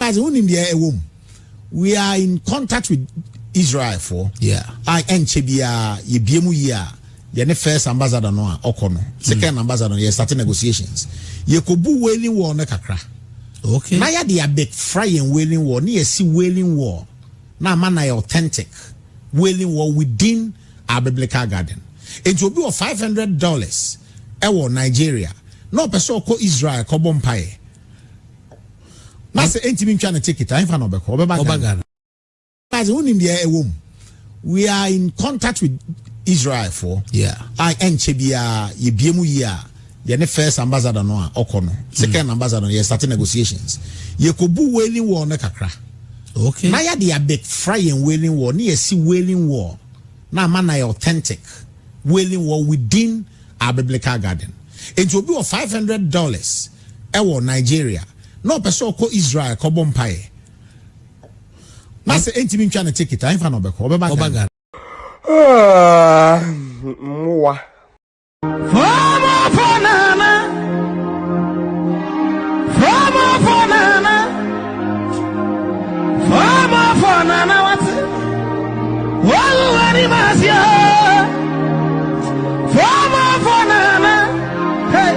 As we are in contact with Israel for I enchebia ye biemu ya ye first ambassador no okono second ambassador ye starting negotiations ye kobu wailing war na kakra okay na ya de big frying wailing war na ye see wailing war na man na authentic wailing war within our biblical garden it will be of $500 ewo Nigeria no person ko Israel ko bompae na say entimi ntwa na ticket I fa no be ko obeba as we are in contact with Israel for I enchebia ye biemu ya ye first ambassador no okono second ambassador ye starting negotiations ye kobu wailing war na kakra okay na ya de big frying wailing war na ye see wailing war na man na authentic wailing war within our biblical garden it will be of $500 ewo Nigeria no person ko Israel ko bompae na say entimi ntwa na ticket I fa no be ko obeba mwa what wali masia hey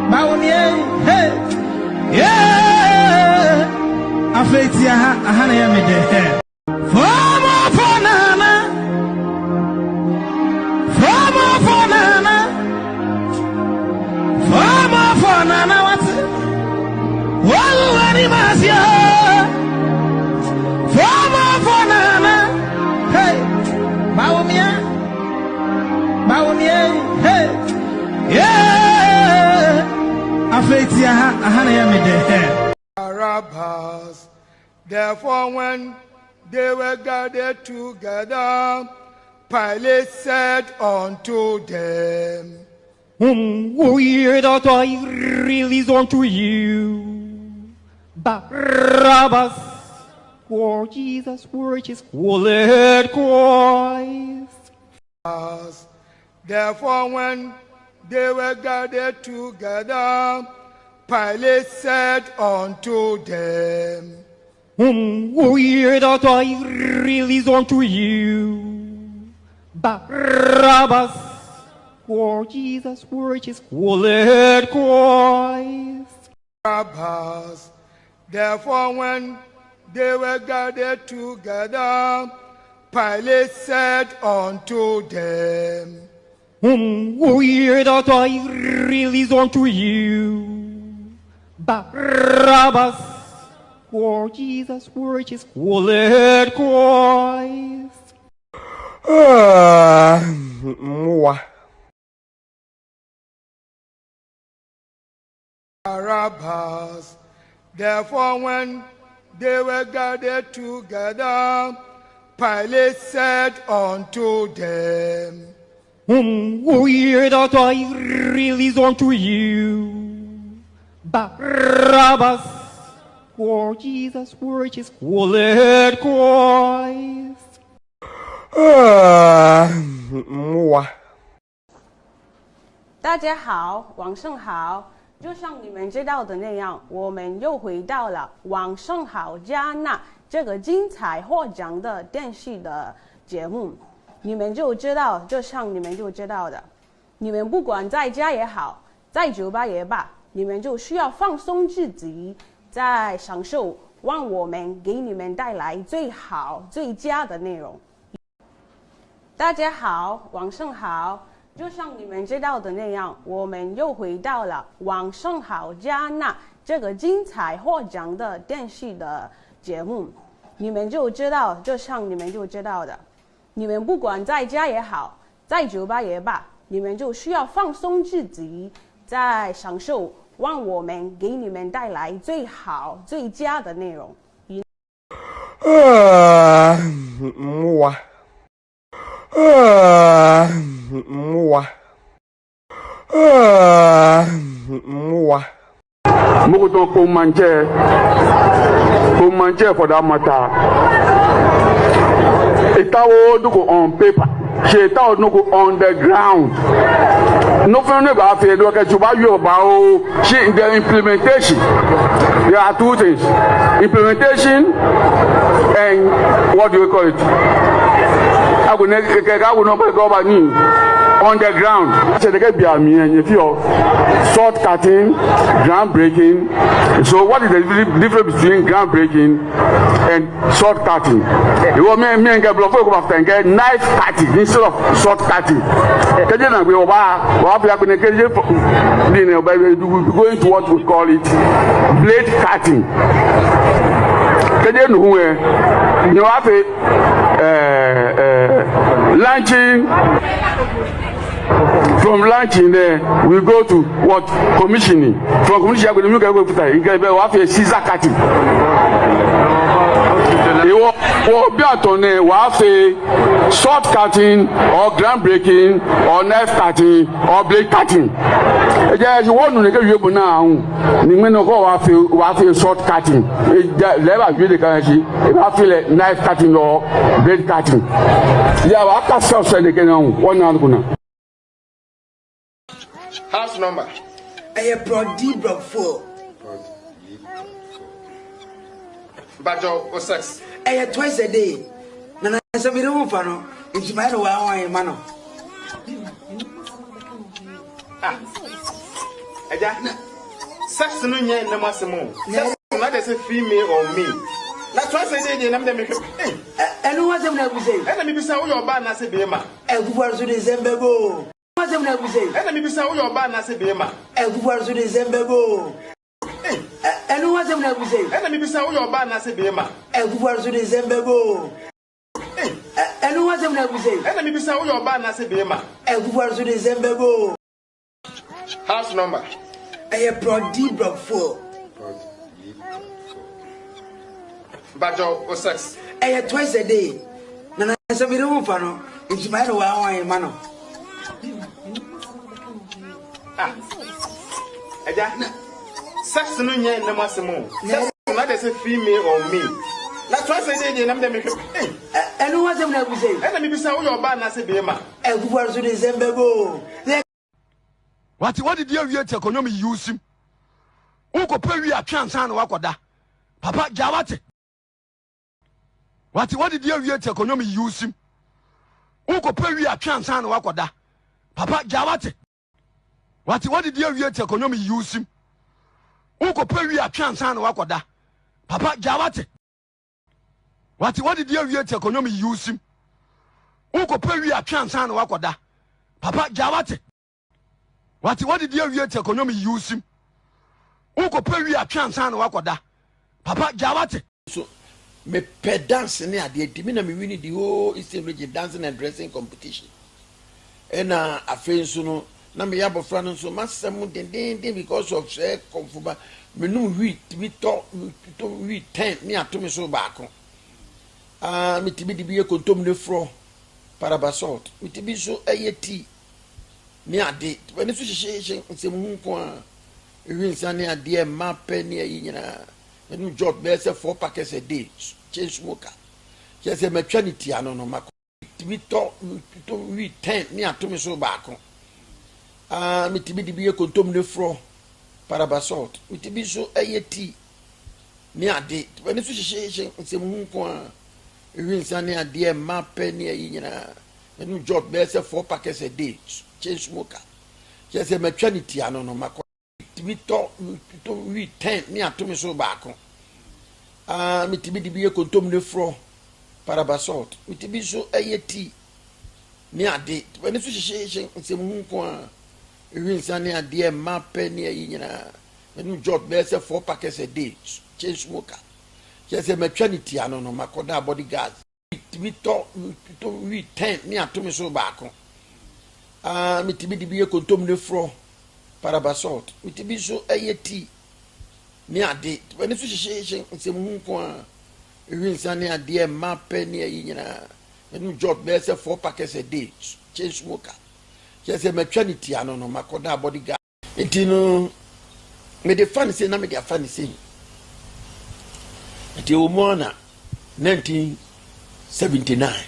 bawumia hey yeah afeti ahana ya mede Fama fanana what wali masia Fama fanana hey bawumia hey yeah afeti ahana ya mede Arabas. Therefore, when they were gathered together, Pilate said unto them, Whom we that I release unto you, Barabbas, for Jesus, which is called Christ. Therefore, when they were gathered together, Pilate said unto them, Whom we that I release unto you, Barabbas, for Jesus, which is called Christ. Barabbas. Therefore, when they were gathered together, Pilate said unto them, Whom we that I release unto you, Barabbas, for Jesus, which is called Christ. Barabbas. Therefore, when they were gathered together, Pilate said unto them, Whom we that I release unto you, Barabbas, for Jesus, which is called Christ. 大家好，晚上好。就像你们知道的那样，我们又回到了晚上好加纳这个精彩获奖的电视的节目。你们就知道，就像你们就知道的，你们不管在家也好，在酒吧也罢，你们就需要放松自己，在享受让我们给你们带来最好最佳的内容。大家好，晚上好。就像你们知道的那样，我们又回到了晚上好加纳这个精彩获奖的电视的节目。你们就知道，就像你们就知道的，你们不管在家也好，在酒吧也罢，你们就需要放松自己，在享受让我们给你们带来最好最佳的内容。Mogoto ko manje for that matter. Itawo dugo on paper. she thought no on the ground. No friend about it. Look at you about the implementation. There are two things: implementation and what do we call it? I will not go about me on the ground. So they get if you're short cutting, ground breaking. So what is the difference between ground breaking and short cutting? You want me and get block after and get knife cutting instead of short cutting. We're going to what we call it blade cutting. You have launching. From launching there, we go to what commissioning. From commissioning, we go to scissor cutting. We have short cutting or ground breaking or knife cutting or blade cutting. You want to get you now. We have short cutting. I feel knife cutting or blade cutting. Yeah, I can't sell again. One house number. I Prodi Block 4. Bajo or sex. I twice a day. Nana Samiro Fano. It's my one mano. Sex no nya na masemo. Sex na dey say female or me. Na twice a day na me make. And what them na say? And me be say wo your ba na say be ma. E gufuar so December go. What them na say? And me be say wo your ba na say be ma. E gufuar so December go. And what them na say? And me be say wo your ba na say be ma. E gufuar so December go. And what them na say? And me be say wo your ba na say be ma. E gufuar so December go. House number. I Prodi Block 4. Bajo or sex. I twice a day. Nana Samiro Fano. It's my one mano. Sex no nya na masemo. Sex na dey say female or me. Na twice a day na me make. And what them na say? And me be say wo your ba na say be ma. E gufuar so December go. What did you hear? Economy use him. Unko pay we a chance and wakoda. Papa Jawate. What did you hear? Economy use him. Unko pay we a chance and wakoda. Papa Jawate. What did you hear? Economy use him. Unko pay we a chance and wakoda. Papa Jawate. What did you hear? Economy use him. Unko pay we a chance and wakoda. Papa Jawate. What did you hear? Economy use him. Unko pay we a chance and wakoda. Papa Jawate. So me pe dance ne ade dimi na me win the whole Eastern Region dancing and dressing competition. And afen so no na me yabofra no so masem den because of say konfuba me no we to 10 me atomi so baako. Me tibi di biye kontom ne fro parabasalt. Me tibi so ayeti me ade when so hye nsem hu ko a ewinsa ne ade ma pe ne ayi nyina me job be say 4 packets a day change smoker just say maternity ano no mako tibi to 10 me atomi so baako. Me tibi di biye kontom ne fro parabasalt. Me tibi so ayeti me ade when so hye nsem hu ko a ewinsa ne ade ma pe ne ayi nyina me job be say 4 packets a day change smoker just say maternity ano no mako tibi to 10 me atomi so baako. Me tibi di biye kontom ne fro parabasalt. Me tibi so ayeti me ade when so hye nsem hu ko a ewinsa ne ade ma pe ne ayi nyina me job be say 4 packets a day change smoker just say maternity ano no mako da bodyguard tibi to 10 me atomi so baako. Me tibi di biye kontom ne fro parabasalt. Me tibi so ayeti me ade when so hye nsem hu ko a ewinsa ne ade ma pe ne ayi nyina me job be say 4 packets a day change smoker just say maternity ano no mako da bodyguard. Etino me de fan say na me de fan say eti o mo na 1979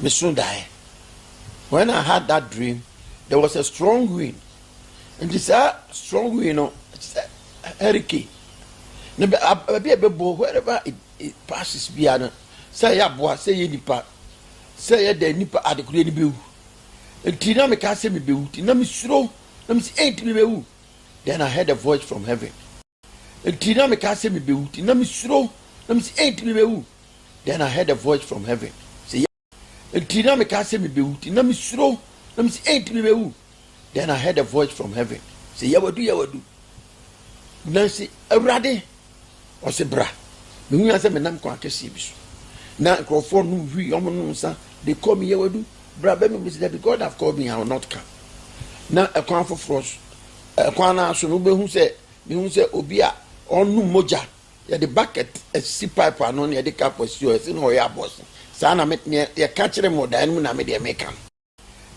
me so dai when I had that dream, there was a strong wind. And this strong wind, you know, it's a hurricane. Wherever it passes, say ya boy, say ye nipa, say ya de nipa adekure ni bewu. Enti na me ka say me bewu, ti na me suro, na me say enti me bewu. Then I heard a voice from heaven. Enti na me ka say me bewu, ti na me suro, na me say enti me bewu. Then I heard a voice from heaven. Say enti na me ka say me bewu, ti na me suro, na me say enti me bewu. Then I heard a voice from heaven. Say ya wadu. Nancy Awurade o se bra. Me hu ya say me nam kwa kese bi so. Na nkrofo no wi omo no nsa they call me yewadu bra be me say that God have called me I will not come na ekwan foforo ekwan na so no be hu say me hu say obi a onu moja ya the bucket a si pipe ano na de cap osio e no ya boss sa na me ya ka kire mo dan mu na me de make am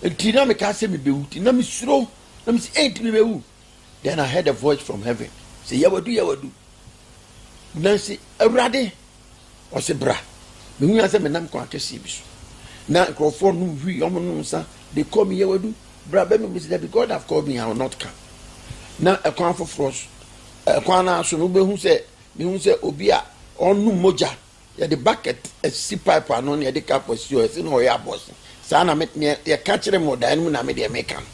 enti na me ka say me be wu ti na me suro na me say enti me be wu. Then I heard a voice from heaven say yewadu Nancy Awurade o se bra. Me hu ya say me nam kwa kese bi so. Na nkrofo no wi omo no nsa they call me yewadu bra be me say that God have called me I will not come. Na ekwan foforo ekwan na so no be hu say me hu say obi a onu moja ya the bucket a si pipe ano na de cap osio e no ya boss sa na me ya ka kire mo dan mu na me de make am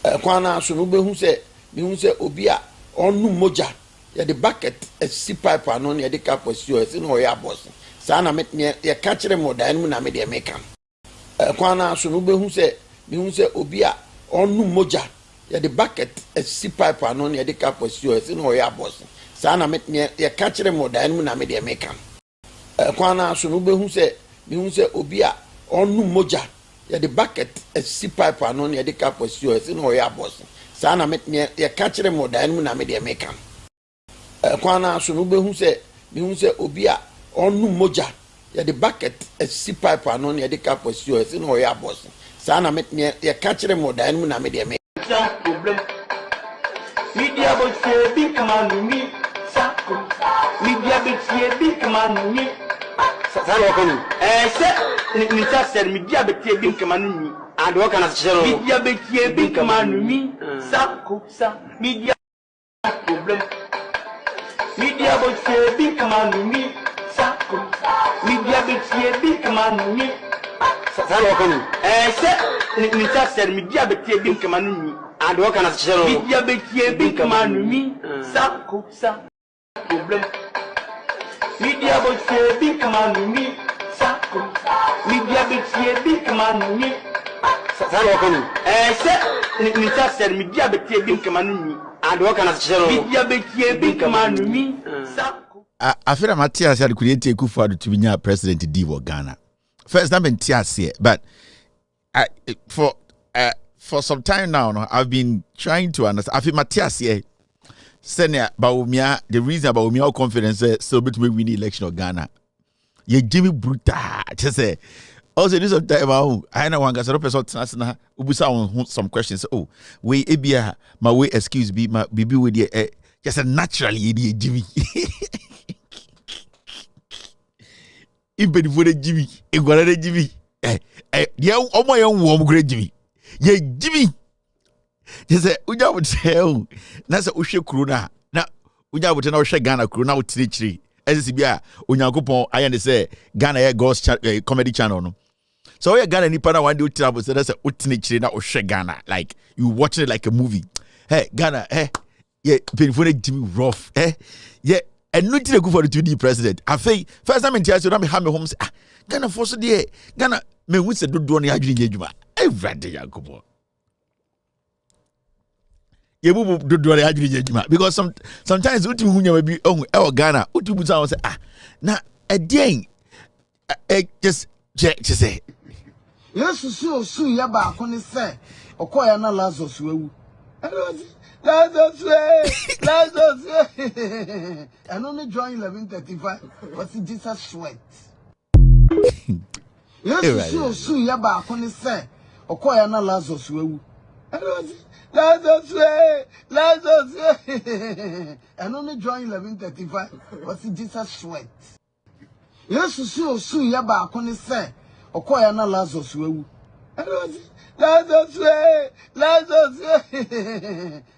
ekwan na so no be hu say me hu say obi a onu moja ya the bucket a si pipe ano na de cap osio e no ya boss sa na me ya ka kire mo dan mu na me de make am ekwan na so no be hu say me hu say obi a onu moja ya the bucket a si pipe ano na de cap osio e no ya boss sa na me ya ka kire mo dan mu na me de make am ekwan na so no be hu say me hu say obi a onu moja ya the bucket a si pipe ano na de cap osio e no ya boss sa na me ya ka kire mo dan mu na me de make am ekwan na so no be hu say me hu say obi a onu moja ya the bucket a si pipe ano na de cap osio e no ya boss sa na me ya ka kire mo dan mu na me de make problem media bo se bi kama numi sa media bi se bi kama numi sa lo kanu se ni ta ser media bi se bi kama numi and what kana se media bi se bi kama numi sa media problem media bo se bi kama numi sa media bi se bi kama numi sa lo kanu se ni ta ser media bi se bi kama numi and what can I say? Media betie bi kama numi sa problem. Media betie bi kama numi sa media betie bi kama numi sa lo kanu se ni ta ser media betie bi kama numi and what can I say? Media betie bi kama numi sa after Matthias had created Kufuor to be president of Ghana. First time in Tiasie, but for some time now, I've been trying to understand. I feel Matthias here, Senior Baumia, the reason about Baumia confidence so bit we win the election of Ghana. Ye Jimmy Bruta, just say. Also, this time I know one guy said, "Person, ubusa some questions. Oh, we ebia my way excuse be my baby with the just a naturally ye Jimmy." Impedi for the Jimmy, iguana the Jimmy. Yeah, oh my own warm great Jimmy. Ye Jimmy. Just say uja would say oh na say uhwe kru na na uja would na uhwe Ghana kru na utirichiri SCBA onyankopon ayane say Ghana ye God's comedy channel no. So we Ghana nipa na one day utira say say utirichiri na uhwe Ghana like you watching it like a movie. Hey Ghana yeah painful Jimmy rough yeah and no tire go for the 2D president. I say first time in Tiasie na me ha me home say Ghana for so there Ghana me hu say dodo na adwene adwuma. Everyday Yakubo. Yebu do adwuma because sometimes uti hunya maybe Ghana uti busa say na again just say yes so ya ba ko ni say okoya na Lazarus wewu Lazarus and only join 11:35 was Jesus sweat yes so ya ba ko ni say okoya na Lazarus wewu Lazarus and only join 11:35 was Jesus sweat yes so ya ba ko ni say okoya na Lazarus wewu Let's us way.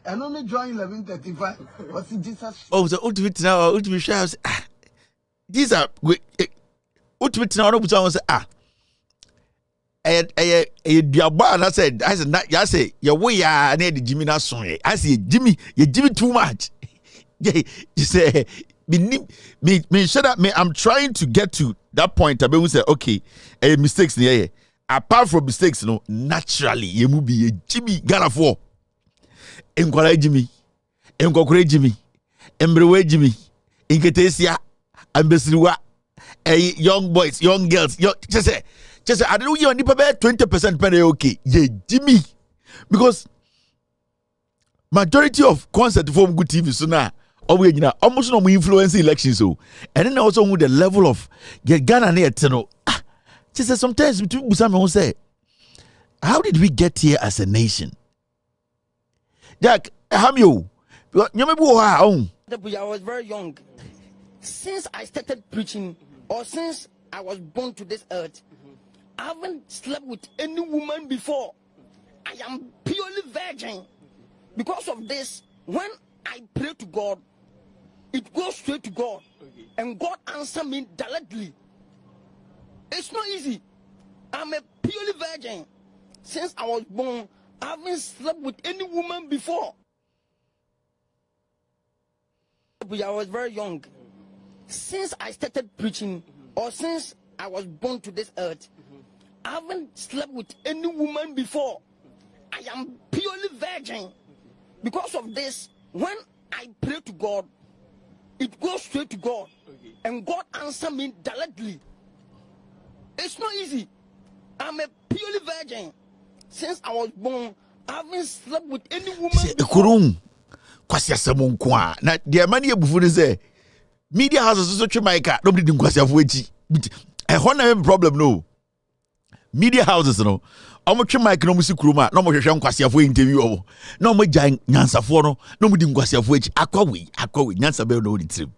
And only join 11:35. What's Jesus? Oh, the ultimate now, ultimate shares. These are ultimate now. No, say I said, I say, your way, I need Jimmy na song. I say, Jimmy, you Jimmy too much. You say, me shut up. Me, I'm trying to get to that point. I will say, okay, mistakes here. Apart from mistakes, no, naturally, you will be a Jimmy Ghana for. Enkwara Jimmy, Enkokore Jimmy, Embrewe Jimmy, Inketesia, Ambesriwa, young boys, young girls, just say, I don't know you only pay 20% penny okay. Yeah, Jimmy. Because majority of concert from good TV so now almost no influence elections so. And then also with the level of Ghana near Teno. Just sometimes between Busame say, how did we get here as a nation? Jack, you I was very young. Since I started preaching, or since I was born to this earth, I haven't slept with any woman before. I am purely virgin. Because of this, when I pray to God, it goes straight to God. Okay. And God answers me directly. It's not easy. I'm a purely virgin. Since I was born, I haven't slept with any woman before. I was very young. Since I started preaching, or since I was born to this earth, I haven't slept with any woman before. I am purely virgin. Because of this, when I pray to God, it goes straight to God. Okay. And God answers me directly. It's not easy. I'm a purely virgin. Since I was born, I haven't slept with any woman before. Na the money before say media houses so Jamaica nobody didn't kwasi afuechi. Na problem no. Media houses no omo twe mic no musi kuruma no mo hwehwe nkwasiafo interview owo no mo gyan nyansafo no no mo di nkwasiafo echi akwawe nyansa be no di trim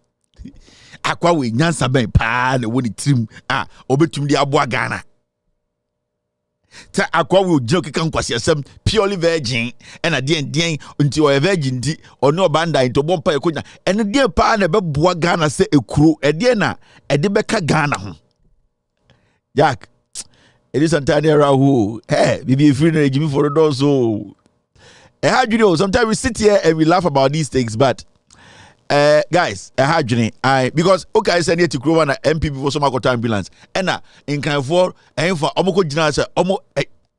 akwawe nyansa be pa na woni trim obetum di aboa Ghana ta akwawe ogino keka nkwasiasem purely virgin and adien unti o virgin di ono obanda into bompa ekonya ene die pa na be boa Ghana se ekuro edie na ede beka Ghana ho Jack. It is Antonio Rahu. Hey, be free to Jimmy for the door. So, sometimes we sit here and we laugh about these things, but guys, because okay, I send it to Krova and MP for some ambulance, and in kind for and for Omoko Jinasa,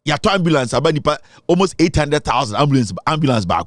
Yato ambulance, about almost 800,000 ambulance back.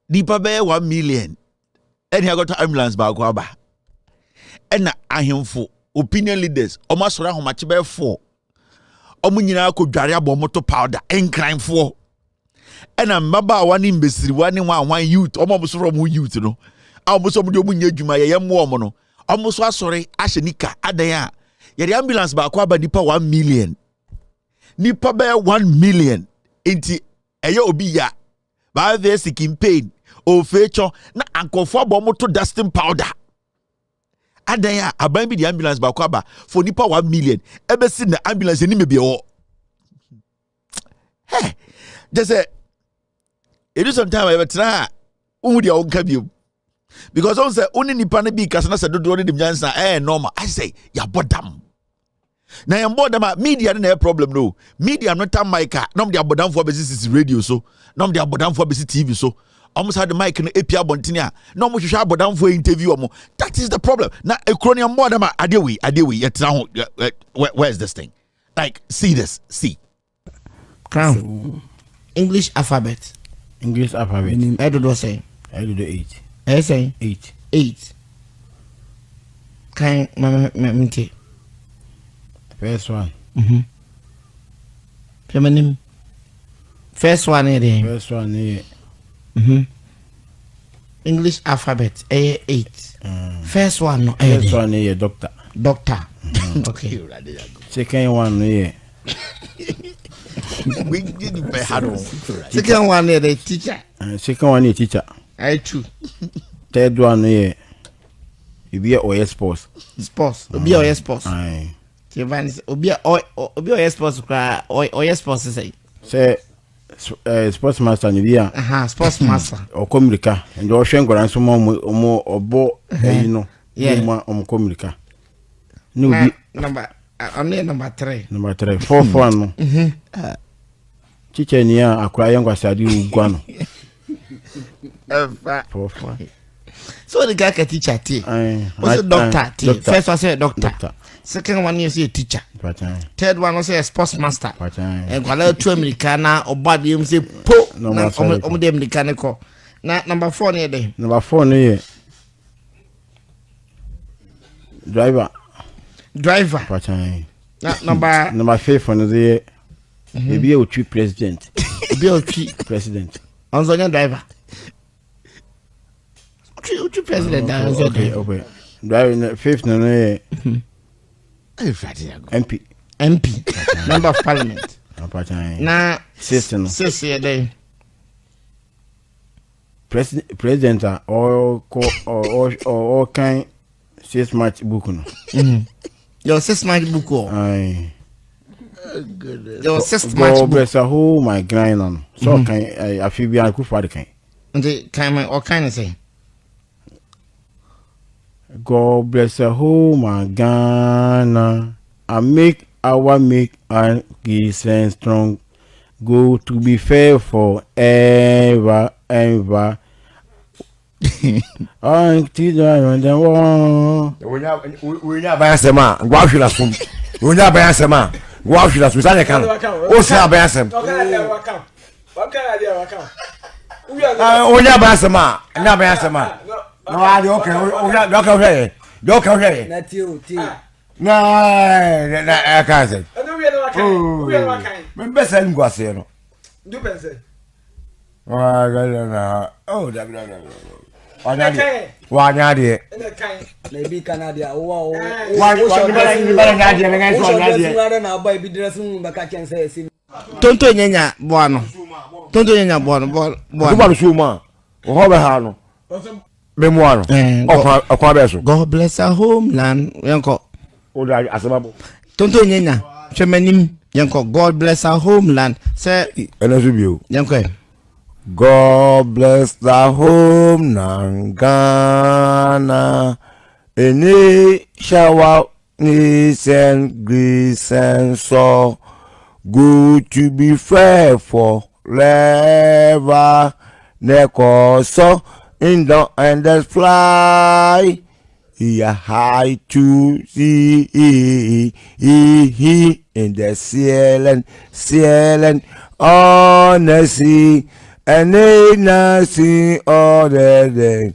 Deeper bear 1 million. And he got to ambulance back. And I him for opinion leaders. Almost around how much bear for. Omunina could dry up motor powder and crime for. And I'm Maba one imbecile, one youth, almost from who youth, you know. Almost some of the Munya, young woman. Almost was sorry, Ashenika, Adaya. Yet the ambulance back by Nipa 1 million. Nipa bear 1 million. Inti Ayo Obiya. By the seeking pain. O feature na ankofo abomo to dusting powder adanya aban bi the ambulance ba kwaba for nipa 1 million ebe si na ambulance ni mebe o hey just say it is sometime I betra who dia onka bi because on say oni nipa na bi kasa na say dodo ni dem nyansa normal I say ya bodam na ya bodam media na problem no media no time mic na dem dia bodam for be radio so na dem dia bodam for be TV so almost had the mic in the API Bontinia. No more should have down for interview. That is the problem. Now, a cronium more than Adewi. Where is this thing? Like, see this. See. Crown. English alphabet. English alphabet. I do not say. I do the 8. I say 8. 8. Kind mammy. First one. Feminine. First one here. First one here. English alphabet. 8. First one. No. First one here. Doctor. Okay. Second one here. We didn't pay hard. Second one here. The teacher. Second one here. Teacher. I too. Third one here. You be a sports. Sports. Be a sports. Aye. Obi a sports cry. Or sports say. Say sports master ni bia. Sports master. O communica. And o hwen goran so mo obo no. Yeah. O communica. No bi number 3. Number 3. Fourth one no. Teacher ni akura yengwa sadi ugwa no. Fourth one. So the guy can teacher T. What's a doctor T? First one say doctor. Second one you say a teacher. Third one you say a sports master. And kwala 2 Americana or body you say po. Na omo Americana ko. Na number 4 near there. Number 4 near. Driver. Number 5 one is maybe a tree president. President. Onzo driver. Uchi president okay. Driving 5th no MP. Member of Parliament. Na 6th year day. President or kind 6 March book no. Your 6 March book aye. Your 6 March book. Bless a whole my grind on. So can I feel be a good for the kind. And the kind or kind of say. God bless the whole my Ghana. I make our peace and strong. Go to be fair forever. Until the war. We never answer ma. Go should assume. We never answer ma. Go should assume. Say can. O say answer. We never answer ma. Never answer ma. No, I don't care. Don't care. Not you, no, I can't say. I'm best I'm going to say. Do pensei. Oh, Wanyadi. Maybe Canada. Wow. Tonto nyanya bwano. Kuba suma. Ohobe hano. Memoir. God bless our homeland. Yanko. Oda asababo. Tonto nyanya. Chemanim. Yanko. God bless our homeland. Say. Elazubio. Yanko. God bless the homeland Ghana. Any shower needs and grace and so good to be fair forever. Neko so in the endless fly. Yeah, high to see in the ceiling on the sea. And they not see all the day.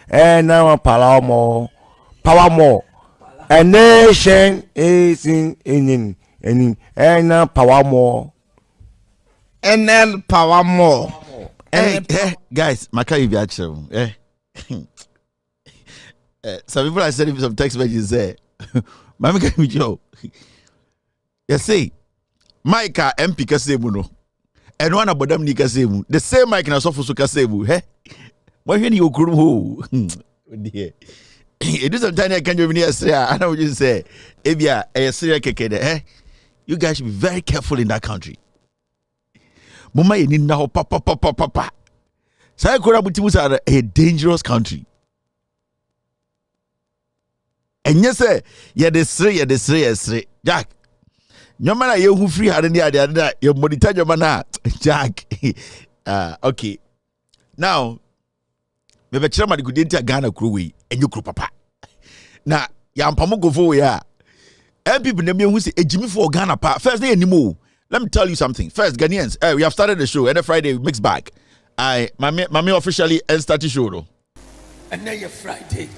And now power more. A nation is in and now power more. And then power more. Hey, guys, Makai Biachum. Some people are sending me some text messages there. Mama can we joke. You see, Micah MP Kasemuno. And one about them Nikasemu. The same Mike na sofu Kasebu. Hey, why you kuru? Dear. It is sometimes I can't even say. I know what you say. Ebia, a serial kekede. You guys should be very careful in that country. Mama, you need now papa. Say Korabuti are a dangerous country. And yes, sir, yes, Jack. No man, you who free had any idea that your monitor your man, Jack. Okay. Now, me be chira ma de kudenti Ghana kuro we enye kuro papa. Na ya mpamo go for we a. MPP na me hu say ejimi for Ghana pa. First day animo. Let me tell you something. First, Ghanaians, we have started the show every Friday mixed bag. Mami officially started show though. And now you're Friday.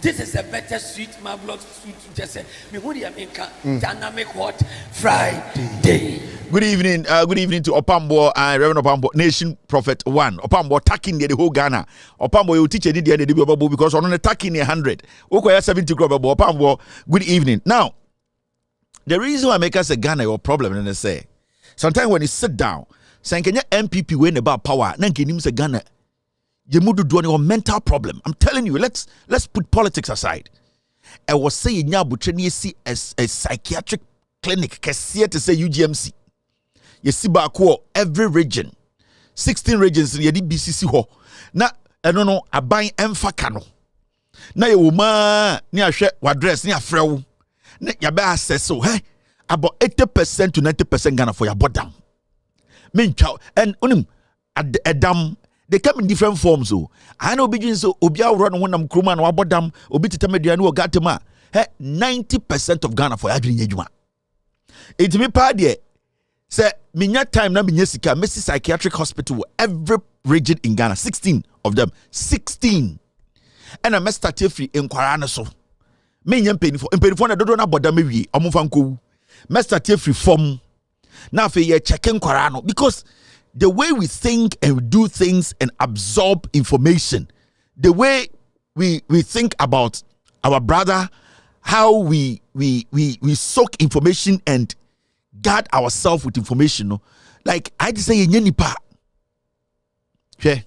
This is a better sweet marvelous sweet. Just say me who the American dynamic what Friday. Good evening to Opambo and Reverend Opambo, Nation Prophet 1. Opambo attacking the whole Ghana. Opambo you teach the because on attacking 100. Okoya 70 crop Opambo. Good evening. Now, the reason why I make us a Ghana your problem and they say sometimes when you sit down, saying can your MPP win about power, then can you say Ghana you mudu do your mental problem. I'm telling you, let's put politics aside. I was saying now but see as a psychiatric clinic can see to say UGMC. You see back every region 16 regions you did BCC ho na I don't know aban emfa kano na ye woman ni ahwe address ni afrew na ya be access so hey about 80% to 90% Ghana for your bottom men chow and unim adam they come in different forms so I know begin so obi awro no honam kroma na wabodam obi tetameduane wo gatema hey 90% of Ghana for adwene adwuma it me pa de say minya time na minya sika Messi psychiatric hospital every region in Ghana 16 of them 16 and I must start free in Kwarana so minya penifo na dodo na boda mewie omfa nkowu must start free from now for ye checking Kwarano because the way we think and do things and absorb information the way we think about our brother how we soak information and guard ourselves with information no like I just say nipa okay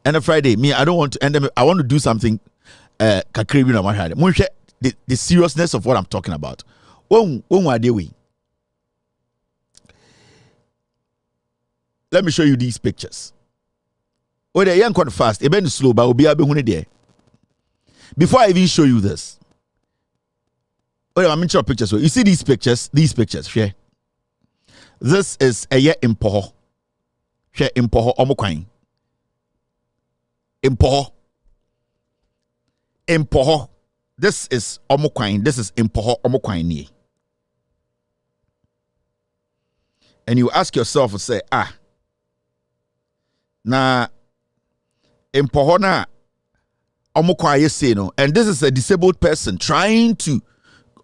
and a Friday me I don't want to end them I want to do something kakrebi na mahade monhwe the seriousness of what I'm talking about when we let me show you these pictures. Oh, they're young quite fast. They're very slow, but we'll be able to there. Before I even show you this, oh, I'm in your pictures. So you see these pictures? Share. This is a year in Poho. Share in Poho, Omoquine. In Poho. This is Omoquine. This is in Poho, Omoquine. And you ask yourself, say, na empohona omukwaye say no and this is a disabled person trying to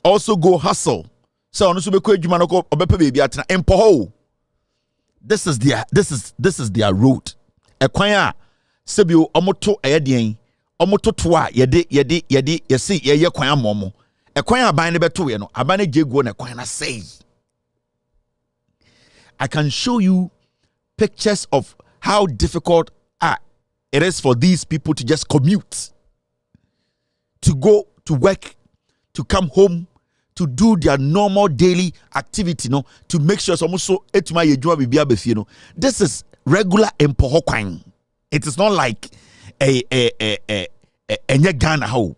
also go hustle so on so be ko adwuma no ko obepa baby atena empoho this is their road ekwan a sebio omoto eyeden omoto to a yede yesi ye kwan amomo ekwan aban ne beto ye no aban ne jeguo na kwan na say I can show you pictures of how difficult it is for these people to just commute, to go to work, to come home, to do their normal daily activity, no, to make sure someone so etuma yejua bibia befi no. This is regular empoho kwan. It is not like a Ghana how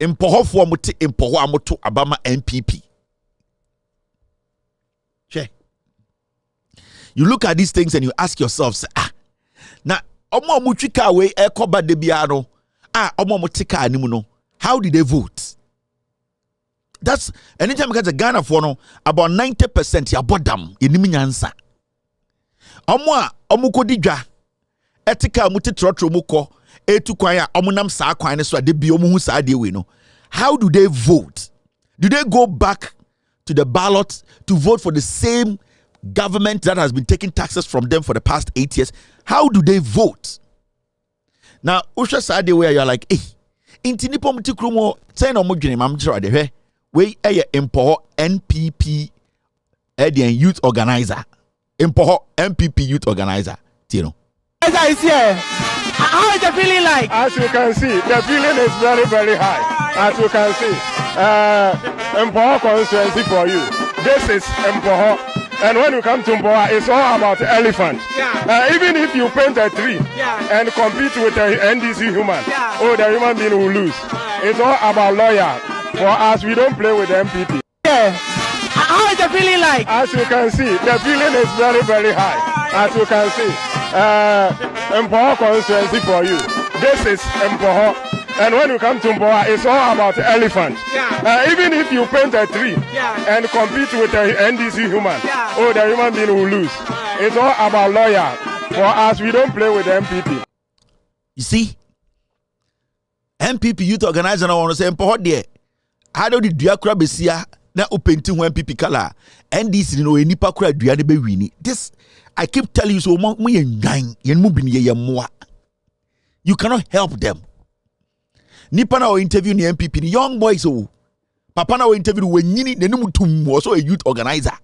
empoho for muti empoho amoto abama MPP. You look at these things and you ask yourself, say, now, omo muchika we ekoba de biano, omo mutika animuno. How did they vote? That's anytime you get a Ghana for no, about 90% ya bodam yenimi nyansa. Omo kodidwa etika muti trotro muko etu kwaya omo nam sa kwan so ade bi omo hu sa ade we no. How do they vote? Do they go back to the ballot to vote for the same government that has been taking taxes from them for the past 8 years? How do they vote? Now, Usha Sade, where you're like, Intinipo Mutikrumo, say no more dream, I'm sure de we empower NPP youth organizer. Empower MPP youth organizer. Tino. As is here. How is the feeling like? As you can see, the feeling is very, very high. As you can see, Empower constituency for you. This is Empower. And when you come to Mboa, it's all about elephants. Yeah. Even if you paint a tree and compete with the NDC human, the human being will lose. It's all about lawyer. For us, we don't play with the MPP. Yeah. How is the feeling like? As you can see, the feeling is very, very high. As you can see. Mpoho constituency for you. This is Mpoho. And when you come to Mpoho, it's all about elephant. Even if you paint a tree and compete with the NDC human, the human being will lose. It's all about lawyer. For us, we don't play with the MPP. You see, MPP youth organizer, I want to say Mpoho there. How do the Diakra Besia na upenti when MPP color? NDC no enipa kura duane be wini. This I keep telling you so you cannot help them. Nipa na interview ni MPP ni young boys so papa na interview when nyini ne mutum also a youth organizer.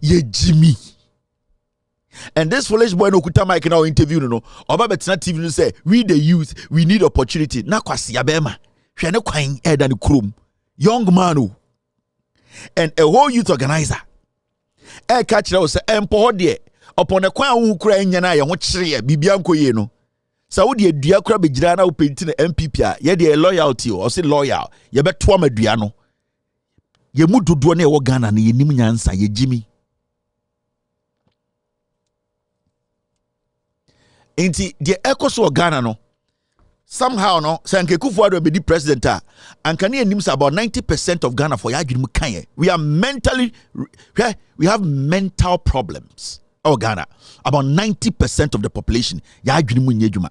Ye Jimmy. And this foolish boy no kuta mic now interview no oba betina TV no say we the youth we need opportunity na kwasi abema hwe ne kwan e da ne krom young man o and a whole youth organizer e catch now say Mpoho de upon a kwan wu kura enya na ye ho kire bibia nkoye no Saudi adua kura begira na openti na MPP a ye de loyalty o say loyal ye beto amadua no ye mu dodo na e wo Ghana na ye nim nyansa ye Jimmy. Inti the echoes of Ghana no somehow no Sanke Kufuor be the president and can you name about 90% of Ghana for yadwum kan we are mentally we have mental problems. Oh Ghana about 90% of the population yadwum nyadwuma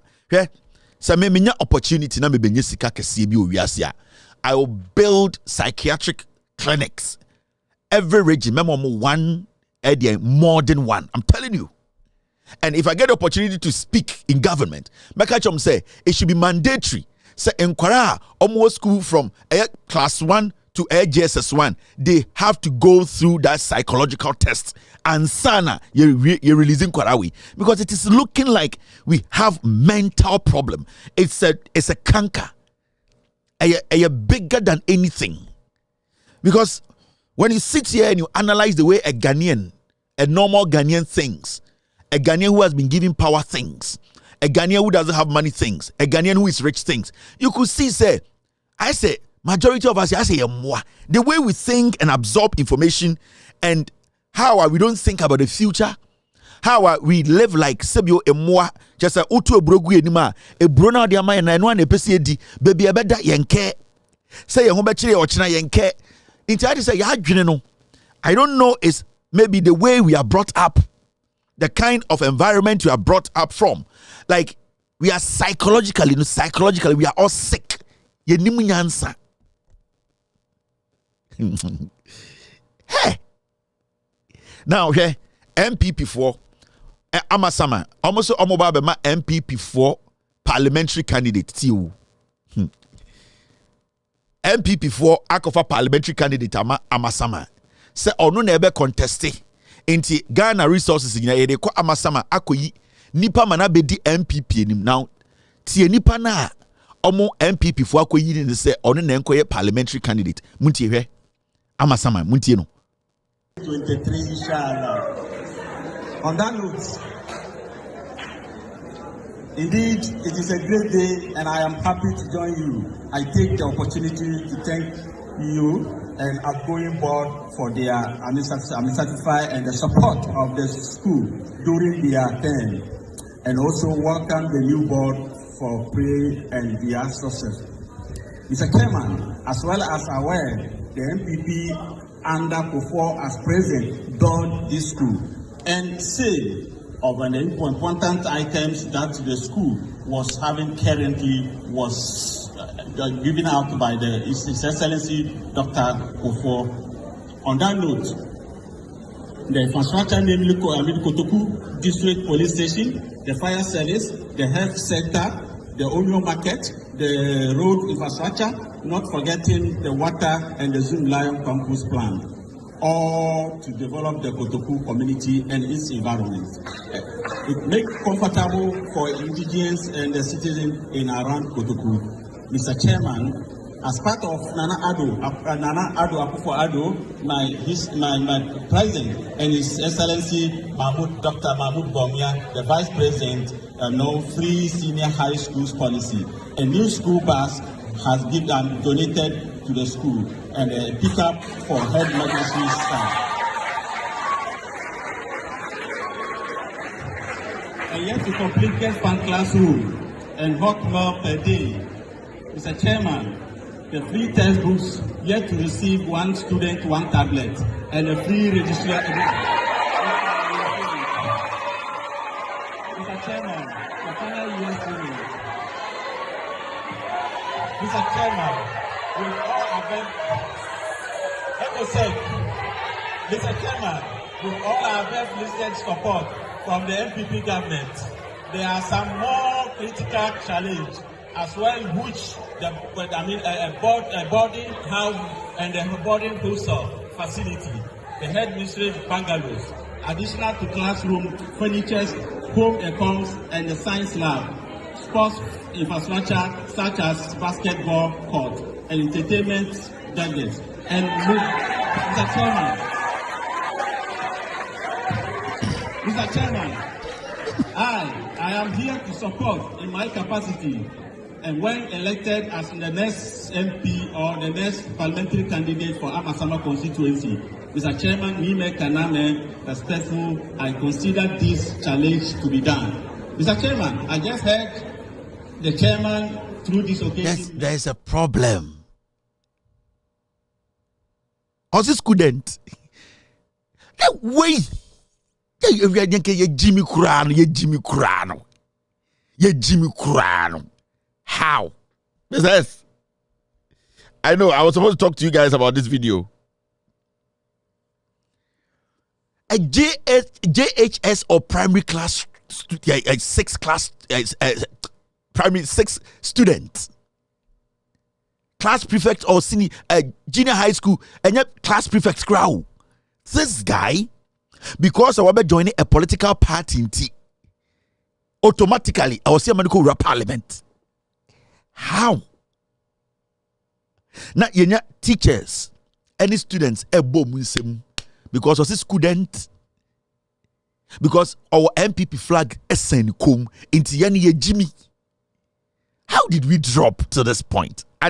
say me nya opportunity na me benye sika kese bi owiase a I will build psychiatric clinics every region memo one more than one. I'm telling you. And if I get the opportunity to speak in government, Mekachom say it should be mandatory. Say enquire almost school from class 1 to JSS1, they have to go through that psychological test. And sana you're releasing Kwarawi because it is looking like we have mental problem. It's a canker, a bigger than anything. Because when you sit here and you analyze the way a normal Ghanaian thinks. A Ghanaian who has been given power things, a Ghanaian who doesn't have money things, a Ghanaian who is rich things. You could see, majority of us, the way we think and absorb information and how we don't think about the future, how we live like Sebio Emwa, just a Utu Brogu Enima, a Bruna de Amaya and one EPCD, baby a better yanke, say a homebachiri or China yanke. Entirely say, I don't know, is maybe the way we are brought up. The kind of environment we are brought up from. Like, we are psychologically, we are all sick. Ye nimu nyansa. Hey. Now, okay, MPP4, Amasama, almost Omobabema MPP4 parliamentary candidate, TU. MPP4 Akofa parliamentary candidate, Amasama. Say, onu nebe contesté. Inti Ghana resources in yede ko amasama akoyi nipa mana bedi MPP nim now tie nipa na omo MPP fo akoyi ni se ono na enkoye parliamentary candidate muntie hwe amasama muntie no 23 inshallah. On that note, indeed it is a great day and I am happy to join you. I take the opportunity to thank you and outgoing board for their satisfied and the support of the school during their term, and also welcome the new board for prayer and their success. Mr. Chairman, as well as aware, the MPP under Kufuor as president done this school and say of an important items that the school was having currently was given out by His Excellency Dr. Kufuor. On that note, the infrastructure, namely Kotoku District Police Station, the fire service, the health sector, the Onyo market, the road infrastructure, not forgetting the water and the Zoom Lion campus plan, all to develop the Kotoku community and its environment. It makes comfortable for indigenous and the citizens in around Kotoku. Mr. Chairman, as part of Nana Addo Akufo-Addo, my president and His Excellency Dr. Mahmoud Bawumia, the Vice President, free senior high schools policy. A new school bus has been donated to the school and a pickup for headmaster's staff. yet to complete guest fan classroom and hot milk per day. Mr. Chairman, the free textbooks yet to receive one student, one tablet, and a free registration. Mr. Chairman, the final year student. Mr. Chairman, with all Mr. Chairman, with all our listed support from the MPP government, there are some more critical challenges as well, which a boarding house and a boarding hostel facility, the headmistress bungalows, additional to classroom furniture, home economies, and the science lab, sports infrastructure such as basketball court and entertainment gadgets. And Mr. Chairman, I am here to support in my capacity, and when elected as the next MP or the next parliamentary candidate for Amasama constituency, Mr. Chairman, Mime Kaname, respectful, I consider this challenge to be done. Mr. Chairman, I just heard the chairman through this occasion. There's a problem. As a student, wait. Ye Jimmy Kurano. How? Yes. I know, I was supposed to talk to you guys about this video. A JHS or primary class, primary 6 student, class prefect or senior, junior high school, and yet class prefect crowd. This guy, because I was joining a political party, automatically I was here to parliament. How? Now you teachers, any students, because of this student, because our MPP flag is into Jimmy. How did we drop to this point? How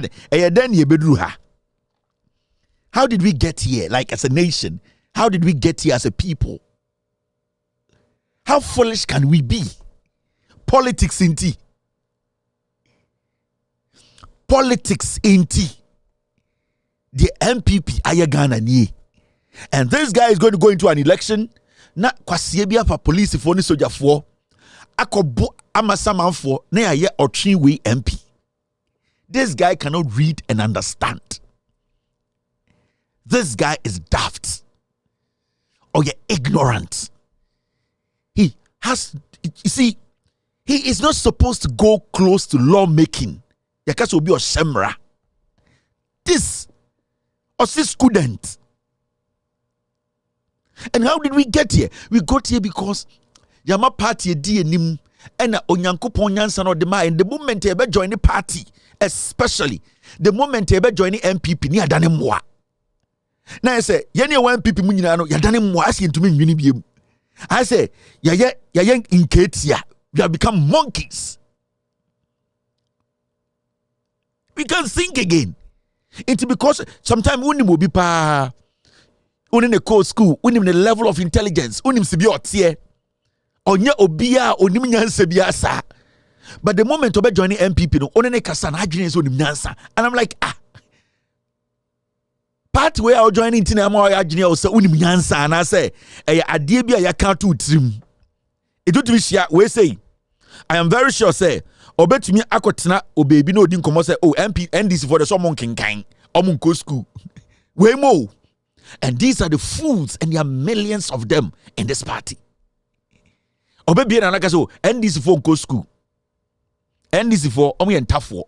did we get here, like as a nation? How did we get here as a people? How foolish can we be? Politics in tea. Politics in tea. The MPP Ayagana ni. And this guy is going to go into an election. Na kwasiebia pa police for ni soldier for. Akobo amasama for na ya otrinwe MP. This guy cannot read and understand. This guy is daft. Or you're ignorant. He has, you see, he is not supposed to go close to lawmaking. Yakas will be a shemra. This student. And how did we get here? We got here because Yama party DNM and Onyanko Ponyansan or the and the moment he join the party, especially the moment he join the MPP near Danemwa. Now I say, Yanya one people munino, Yadanim was into me unibium. I say, Yaya in Katia, we have become monkeys. We can't think again. It's because sometimes we will be pa in a core school, we the level of intelligence, unim sibiot onya obia onim nyansa biasa. But the moment of joining MPP, no onene kasan adwene onim nyansa. And I'm like, part where I joining tina mo adwene o se unim nyansa and I say ade bia ya kan to trim. It do share we say I am very sure say obetumi akotena obebi na odi nkomo say MP NDC for the someone kinkan omunko school. We mo. And these are the fools, and there are millions of them in this party. Obebi na naka so NDC for nko school. NDC for omo ye ntafo.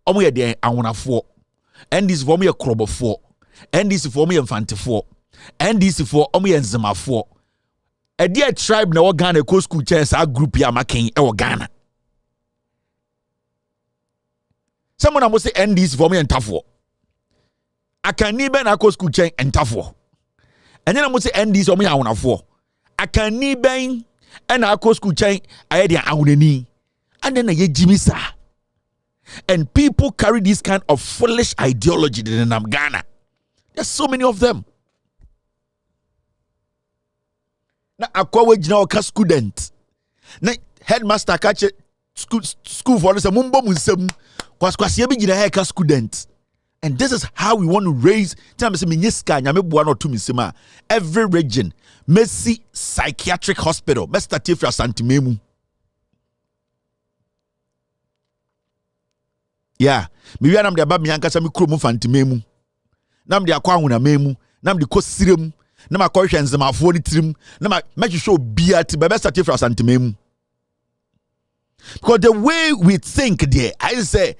Omo ye de awonafo. NDC for omo ye krobofo. NDC for omo ye mfantefo. NDC for omo ye nzemafo. A dear tribe na wo Ghana ko school chairs a group ya makin e wo Ghana. Someone must say NDC for me and tough. I can even a school chain and tough. And then I must say NDC for me I want for. I can even and a school chain I had a and then I Jimmy sir. And people carry this kind of foolish ideology in Ghana. There's so many of them. Now, a college now student. na headmaster catch school for us mumbo munsem kwaskwase bi gina heka student. And this is how we want to raise every region. Messi Psychiatric Hospital. Mesta Tifra Santimemu. Yeah. Maybe I'm the Abami Yankasami Krumu Fantimemu. Nam the Aquana Memu. Nam the Kosirim. Nama questions my phone trim. Nama make you show beer to Mesta Tifra Santimemu. Because the way we think there, I say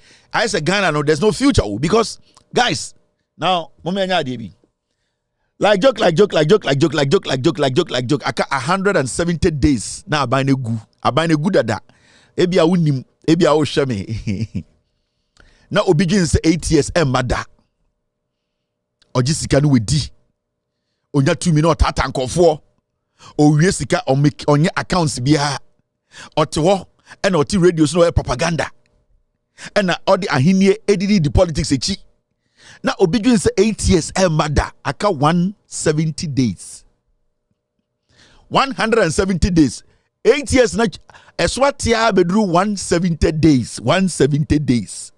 Ghana, no, there's no future because guys, now like joke. Aka 170 days now abine gu dada. Ebi a wunim, ebi a wo hweme. Na obi gin say 8 years mada. Oji sika no wedi. Onya 2 million tata nkofo. Owie sika onye accounts bia. Otewo and oti radio so propaganda. And all the ahinie edidi the politics echi. Na obi dwin say 8 years mada aka 170 days. 170 days. 8 years na eswatia bedru 170 days. 170 days.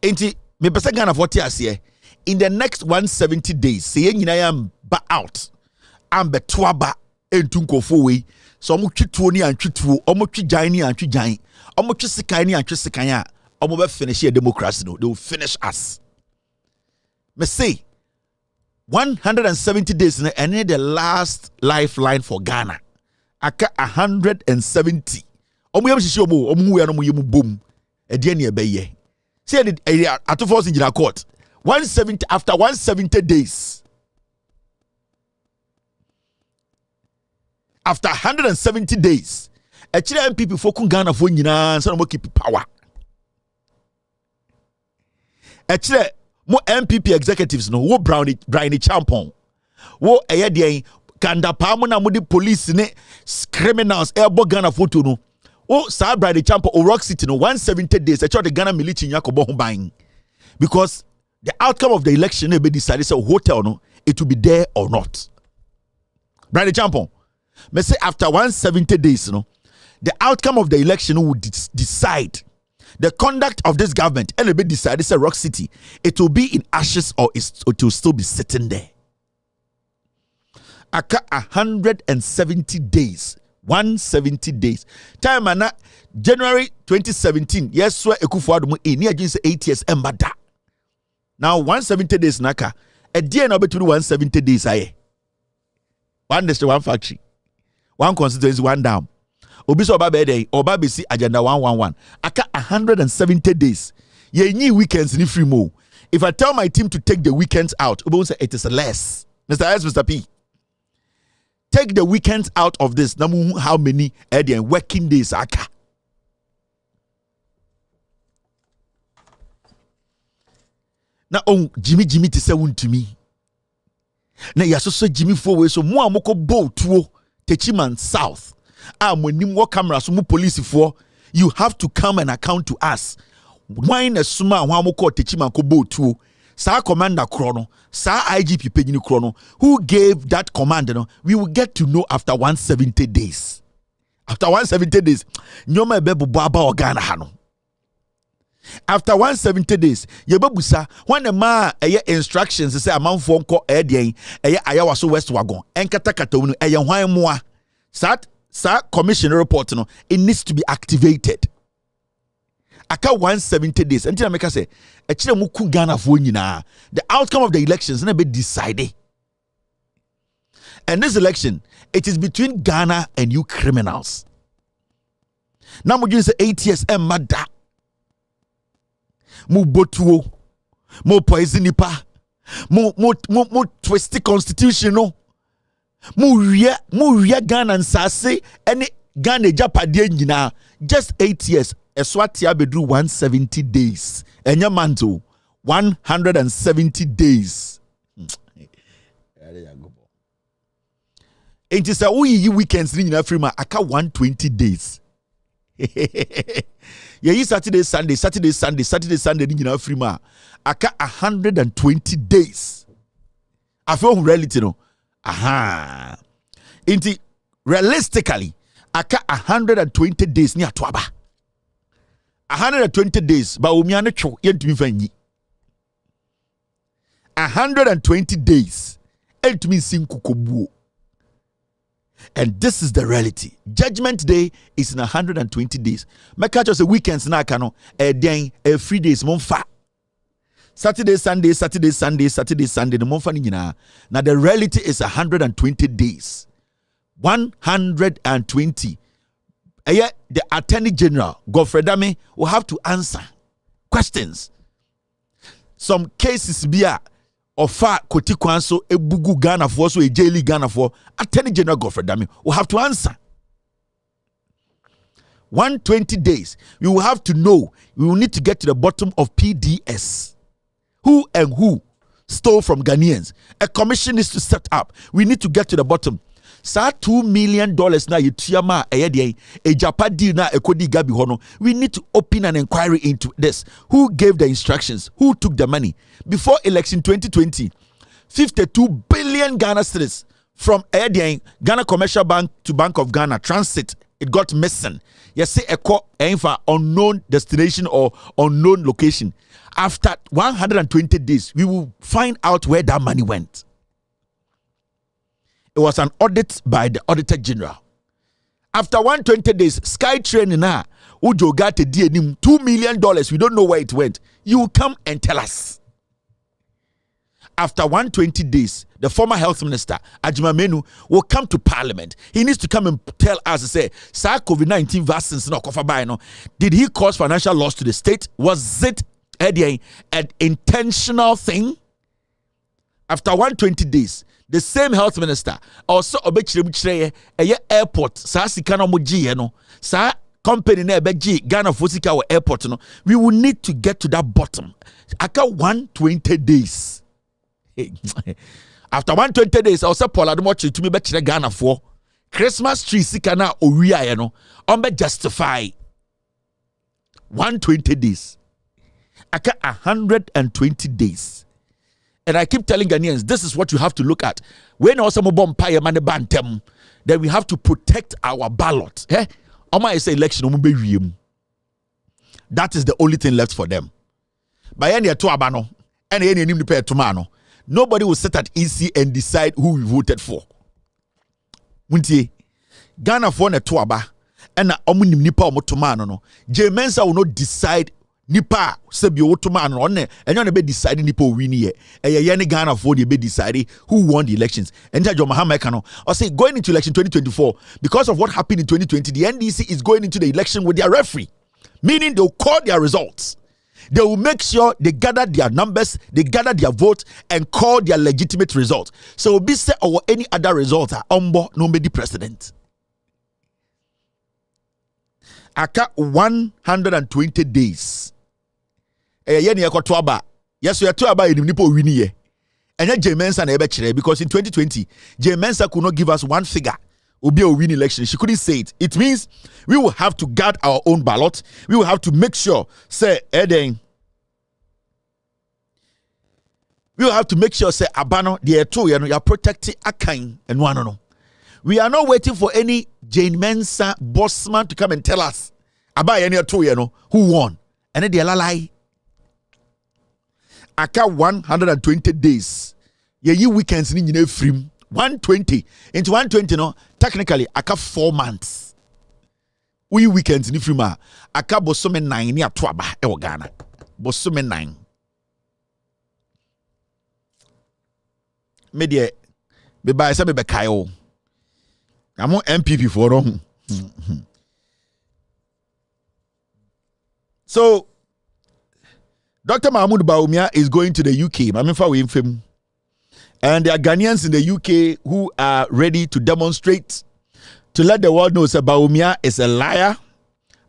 Enti me pesa Ghana 40 ase in the next 170 days say nyina yam ba out. Ambe twaba entunkofo we. So omo twituo ni antwituo, omo twijan ni antwijan, omo twisikan ni antwisikan a omo be finish your democracy no. They will finish us. Me say 170 days and the last lifeline for Ghana. Aka 170. Omo yam sisi omo hu ya no mo yemu bom. E de na ebe ye. Say at force in court. 170 after 170 days. After 170 days, a Chile MPP for Ghana for Nina and some keep power. A Chile more MPP executives no wo Brownie Champon. Wo Ayadian Kanda Pamona Mudi police ne criminals airbo Ghana photo no. Oh, Sir Brownie Champon or Rock City no 170 days. I tried the Ghana military Yakobo buying. Because the outcome of the election will be decided so hotel no, it will be there or not. Brownie Champon. Me say after 170 days, the outcome of the election will decide the conduct of this government. And it be decided, say Rock City, it will be in ashes or it will still be sitting there. Aka 170 days, 170 days. Time ana January 2017. Yes, swear Ekufuado mu ni agin 8 years embada. Now 170 days naka. A day na between 170 days aye. One district, one factory. One constituency, one down. Obi so oba day, oba besi agenda 111. Aka 170 days. Ye ni weekends ni free mo. If I tell my team to take the weekends out, obi will say it is less. Mr. S, Mr. P. Take the weekends out of this. Namu how many working days aka? Na Jimmy to say one to me. Na yaso Jimmy forward so mo amoko bow tuo Techiman South. When you walk cameras, so police for you have to come and account to us. Wine a suma wa mo call Techiman ko bow tuo. Sa commander Chrono, Sa IGP Pegini Chrono, who gave that command, we will get to know after 170 days. After 170 days, nyoma bebu baba organa hano. After 170 days, yebabusa when the man instructions say amount phone call edien ayawa so west wagon enkata katonu hwan moa sa commission report no it needs to be activated. Aka 170 days until I make say e kire mu ku Ghana fo nyina the outcome of the elections na be decided. And this election it is between Ghana and you criminals. Now mo say 8 years mada. Mo botuo, mo poison nipa, mo twisty constitution no, mo ria Ghana and sase any Ghana japade nyina just 8 years. Eswati abedru 170 days. Enya manto 170 days. Enti sa uyi weekends ni nyina free ma aka 120 days. Yeah, Saturday, Sunday, you free ma. Aka 120 days. I feel reality no. Aha. Inti realistically, aka 120 days ni atoaba. 120 days ba omia ne two yentumi fanyi. 120 days entumi sinkukobuo. And this is the reality. Judgment Day is in 120 days. Me catch us the weekends na kano a free days monfa. Saturday, Sunday, Saturday, Sunday, Saturday, Sunday, the monfa ni nyina. Now the reality is 120 days. 120. The Attorney General, Godfred Dame, will have to answer questions. Some cases be Ofa Koti Kwanso Ebugu Ghana for so a jaili Ghana for Attorney General Godfred Dame will have to answer. 120 days. We will have to know. We will need to get to the bottom of PDS. Who and who stole from Ghanaians? A commission is to set up. We need to get to the bottom. Sa $2 million na yutiyama eyedie a Japan deal na ekodi gabi hono. We need to open an inquiry into this. Who gave the instructions? Who took the money? Before election 2020, 52 billion Ghana cedis from eyedie Ghana Commercial Bank to Bank of Ghana Transit. It got missing. You say for unknown destination or unknown location. After 120 days, we will find out where that money went. It was an audit by the Auditor General. After 120 days, SkyTrain na Ujo got a DNM $2 million. We don't know where it went. You will come and tell us. After 120 days, the former health minister, Ajima Menu, will come to Parliament. He needs to come and tell us, say, COVID-19 vaccines no cover by no. Did he cause financial loss to the state? Was it an intentional thing? After 120 days, the same health minister also obechire airport sa sika no mogie no sa company na ebeji Ghana Fosika or airport no. We will need to get to that bottom. Aka 120 days. After 120 days, also Paul Ademochi to me bechire Ghana for Christmas tree sika na oria no ombe justify 120 days. Aka 120 days. And I keep telling Ghanaians, this is what you have to look at. When also Mobompire Mane Bantem, then we have to protect our ballot. Oma is election. That is the only thing left for them. By any abano, any tomorrow, nobody will sit at EC and decide who we voted for. Muntie Ghana for ne toaba, and omunim nipa omotomano no. J Mensa will not decide. Nipa sebi otoma no ne enyo ne be decide nipa win here ye ne Ghana for the be decide who won the elections. Enter John Mahama Kano or say going into election 2024 because of what happened in 2020, the NDC is going into the election with their referee, meaning they'll call their results. They will make sure they gather their numbers, they gather their votes and call their legitimate results. So be say or any other result ombo no be the president. Aka 120 days. Yes, we are to about in Nipo Winnie. And J Mensa never because in 2020, J Mensa could not give us one figure. Will be a win election. She couldn't say it. It means we will have to guard our own ballot. We will have to make sure, say, we will have to make sure, say, Abano, the two, you are protecting Akain and one no. We are not waiting for any Jane Mensa bossman to come and tell us about any two, who won. And then they lie. Aka 120 days. Ye weekends in free 120 into 120 no technically aka 4 months. We weekends in free ma aka bosome 9 ni atoaba e wo Ghana. Bosome 9. Me de be buy say be kai o. Amo MPP for no. So Dr. Mahmoud Bawumia is going to the UK. And there are Ghanaians in the UK who are ready to demonstrate to let the world know that Bawumia is a liar,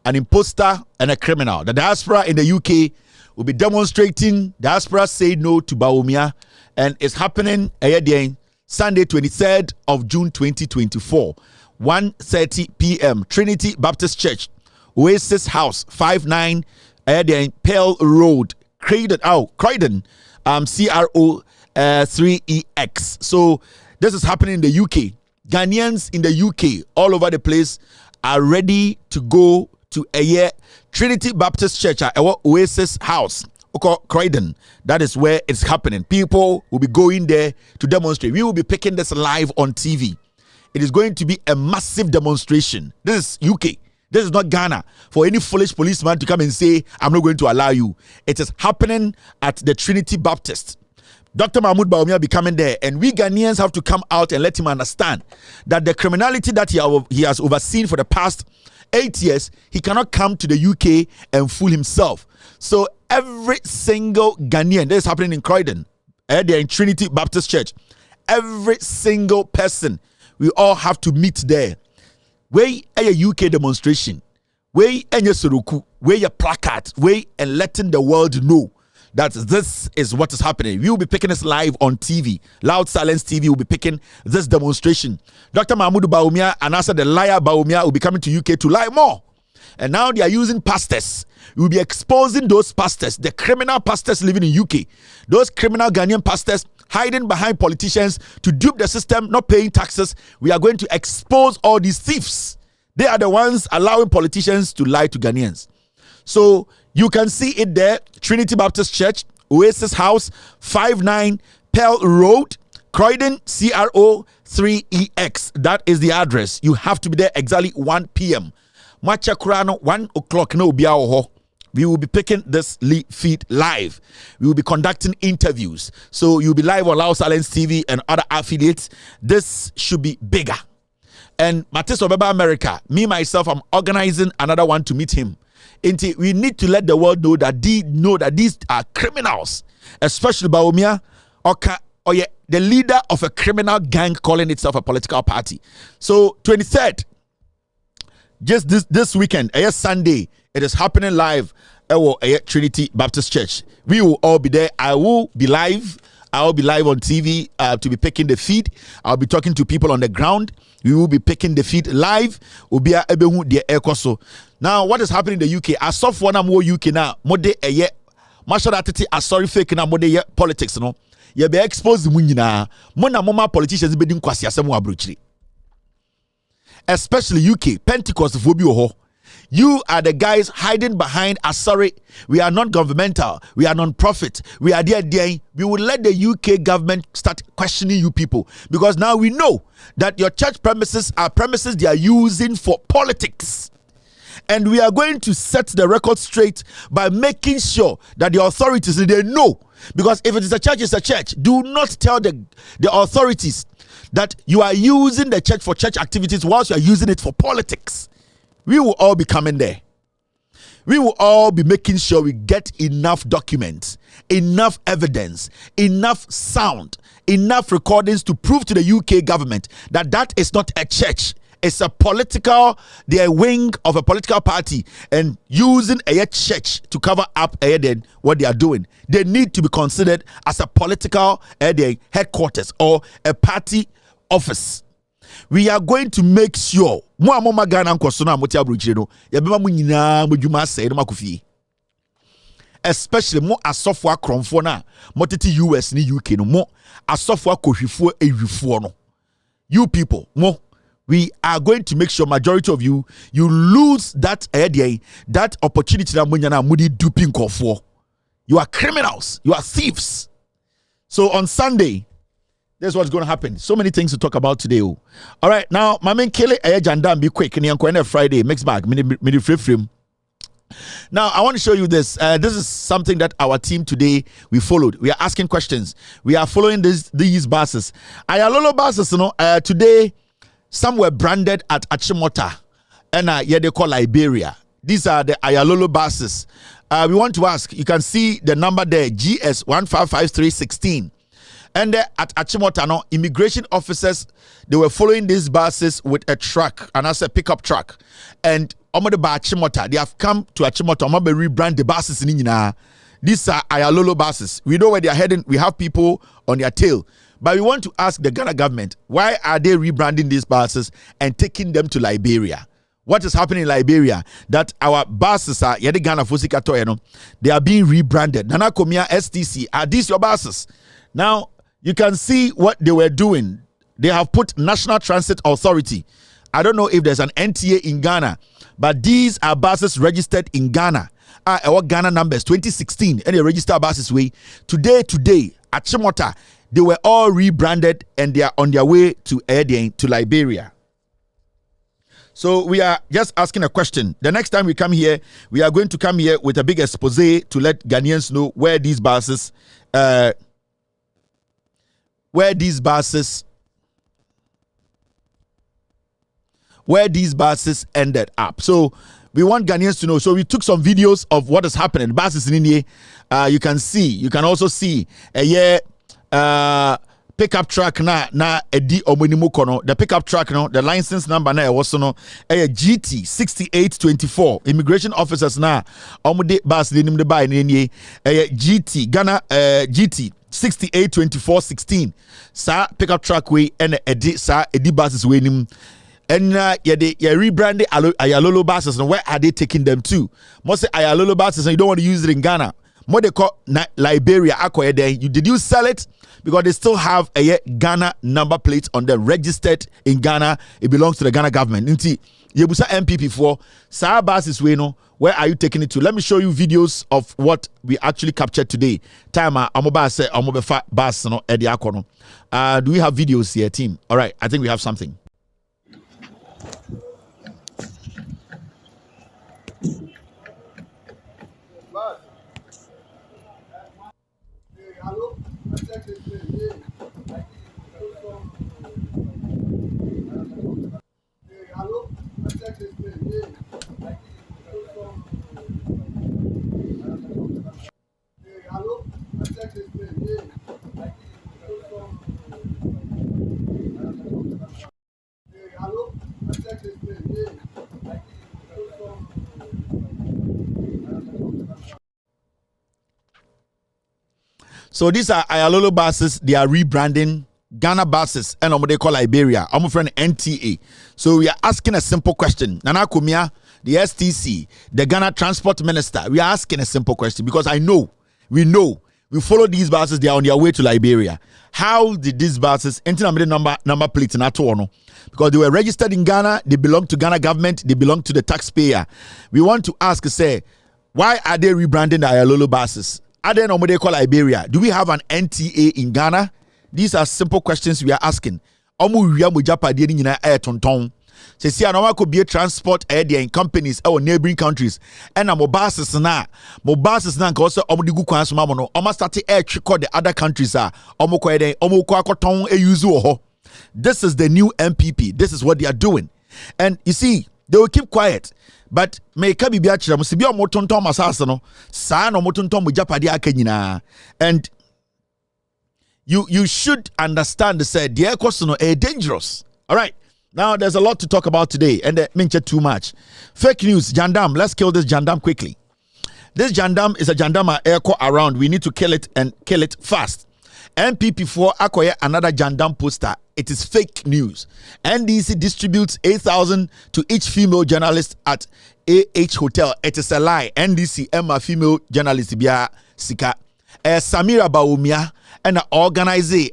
an imposter, and a criminal. The diaspora in the UK will be demonstrating. Diaspora say no to Bawumia, and it's happening Sunday, 23rd of June 2024, 1:30 p.m. Trinity Baptist Church, Oasis House, 59 Pearl Road, Croydon, CRO 3EX. So This is happening in the UK. Ghanaians in the UK, all over the place, are ready to go to a Trinity Baptist Church at Oasis House, Croydon. That is where it's happening. People will be going there to demonstrate. We will be picking this live on TV. It is going to be a massive demonstration. This is UK. This is not Ghana for any foolish policeman to come and say, I'm not going to allow you. It is happening at the Trinity Baptist. Dr. Mahmoud Bawumia will be coming there, and we Ghanaians have to come out and let him understand that the criminality that he has overseen for the past 8 years, he cannot come to the UK and fool himself. So every single Ghanaian, this is happening in Croydon, they're in Trinity Baptist Church, every single person, we all have to meet there. Where a UK demonstration, where a suruku, where a placard, where and letting the world know that this is what is happening. We will be picking this live on TV. Loud Silence TV will be picking this demonstration. Dr. Mahmoud Bawumia and also the liar Bawumia will be coming to UK to lie more. And now they are using pastors. We will be exposing those pastors, the criminal pastors living in UK. Those criminal Ghanaian pastors hiding behind politicians to dupe the system, not paying taxes. We are going to expose all these thieves. They are the ones allowing politicians to lie to Ghanaians. So you can see it there. Trinity Baptist Church, Oasis House, 59 Pearl Road, Croydon, CRO 3EX. That is the address. You have to be there exactly 1 p.m. Macha Kurano, 1 o'clock. No, we will be picking this feed live. We will be conducting interviews. So you'll be live on Loud Silence TV and other affiliates. This should be bigger. And Matis Obeba America, me myself, I'm organizing another one to meet him. We need to let the world know that these are criminals, especially Bawumia, the leader of a criminal gang calling itself a political party. So 23rd, just this weekend, Sunday, it is happening live at Trinity Baptist Church. We will all be there. I will be live on TV to be picking the feed. I'll be talking to people on the ground. We will be picking the feed live. Now, what is happening in the UK? I saw for more UK now. Mode a sorry fake now. Mode politics no. You be exposed munina. Mona mama politicians be doing kwasi asemu abrochiri. Especially UK Pentecost phobia. You are the guys hiding behind Asari. We are non-governmental. We are non-profit. We are there. We will let the UK government start questioning you people. Because now we know that your church premises are premises they are using for politics. And we are going to set the record straight by making sure that the authorities, they know. Because if it is a church, it's a church. Do not tell the authorities that you are using the church for church activities whilst you are using it for politics. We will all be coming there. We will all be making sure we get enough documents, enough evidence, enough sound, enough recordings to prove to the UK government that that is not a church. It's a political, they're a wing of a political party and using a church to cover up what they are doing. They need to be considered as a political headquarters or a party office. We are going to make sure especially more asofwa kromfo na moteti US ni UK no more asofwa kohwifo ehwifo no. You people more, we are going to make sure majority of you lose that that opportunity na munya na mudi duping kofo. You are criminals, you are thieves. So on Sunday, that's what's going to happen. So many things to talk about today. All right, now my main kele jandam be quick. Friday mixed bag mini free. Now I want to show you this. This is something that our team today we followed. We are asking questions. We are following these buses. Ayalolo buses, today some were branded at Achimota, and they call Liberia. These are the Ayalolo buses. We want to ask. You can see the number there, GS 155316. And at Achimota, immigration officers, they were following these buses with a truck, and that's a pickup truck. And Achimota, they have come to Achimota, rebrand the buses in Nina. These are Ayalolo buses. We know where they are heading. We have people on their tail. But we want to ask the Ghana government, why are they rebranding these buses and taking them to Liberia? What is happening in Liberia? That our buses are, they are being rebranded. Nana Komia STC, are these your buses? Now, you can see what they were doing. they have put National Transit Authority. I don't know if there's an NTA in Ghana, but these are buses registered in Ghana. Our Ghana numbers 2016 and they register buses way. Today, at Chimota, they were all rebranded and they are on their way to Eden, to Liberia. So we are just asking a question. The next time we come here, we are going to come here with a big expose to let Ghanaians know where these buses ended up. So we want Ghanaians to know. So we took some videos of what is happening. Buses in India, you can also see pickup truck na edi omonimu kono. The pickup truck no, the license number na was no GT 6824. Immigration officers na omude bus de nim de buy ni GT Ghana GT 682416. Sa pickup truck way and edi buses way nim. And ye rebrand the Ayalolo buses. And where are they taking them to? Most say Ayalolo buses and you don't want to use it in Ghana. More they call Liberia. Did you sell it? Because they still have a Ghana number plate on them registered in Ghana. It belongs to the Ghana government. Inti Yebusa MPP for Sa buses way no. Where are you taking it to? Let me show you videos of what we actually captured today. Timer amoba say amobe bus no edi akono. Do we have videos here, team? All right, I think we have something. So these are Ayalolo buses. They are rebranding Ghana buses and what they call Liberia. I'm friend NTA. So we are asking a simple question. Nana Kumia, the STC, the Ghana Transport Minister. We are asking a simple question because we follow these buses. They are on their way to Liberia. How did these buses enter number plate in Atono? Because they were registered in Ghana. They belong to Ghana government. They belong to the taxpayer. We want to ask, say, why are they rebranding the Ayalolo buses? Are they no they call Liberia? Do we have an NTA in Ghana? These are simple questions we are asking. Omu wia mo japade ni nyina tonton. Se si anoma could be a transport in companies or neighboring countries. And mo buses na nka so omu digu kwan so mamono. Omu start air record the other countries are. Omu ko eden omu ko akoton use ho. This is the new MPP. This is what they are doing. And you see, they will keep quiet. But meka bibi achira mo sibi omotonton masasa no sa no motonton mo japade aka nyina. And you should understand the said the question no dangerous. All right. Now there's a lot to talk about today and mention too much. Fake news, Jandam. Let's kill this Jandam quickly. This Jandam is a Jandama airco around. We need to kill it and kill it fast. MPP4 acquire another Jandam poster. It is fake news. NDC distributes 8,000 to each female journalist at AH Hotel. It is a lie. NDC Emma female journalist Bia Sika. Samira Baumia and organize a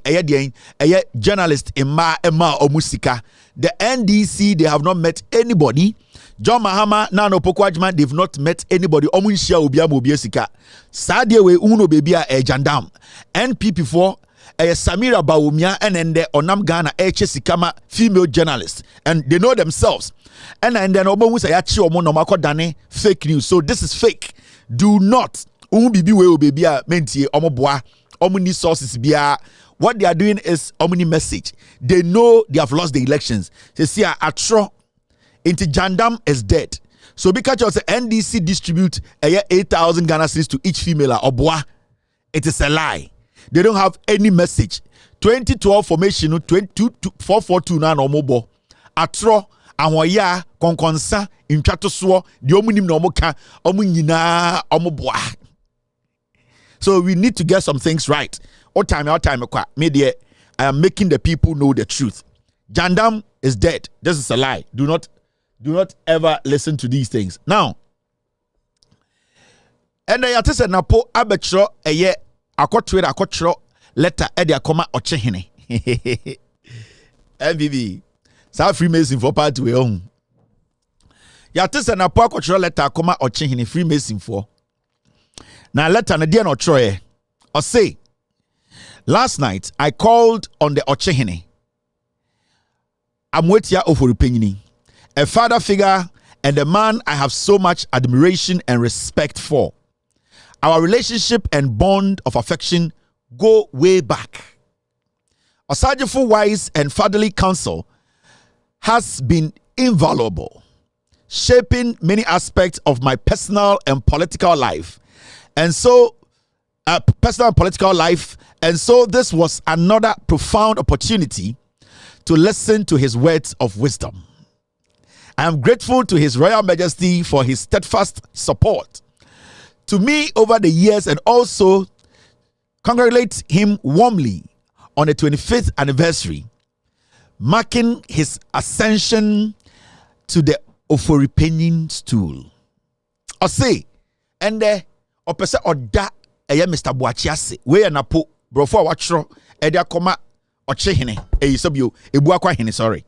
journalist Emma Omusika. The NDC, they have not met anybody. John Mahama, Nano Pokwajman, they've not met anybody. Omunshia Ubia Mobia Sika. Sadia we uno bebia Jandam. NPP4 Samira Baumia and then the Onam Ghana Sikama female journalist. And they know themselves. And then Omo Sayachi Omo Nomako Dane fake news. So this is fake. Do not bibi we bebia mentie Omo boa. Omni sources bia. What they are doing is omni message. They know they have lost the elections. They see atro into Jandam is dead. So because the NDC distribute 8,000 Ghana cedis to each female or bois, it is a lie. They don't have any message. 2012 formation 442 na no mobo. Atro anwoya konkonsa intwato so de omunim na omuka omunyina omuboa. So we need to get some things right. All time, media, I am making the people know the truth. Jandam is dead. This is a lie. Do not ever listen to these things. Now, and I said napo abetro eye akotwe akotro letter e dia koma ochehene. MVB. Sa Freemason for part we own. Ya tese na po akotro letter akoma ochihini Freemason for. Na letter na dia no troye. Or say, last night I called on the ochihini. Amwetia Oforipenyini, a father figure and a man I have so much admiration and respect for. Our relationship and bond of affection go way back. Osajifo wise and fatherly counsel has been invaluable, shaping many aspects of my personal and political life. And so, this was another profound opportunity to listen to his words of wisdom. I am grateful to His Royal Majesty for his steadfast support to me over the years, and also congratulate him warmly on the 25th anniversary, marking his ascension to the Oforipenyin stool. I say, and the opesa oda eye Mr. Boachiase, we na po brofo watchro e dia koma ochehene e sobio ebu akwa hene sorry.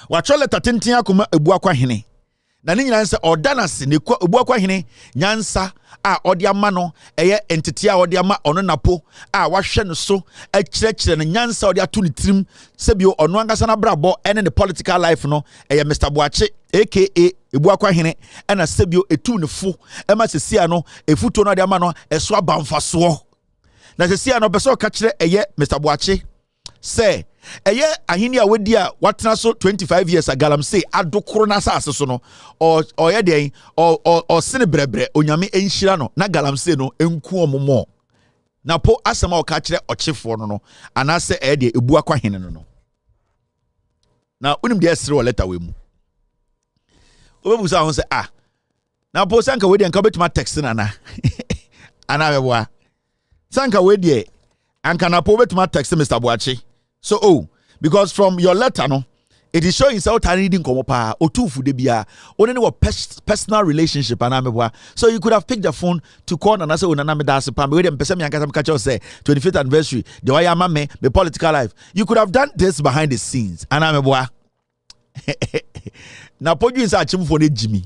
Watchro letter tintin akoma ebu akwa hene. Na ni nyina nse oda na se ne ebu akwa hene nyansa a odi ama no eye entity a odi ama ono napo a wahwe no so a kirekire no nyansa odi ato ne tirim sebio ono angasa na brabo ene the political life no eye Mr. Boache aka ebu akwa hene ena sebio etu ne fo ema sesia no efuto no odi ama no eso abamfaso na sesia no beso ka kire eye Mr. Boache say eye ahini a wedi a watena so 25 years agalamsey adokoro na asase so no o ye den o sene brebre onyame enhira no na galamsey no enku omomo na po asema o ka kire ochefo no anase eye de ebu akwa hene no na unim de esre o letter we mu obebusa ho se na po sanka we de nka betuma text na na ana beboa sanka we de anka na po betuma text Mr. Boache. So, because from your letter, no, it is showing so tiny didn't come up, or two food bia, only a personal relationship, and so you could have picked the phone to call and answer when I'm that's Pam, we didn't catch say 25th anniversary, the way I'm me, the political life. You could have done this behind the scenes, and I'm a boy. Napo you is a chim for the Jimmy.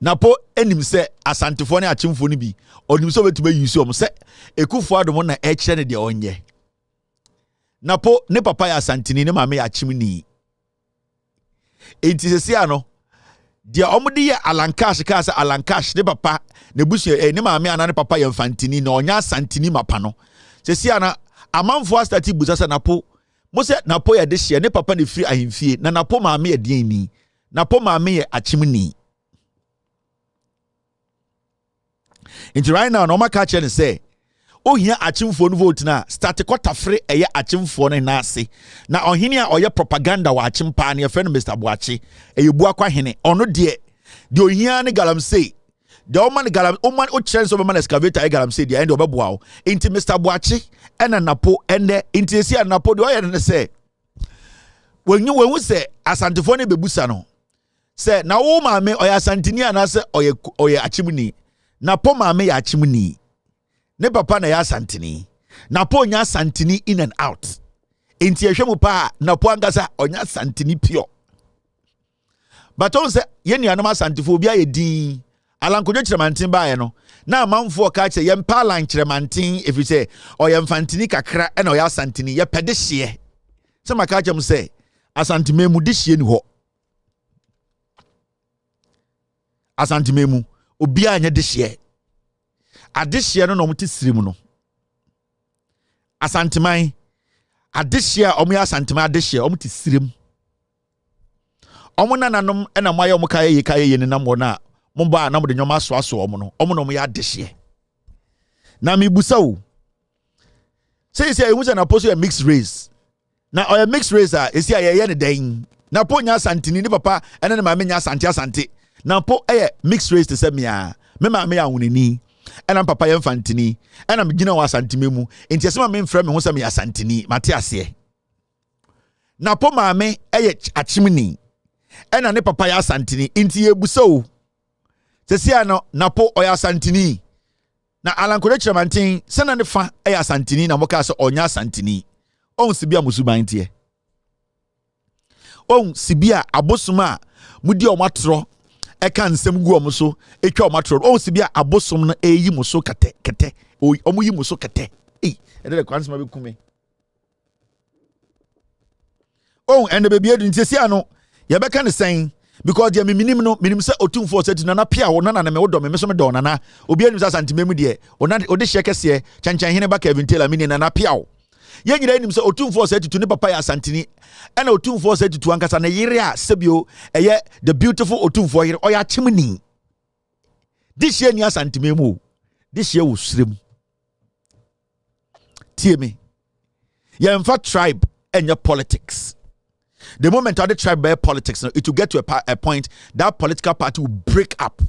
Napo enim say asantifone a chim for bi, or you so to be use say, a coup for the one a chen the onye. Napo ne papa ya santini ne mame ya chimni enti sesi ano dia omudi ye alankash ka sa alankash ne papa ne busu ne mame ana ne papa ya fantini na onya santini mapa no sesi ana amanfo astati busasa napo mo se napo ya de hye ne papa ne firi ahemfie na napo mame ya de ni napo mame ya achimni enti right now no maka che say ohia achimfo no vote na start quarter free eye achimfo no na ase na ohini a oye propaganda wa achimpa na ye friend Mr. Boache eye bu akwa hene ono de ohia ne galamsey de o man galam o man o chance o man excavator e galamsey de end obeboa o enti Mr. Boache ena napo ene enti esi napo de oye ne say wenwu say asantifo ne bebusa no say na wo maame oye asantini anase oye achimni napo maame ya achimni ne papa na ya santini na po nya santini in and out enti ehwemu pa na po angasa onya santini pure but on say ye ni anama santifo bia ye din alankodwo kiremantin ba ye no na amanfo ka che ye mpa lan kiremantin efi say oyem fantini kakra na oya santini ye pede hye se maka chem say asantimemu de hye ni ho asantimemu obi anya de hye adehye no no mutisirim no asantimai adehye omo asantimai adehye omo tisirim omo nananom ena moye omo kaye ne nam wona mo ba na mo de nyoma aso omo no mo ya adehye na mibusa wo say ehu na poso ya mixed race na oya mixed race a esi aye ne den na po nya asantini ni papa ena ne ma me nya asante na po mixed race to say me ma me ya wunani ena papa ye mfantini ena mgina wa santimemu enti asema me mfrɛ me ho sɛ me asantini mate ase na po maame achimni ena ne papa ya asantini enti ebuso sesia no na po oya asantini na alankore kiremantin sɛ na ne fa asantini na moka sɛ onya asantini on sibia musuban tie on sibia abosoma mudi omatro eka nsem gu omo so etwa omatro on sibia abosom no eyi mo so kete omo yi mo so kete ede kwansema be kume on ende be biedu ntesi ano ye beka ne sen because dia minim se otumfo se tinana pia wo nana me wodo me so me do nana obi anim sa santimemu de ode hye kese chanchan hene ba Kevin Taylor mini nana pia wo ye nyira anim se otumfo se titu ne papa ya santini ena otumfo se titu ankasa na yire a sebio eye the beautiful otumfo yire oya chimni this year ni asantimemu this year wo srem tie me ye mfa tribe and your politics. The moment other tribe by politics, it will get to a point that political party will break up.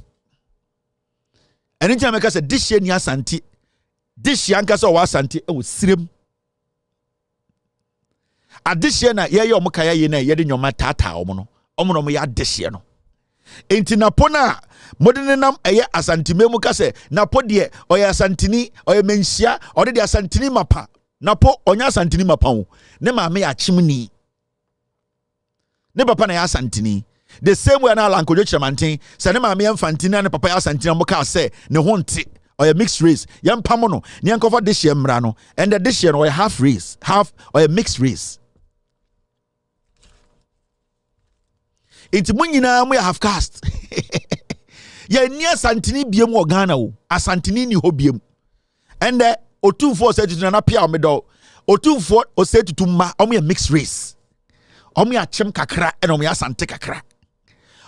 And anytime I say this year niya santi, this year anka so wa santi e wo sirem. At this year na ye omukaya ye na ye de nyoma tata omo no ya this year no. Enti na pona modene nam eye asantimemu ka se na po de oya asantini oya menhia ode de asantini mapa na po onya asantini mapa wo ne ma me ya chimni. Ne papa na ya santini the same way na Alankojo Chiramanten say ne maame Mfantini na papa ya santini mo ka say ne ho nte or mixed race yam pamo no ne yankofa this year mra no and this year or half race half or mixed race it munyina mo ya half caste ya ni asantini biem wo Ghana wo asantini ni ho biem and otumfo say to na pia o medo otumfo o say to ma o mo mixed race omu ya chem kakra ena omu ya asante kakra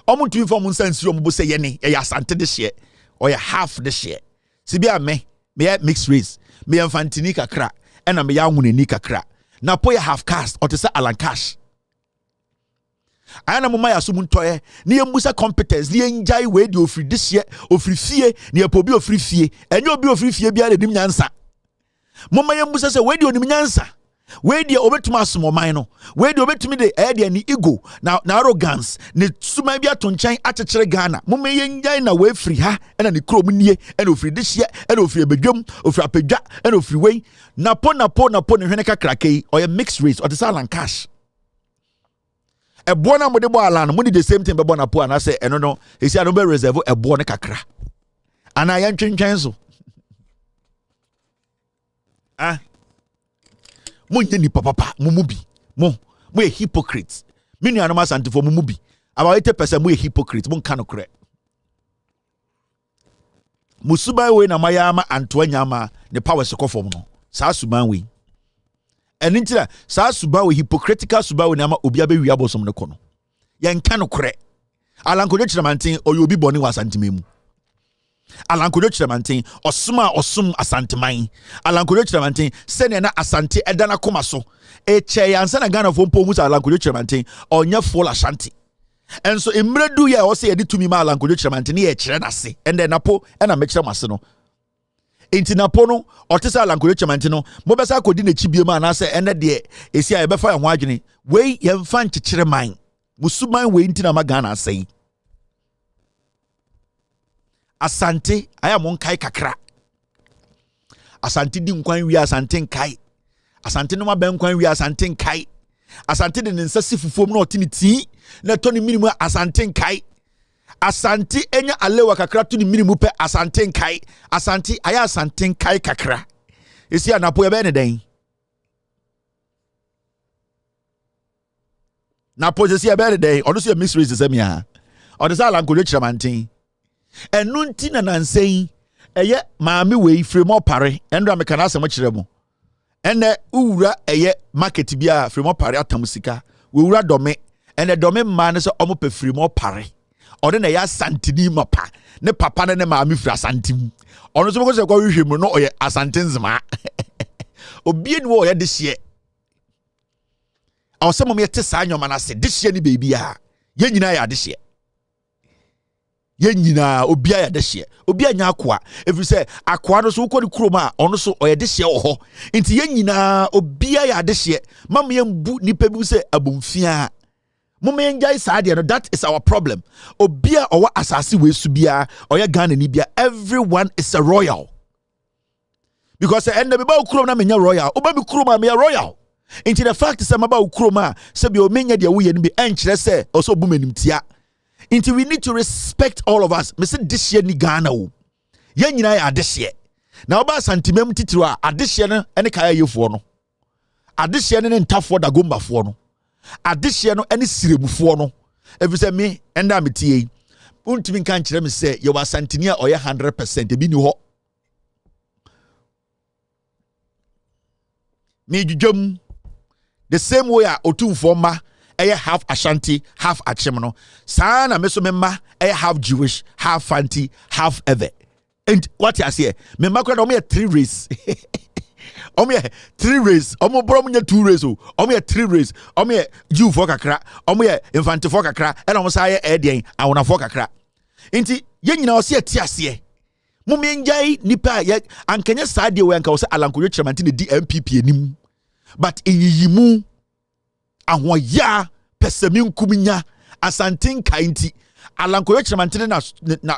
omu tu inform nsansi omu bo se ye ne ya asante this year or ya half this year sibia me ya mixed race me ya Mfantini kakra ena me ya Ahunani kakra na po ya half caste or to say Alan Cash ayana mama ya so muntoye ne yembusa competence ne enjai we di ofri this year ofri fie ne epobi ofri fie enye obi ofri fie bia nim nyansa mama yembusa se we di onim nyansa we dia obetuma asomoman no we dia obetumi de dia ni ego na arrogance ne suma bia to nkyɛn akyekyere Ghana moma yenyan na we free ha ena ne krom nie ena ofiri de hye ena ofiri bedwam ofiri apadwa ena ofiri wei na po ne hwene kakra kai or mixed race or the Alan Cash ebo na mo de bo ala no mo the same thing be bo na po ana say eno no esi ano be reserve ebo ne kakra ana yan twentwen so mo nyeni papa mumubi mo a hypocrite mini anoma santifo mumubi about 80% mo a hypocrite mo nka no kre musuba we na mayama antoanya ma ne power sekofom no sa suban we enintira sa suba we hypocritical suba we na ma obi abewi abosom ne kono ye nka no kre Alankojo Chiramanten oyo obi boni wa santimemu Alankojo Chiramanten osum asanteman Alankojo Chiramanten sene na asante edana koma so eche yansa na Ghana fo mpo mu sa Alankojo Chiramanten onya full ashanti enso emredu ye o se ye ditumi ma Alankojo Chiramanten ye kire na se ende napo ena mekire mase no enti napo no otesa Alankojo Chiramanten no mo besa akodi na chibie ma na se ene de esi a befa ye ho adwene we ye mfa nkyekire man musuman we enti na ma Ghana asai asante aya mon kai kakra asante di nkwan wi asante nkai asante no ma ben nkwan wi asante nkai asante de nsasi fufom na otini ti na to ni minimu asante nkai asante enya alewa kakra to ni minimu pe asante nkai asante aya asante nkai kakra esi anapo ye be ne den na po esi ye be ne den odo se mixed race semia odo sa Alankojo Chiramanten enunti na nansen eye maame we fremo pare endra me kana asem kiremo ene uwura eye market bia fremo pare atamusika we wura dome ene dome ma ne so omo pe fremo pare ode na ya santini mapa ne papa ne maame fira santim ono so ko se kwa hwehwem no oye asantinzema obie ni wo ye de hye awsemo me te sa nyoma na se de hye ni baby a ye nyina ya de hye ye nyina obia ya de hye obia nya akoa every say akoa no so ukodi kroma ono so oye de hye ho nti ye nyina obia ya de hye mam ye mbu nipa bi se abomfia mama enjai saade no that is our problem obia owa asase we su bia oye Ghana ni bia everyone is a royal because end be ba ukrom na menya royal oba bi kroma me royal Into the fact is about ukroma se bi o menya de wo ye no bi enkyere se also bu manimtia. Into we need to respect all of us. Me say this year ni Ghana wo. Ye nyina ya this year. Na oba santimem titiro a adehye no ene kaya yefo no. Adehye no ntafo da gombafo no. Adehye no ene sirebufo no. Efi say me enda metie. Untimi nka nkyere me say ye wa santini a oye 100% ebi ni ho. Me djum the same way a otumfo ma half Ashanti, half Achimno. Sana meso memma half Jewish, half Fanti, half Ever. And what you say? Me makwa no me 3 race. Omo 3 race. Omo bro me 2 race o. Omo 3 race. Omo Jew for kakra. Omo Infante for kakra. And omo say edien awona for kakra. Enti ye nyina o se atiase. Mo me njai nipa ye ankanya saade we anka o se Alankoyo Kyeremante ne di MPP anim. But enyiyimu ahoya pesemin kuminya asantin kainti Alankoyo Kyeremante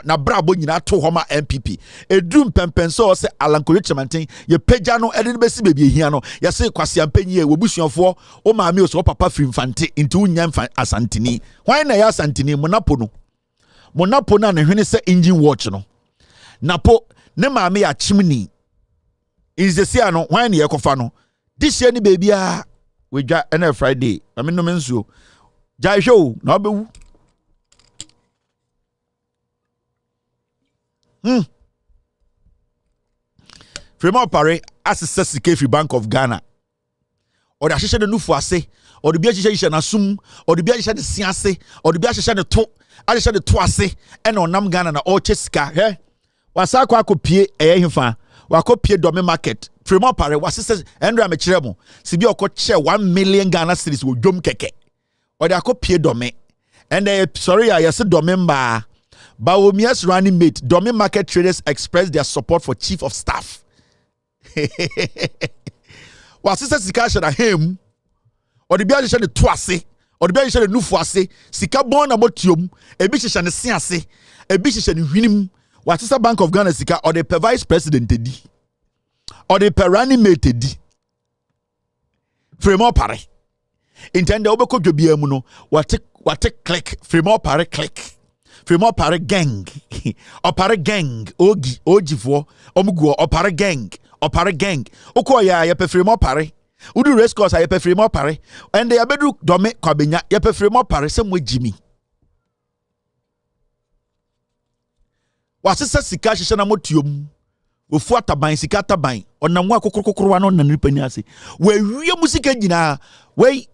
na brabo nyina to homa MPP edum pempenso se Alankoyo Kyeremante ye pagya no ede besi bebie hia no ye se kwasiampanyi e wobusuafo o maame o so papa Frimfante inti unya asantini hwan na ya asantini monapo na ne hwene se engine watch no napo ne maame ya chimney inzesia no hwan na ye kofa no this year ni baby a we ja na Friday I mean no mensuo ja show na obewu Fremont Pare assess the Free Bank of Ghana or the Ashisha de Nufu ase or the Biachi na sum or the Biachi de Siase or the Biachi de to Aisha de Toase and on Nam Ghana na all Cheska he wasa kwa kopie himfa wakopie dome market Fremont Pare was Andrew Mechiremo sibi okoche 1 million Ghana cedis wo dwom keke or the akopie dome and sorry I said dome ba Bawomia's running mate Dome Market Traders expressed their support for Chief of Staff. Was sister sika share him or the biya share the toase or the biya share the nufuase sika bon na motiom ebi share ne siase ebi share ne hwinim was sister Bank of Ghana sika or the vice president edi or the running mate edi Fremont Pare intend obeko dwobia mu no what click Fremont Pare click Fremont Pare gang opare gang ogi fo omuguo opare gang okoya ye pe Fremont Pare udu race course ye pe Fremont Pare and they abedu dome kwabenya ye pe Fremont Pare semwe jimi wasesa sika hyehyɛ na motiom ofu ataban sika ataban onamwa kokorokoro no na nipani ase we wie musika nyina we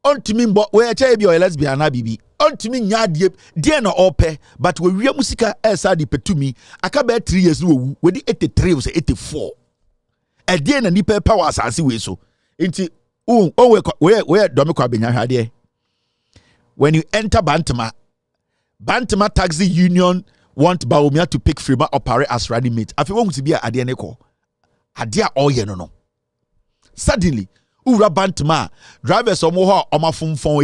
ontimi mbo we eche bi o lesbian na bibi ontimi nya de na ope but we wie musika esa de petumi aka be 3 years no we di 83 or 84 e de na nipa power asase we so nti we do me kwa benya hwade when you enter Bantama Taxi Union want Bawumia to pick Fremont Pare as running mate afi won to be ade ne ko ade a oye no suddenly ura Bantama drivers omo ho omafomfon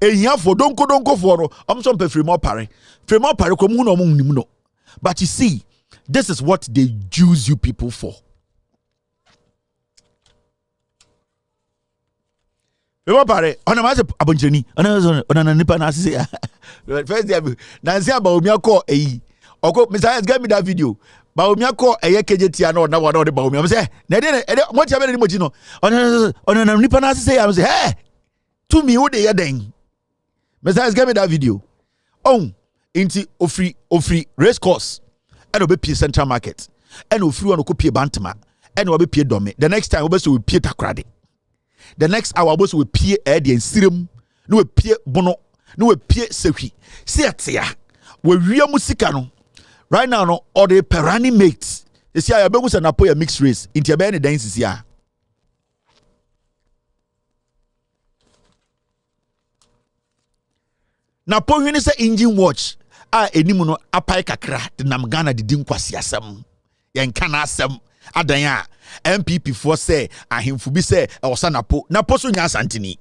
ehiafo donko for no omso pe Fremont Pare ko mu no mo nim no but you see this is what they use you people for. Fremont Pare ona ma se abonjeni ona nipa na se first day Nancy Bawumia call oko Mr. get me that video Bawumia call KJT na ona de Bawumia say na de mo tia be ni moji no ona nipa na se am say hey to me who dey here den Mr. get me that video inti ofri race course and obe Central Market and ofri one okopie Bantama and obe pie Dome the next time obe so we pie Takrade the next hour obe so we pie the Nsirem no we pie Bono no we pie Sekwi see atia we wie musika no right now no or the perani mates you see I be go say na po mixed race inti be ne dance sia na po hwene say engine watch enimu no apai kakra de nam Ghana de dinkwasi asem yen kana asem adan a MPP for say ahemfu bi say osa na po so nya asantini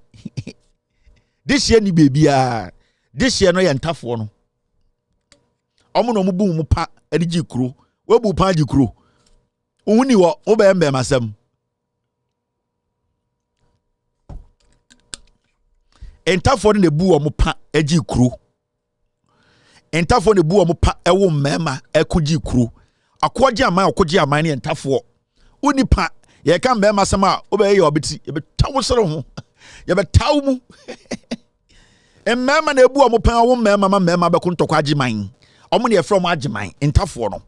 this year ni baby this year no yen tafo no omo no mubu mu pa edigi kuro we bu pa agi kuro ohuni wo be masem entafoɔ no na ebu wɔn pa agyi kuro entafoɔ no ebu wɔn pa ɛwɔ mmarima ɛkogyi kuro akɔgye aman ɔkɔgye aman ne entafoɔ unipa yɛka mmarima asɛm a wobɛyɛ yɛ ɔbɛti yɛbɛta wo soro ho yɛbɛta wo mu mmarima na ebu wɔn pa wɔn mmarima ma mmarima bɛko ntɔkwa agye man ɔmo ne yɛfrɛ ɔmo agye man entafoɔ no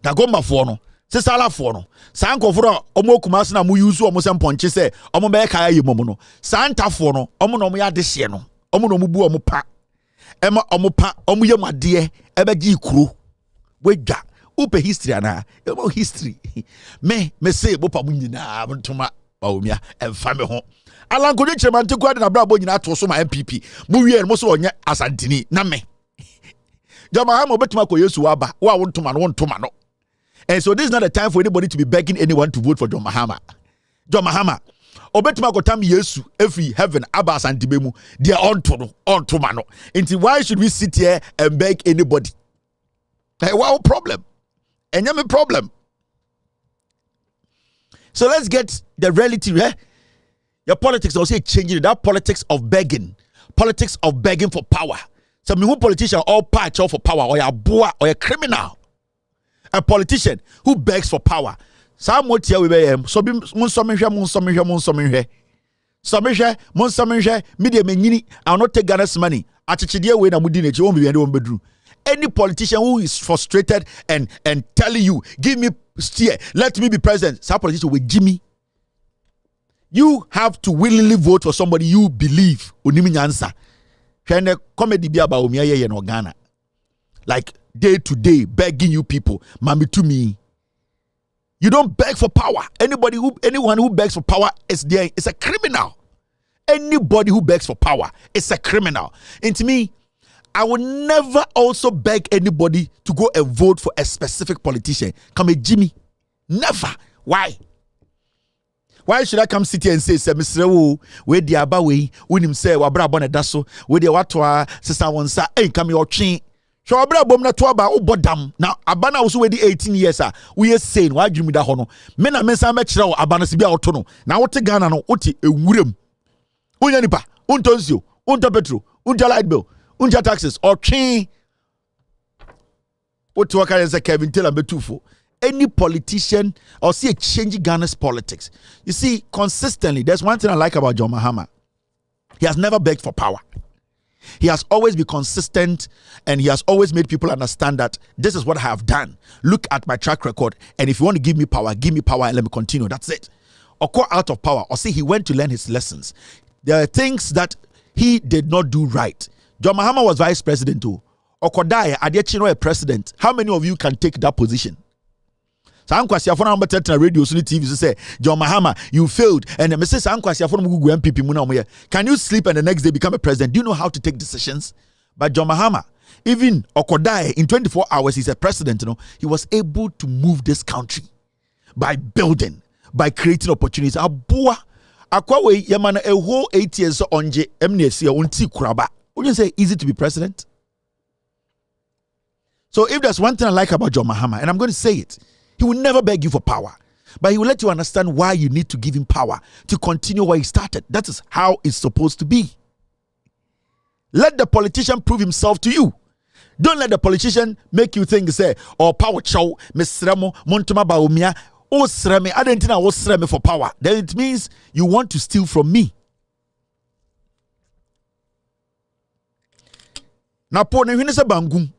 dagombafoɔ no sisalafoɔ no saa nkɔfoɔ a ɔmo kumase na mo use ɔmo sɛ mpɔnkye sɛ ɔmo bɛyɛ kaya yɛ mɔmo no saa ntafoɔ no ɔmo na ɔmo yɛ adehyeɛ no ɔmo na ɔmo bu ɔmo pa ɛma ɔmo pa ɔmo yɛ mo adeɛ ɛbɛgye kuro wedwa wopɛ history ana ɛmo history me say bopa mo nyinaa ntoma bawomia ɛmfa me ho alankodwe kyerɛmante kwa de na brabo nyinaa to so ma MPP mo wie no mo so ɔnyɛ asantini na me John Mahama obetuma ko Yesu waba wo a wontoma no wontoma no. And so this is not a time for anybody to be begging anyone to vote for John Mahama. John Mahama obetuma ko tam Yesu every heaven abas and dibemu they are on to mano. Until why should we sit here and beg anybody? Hey, what problem? And me problem. So let's get the reality, eh? Your politics also changing that politics of begging for power. So me who politician all patch off for power or a boa or a criminal. A politician who begs for power. Some what here we be so be mon media menyini I not take Ghana's money. Achichide we na mudi na chi won be bedru. Any politician who is frustrated and telling you, give me steer, let me be president. Some politician with Jimmy. You have to willingly vote for somebody you believe. Unimi nyansa. Hwene comedy bi aba omi aye no Ghana. Like day to day begging you people, mami to me. You don't beg for power. Anyone who begs for power is a criminal. Anybody who begs for power is a criminal. And to me, I will never also beg anybody to go and vote for a specific politician. Come here, Jimmy. Never. Why? Why should I come sit here and say, Mr. Where the Abawe, when him say, Wabra Bonadaso, where the Watwa, Sister Wansa, ain't come your chain. So Abra Bomna Twaba, oh, Bodam. Now, Abana was already 18 years, we are saying, why do you me that hono? Mena Mensa Metro, Abana Sibia Otono. Now, what the Ghana, Oti, a Wurim. Unyanipa, Untonsio, Unta Petro, Unta Light Bill, Unta Taxes, or chain. What to work as a Kevin Taylor Betufo. Any politician or see a change in Ghana's politics. You see, consistently, there's one thing I like about John Mahama. He has never begged for power. He has always been consistent and he has always made people understand that this is what I have done. Look at my track record. And if you want to give me power and let me continue. That's it. Or go out of power. Or see, he went to learn his lessons. There are things that he did not do right. John Mahama was vice president too. Okodai, Adiachino, a president. How many of you can take that position? Sankwasi afona mbetetna radio so TV say John Mahama you failed and me say Sankwasi afona mugu MPP mu na mo. Can you sleep and the next day become a president? Do you know how to take decisions? But John Mahama, even Okodai in 24 hours he's a president, you know, he was able to move this country by building, by creating opportunities. Aboa akwawe yamana a whole 8 years onje MNC unti kuraba. Would you say easy to be president? So if there's one thing I like about John Mahama, and I'm going to say it, he will never beg you for power, but he will let you understand why you need to give him power to continue where he started. That is how it's supposed to be. Let the politician prove himself to you. Don't let the politician make you think, say, oh, power chow, mesremo, montoma baumia, oh, sreme, I don't think I was sreme for power. Then it means you want to steal from me. Now, po ne hwene se bangum.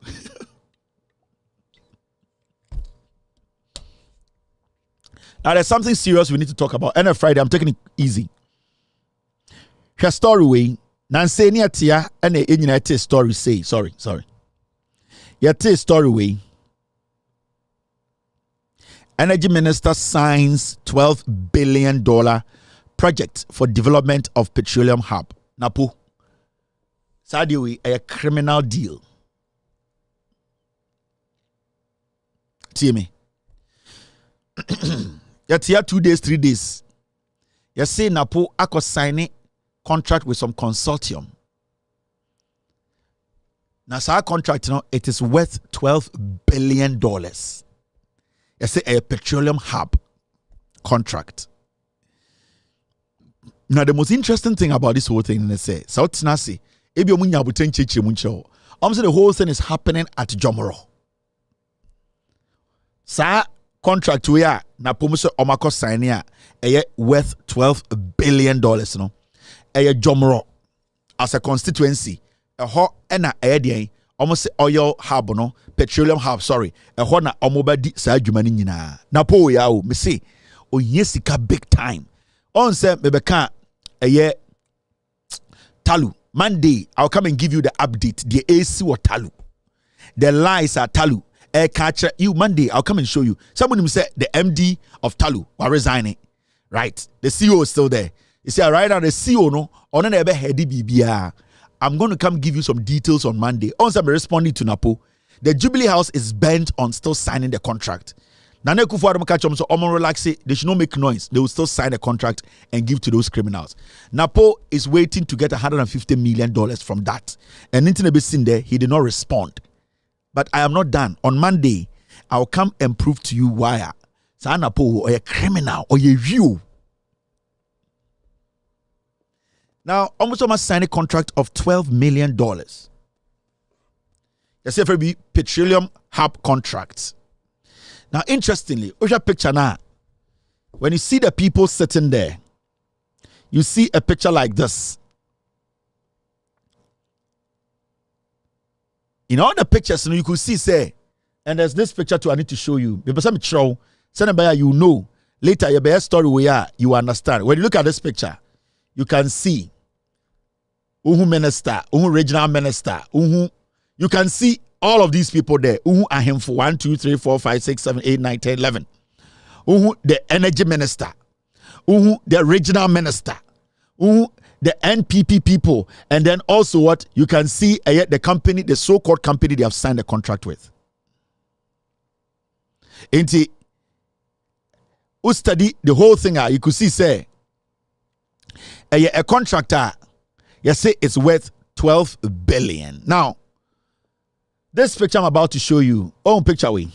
Now there's something serious we need to talk about. And on Friday, I'm taking it easy. Her story way. Nancy ni atia and a United story say. Sorry. Yet story way. Energy Minister signs $12 billion project for development of petroleum hub. Napo. Sadiwi a criminal deal. See me. Yet here 2 days, 3 days. You say Napo ako signing contract with some consortium. Now, our contract, you know, it is worth $12 billion. You say a petroleum hub contract. Now, the most interesting thing about this whole thing is say, South Nasi, ebi omunya butenche chimuncho. Say the whole thing is happening at Jomoro. Sa contract we are na pomuso omako sign ya worth $12 billion. No, Jomoro as a constituency. A ho ena edi almost say oil hub no petroleum hub. Sorry, a ho na omobadi sa adwumani nyina. Na po ya o me say o yesika big time. On say mebeka Talu. Monday, I'll come and give you the update. The AC or Talu. The lies are Talu. Catcher you Monday, I'll come and show you. Someone said the MD of Talu are resigning. Right. The CEO is still there. You see, right now the CEO no on never heady BBR. I'm going to come give you some details on Monday. Also, I'm responding to Napo. The Jubilee House is bent on still signing the contract. Nane Kufuor catch them so Omo relax it. They should not make noise. They will still sign a contract and give to those criminals. Napo is waiting to get $150 million from that. And Internet seen there, he did not respond. But I am not done. On Monday, I'll come and prove to you why. Sa Napo or a criminal or a you. Now, almost must sign a contract of $12 million. Yes, FB Petroleum Hub contracts. Now, interestingly, what's your picture now? When you see the people sitting there, you see a picture like this. In all the pictures, you could see, say, and there's this picture too I need to show you. Because I'm sure, you know, later, your best story we are, you understand. When you look at this picture, you can see minister, regional minister, you can see all of these people there. Are him for 1, 2, 3, 4, 5, 6, 7, 8, 9, 10, 11. The energy minister. The regional minister. The NPP people. And then also what you can see the company, the so-called company they have signed a contract with. Inti, who study the whole thing, you could see say a contractor, you say it's worth $12 billion. Now, this picture I'm about to show you. Oh, picture we.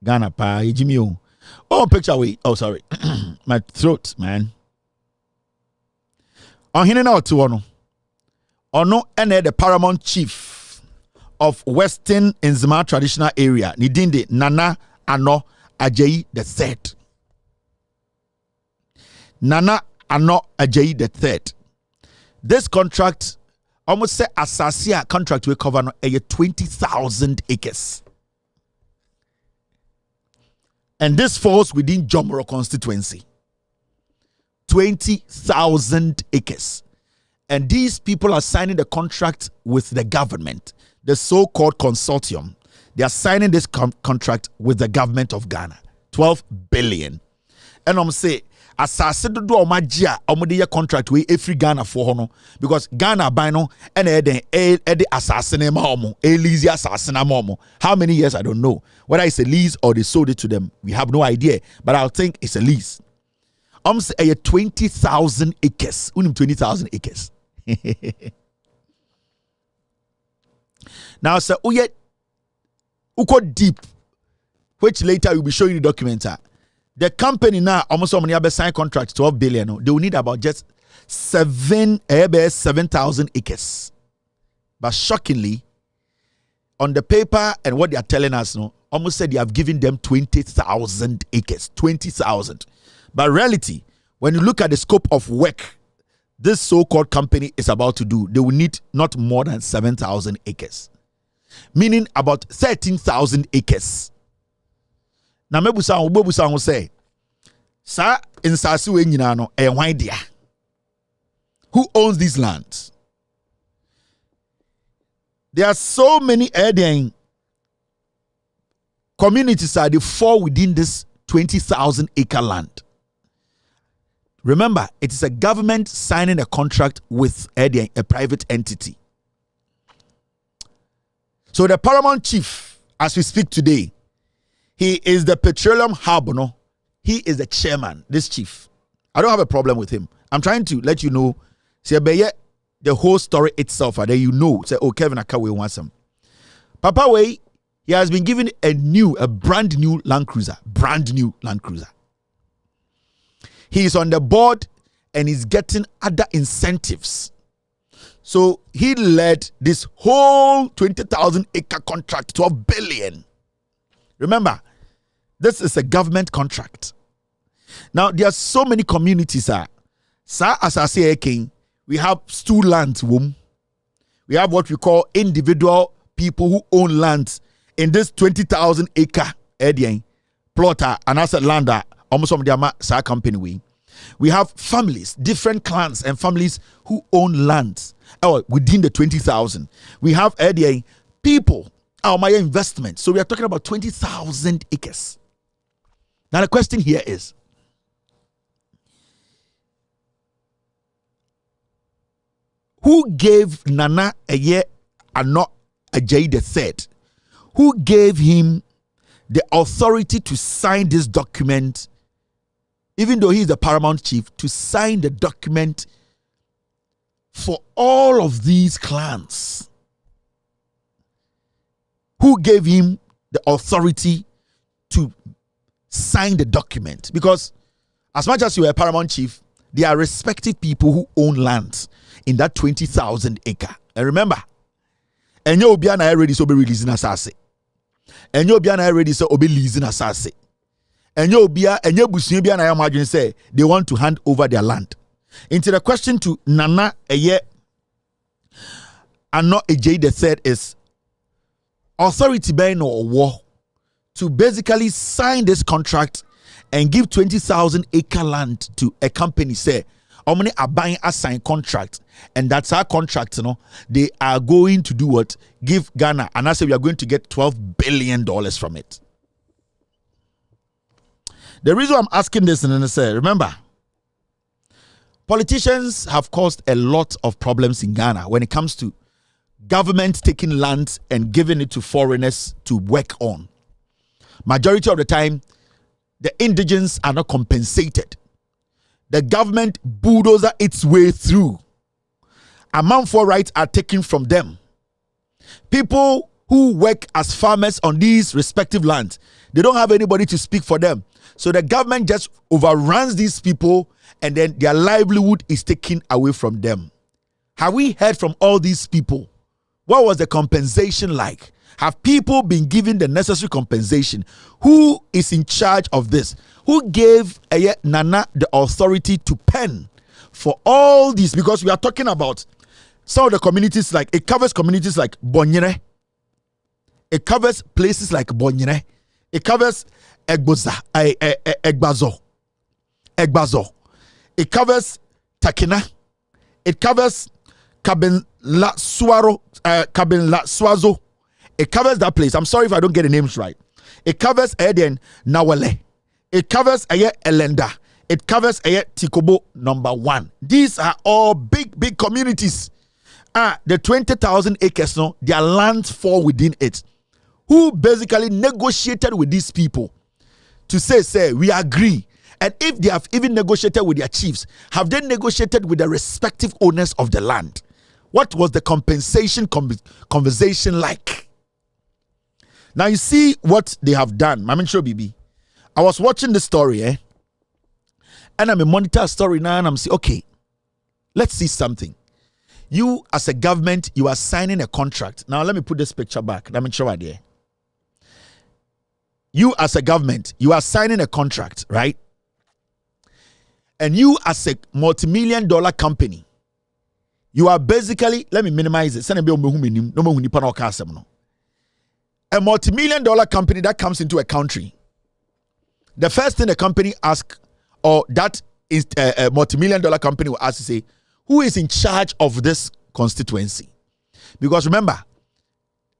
Ghana pa, Jimmy. Oh, picture we. Oh, sorry. My throat, man. On here now to ono. Ono ene the paramount chief of Western Nzima traditional area. Nidinde Nana Ano Ajayi the third. Nana Ano Ajayi the third. This contract almost say Asasia contract will cover 20,000 acres. And this falls within Jomoro constituency. 20,000 acres. And these people are signing the contract with the government, the so-called consortium. They are signing this contract with the government of Ghana. 12 billion. And I'm saying, asase dodo omagia omode contract we every Ghana for hono because Ghana buy no and ede asase na ma omo lease asase na ma omo. How many years I don't know, whether it's a lease or they sold it to them, we have no idea, but I think it's a lease. Say 20,000 acres. 20,000 acres. Now sir, uko deep, which later we'll be showing you the document. The company now almost how many sign contracts 12 billion. They will need about just 7,000 acres. But shockingly, on the paper and what they are telling us, almost said they have given them 20,000 acres. 20,000. But reality, when you look at the scope of work this so-called company is about to do, they will need not more than 7,000 acres. Meaning about 13,000 acres. Na mebusa wo say sa insase we nyina no e hwan dia. Who owns these lands? There are so many communities that they fall within this 20,000 acre land. Remember, it is a government signing a contract with a private entity. So the paramount chief, as we speak today, he is the petroleum hub, no? He is the chairman, this chief. I don't have a problem with him. I'm trying to let you know, say, the whole story itself, and then you know, say, oh, Kevin Akawe wants him. Papa Way, he has been given a brand new Land Cruiser. Brand new Land Cruiser. He is on the board and he's getting other incentives. So he led this whole 20,000 acre contract, 12 billion. Remember, this is a government contract. Now, there are so many communities. Sa Asase King, we have stew lands. We have what we call individual people who own lands in this 20,000 acre plotter and asset lander. Almost some of them are company. We have families, different clans and families who own lands within the 20,000. We have people, my investment. So we are talking about 20,000 acres. Now the question here is, who gave Nana Ano Ajayi III? Who gave him the authority to sign this document, even though he is the paramount chief, to sign the document for all of these clans? Who gave him the authority to sign the document? Because as much as you are a paramount chief, there are respective people who own lands in that 20,000 acre. And remember, and you be ready to be releasing asase. And you be ready to be leasing asase. And you be imagine say they want to hand over their land. Into the question to Nana Ano Ajayi III is authority by no war to basically sign this contract and give 20,000 acre land to a company. Say, how many are buying a signed contract, and that's our contract. They are going to do what? Give Ghana, and I say we are going to get $12 billion from it. The reason I'm asking this, and I say, remember, politicians have caused a lot of problems in Ghana when it comes to government taking land and giving it to foreigners to work on. Majority of the time, the indigents are not compensated. The government bulldozer its way through. Amount-for rights are taken from them. People who work as farmers on these respective lands, they don't have anybody to speak for them. So the government just overruns these people, and then their livelihood is taken away from them. Have we heard from all these people? What was the compensation like? Have people been given the necessary compensation? Who is in charge of this? Who gave Nana the authority to pen for all these? Because we are talking about some of the communities, like it covers communities like Bonyere. It covers places like Bonyere. It covers Egbazo. It covers Takina. It covers Kabinla Swazo. It covers that place. I'm sorry if I don't get the names right. It covers Eden Nawale. It covers Elenda. It covers Tikobo number 1. These are all big communities. The 20,000 acres, their lands fall within it. Who basically negotiated with these people to say, we agree. And if they have even negotiated with their chiefs, have they negotiated with the respective owners of the land? What was the compensation conversation like? Now you see what they have done. Mamin Show Bibi. I was watching the story, and I'm a monitor story now, and I'm saying, okay, let's see something. You as a government, you are signing a contract. Now let me put this picture back. Let me show you there. You as a government, you are signing a contract, right? And you as a multi-million-dollar company, you are basically, let me minimize it. A multi-million-dollar company that comes into a country, the first thing the company asks, or that is a multi-million-dollar company will ask to say, who is in charge of this constituency? Because remember,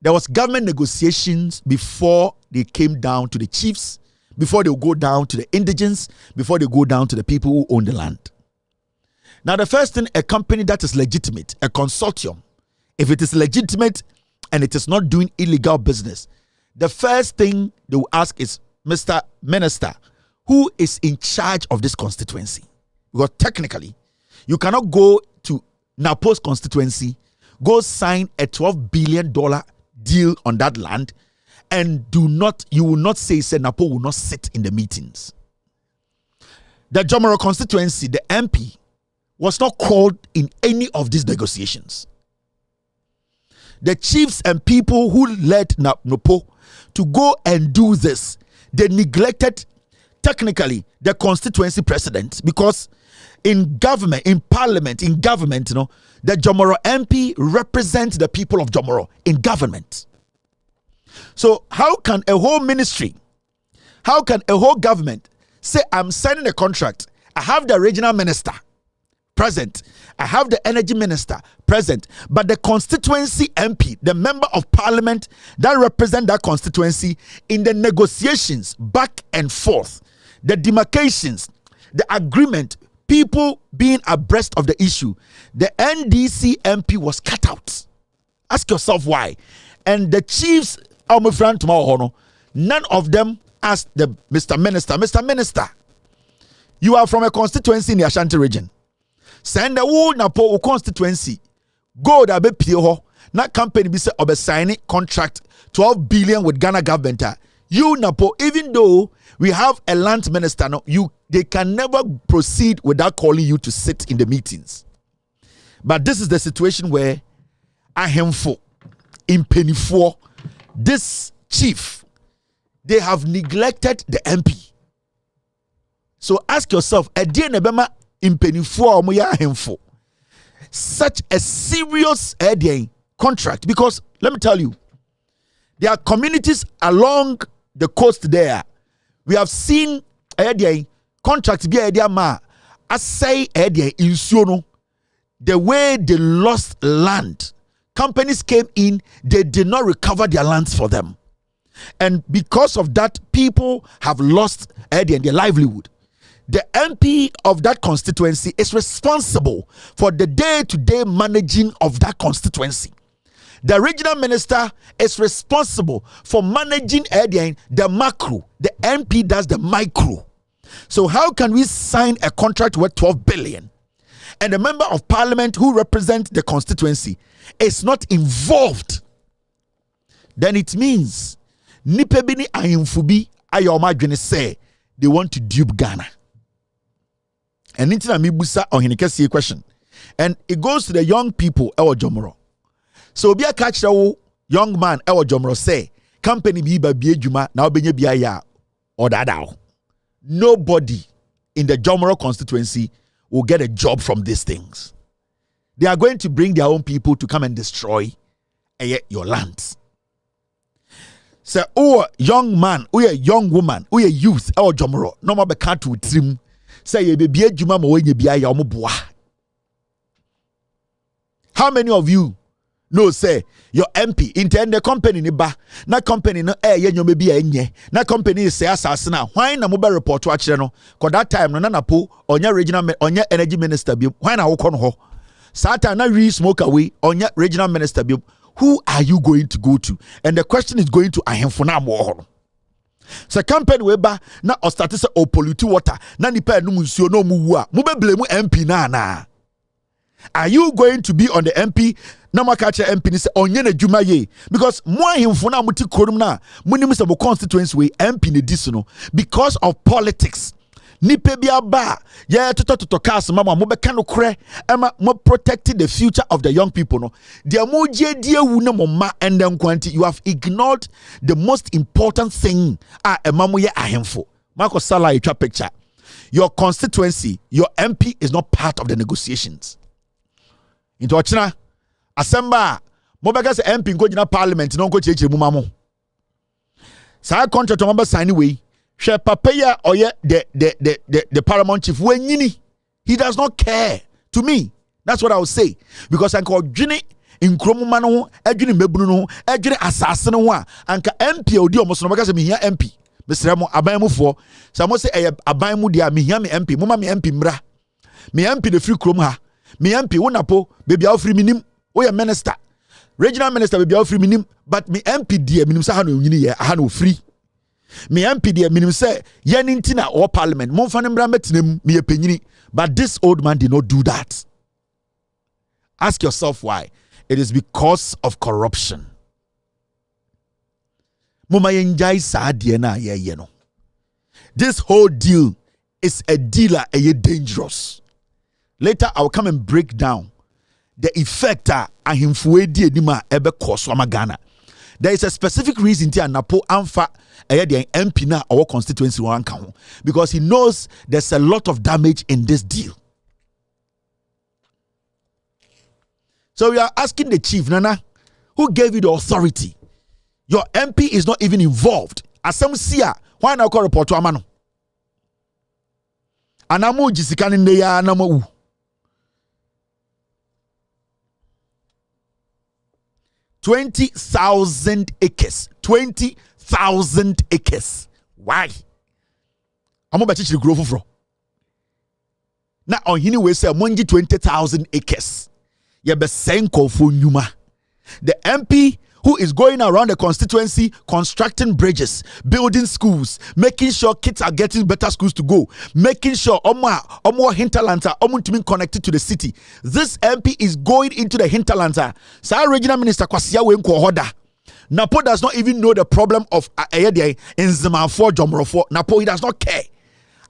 there was government negotiations before they came down to the chiefs, before they go down to the indigents, before they go down to the people who own the land. Now, the first thing, a company that is legitimate, a consortium, if it is legitimate and it is not doing illegal business, the first thing they will ask is, Mr. Minister, who is in charge of this constituency? Because technically, you cannot go to Napo's constituency, go sign a $12 billion deal on that land, and you will not say Napo will not sit in the meetings. the Jomoro constituency, the MP, was not called in any of these negotiations. The chiefs and people who led Nopo to go and do this, they neglected technically the constituency president, because in government, in parliament, in government, the Jomoro MP represents the people of Jomoro in government. So how can a whole ministry, how can a whole government say, I'm signing a contract, I have the regional minister present, I have the energy minister present, but the constituency MP, the member of parliament that represent that constituency in the negotiations back and forth, the demarcations, the agreement, people being abreast of the issue, the NDC MP was cut out. Ask yourself why. And the chiefs, none of them asked the Mr. Minister, you are from a constituency in the Ashanti region. Send the whole Napo constituency. Go da be pio na company be say obe signing contract 12 billion with Ghana government. You Napo, even though we have a land minister, they can never proceed without calling you to sit in the meetings. But this is the situation where Ahemfo in Penifo, this chief, they have neglected the MP. So ask yourself, in Penifo Ahemfo, such a serious contract, because let me tell you, there are communities along the coast there. We have seen contract be ma asay in the way they lost land. Companies came in, they did not recover their lands for them. And because of that, people have lost their livelihood. The MP of that constituency is responsible for the day-to-day managing of that constituency. The regional minister is responsible for managing the macro. The MP does the micro. So how can we sign a contract worth 12 billion and the member of parliament who represents the constituency is not involved? Then it means Nipebini Ayumfubi Ayomadwene say they want to dupe Ghana. And Nitina Mibusa or Hinikesi question. And it goes to the young people, Ewa Jomoro. So be a catch the young man, Ewa Jomoro say, company be ba juma now benye biya or dadao. Nobody in the Jomoro constituency will get a job from these things. They are going to bring their own people to come and destroy your lands. So, young man, young woman, youth, Ewa Jomoro, no more be cut with trim. Say ye be juma mo wenye biya ya omuboa. How many of you know say your MP intend the company ni ba na company no ye nyome biya enye na company say asase na why na mo be report to akire no cause that time no na po onya regional onya energy minister bi why na wo no ho satan na we smoke away onya regional minister bi who are you going to go to? And the question is going to ahemfo na mo ho. So company we ba na o start say o pollute water na nipa enu nsuo no mu wu a mo be blame MP na. Are you going to be on the MP? Na makache MP ni say onye na dwuma ye because mo ahemfo na muti korum na munim say bo constituency we MP ne dis no because of politics. Nipa bia ba ye toto cars mama mo be ka no kre ema mo protecting the future of the young people no dia mo je die wu na mo ma and then kwanti you have ignored the most important thing ema mo ye ahemfo Marco Salah etwa picture. Your constituency, your MP is not part of the negotiations. Into ochina asemba mo be ka say MP nko gina parliament no nko chechire mu mamo sa contract mo be sign we she papaya oye the paramount chief wenyini he does not care. To me that's what I would say because anka odwene nkromuma no ho adwene mebunu no ho adwene asase no ho a anka MP odi omoso no be ka say mehia MP mesrɛ mo aban mu fo sa mo say aban mu dia mehia me MP mo ma me MP mra me MP de free krom ha me MP wonapo baby a free minim wo ye minister regional minister baby a free minim but me MP dia minim sa ha no nyini ye ha no free me MP dia minim say ye nintina or parliament mo fa ne mra metinem me penyini but this old man did not do that. Ask yourself why. It is because of corruption. Mama yenjai sa de na ye no. This whole deal is a dealer, dangerous. Later, I will come and break down the effect Ghana. There is a specific reason to Napo Amfa the MP na our constituency one count because he knows there's a lot of damage in this deal. So we are asking the chief, Nana, who gave you the authority? Your MP is not even involved. As some see, why now call report to Amano? Anamu jisikani neya anamu. 20,000 acres. 20,000 acres. Why? I'm about to grow for. Now on hini we say monji 20,000 acres. You be saying for Numa. The MP who is going around the constituency constructing bridges, building schools, making sure kids are getting better schools to go, making sure omo hinterlands are connected to the city. This MP is going into the hinterlands. Sa regional minister Kwasia Wenko Hoda. Napo does not even know the problem of in Zemanfo Jomrofo. Napo, he does not care.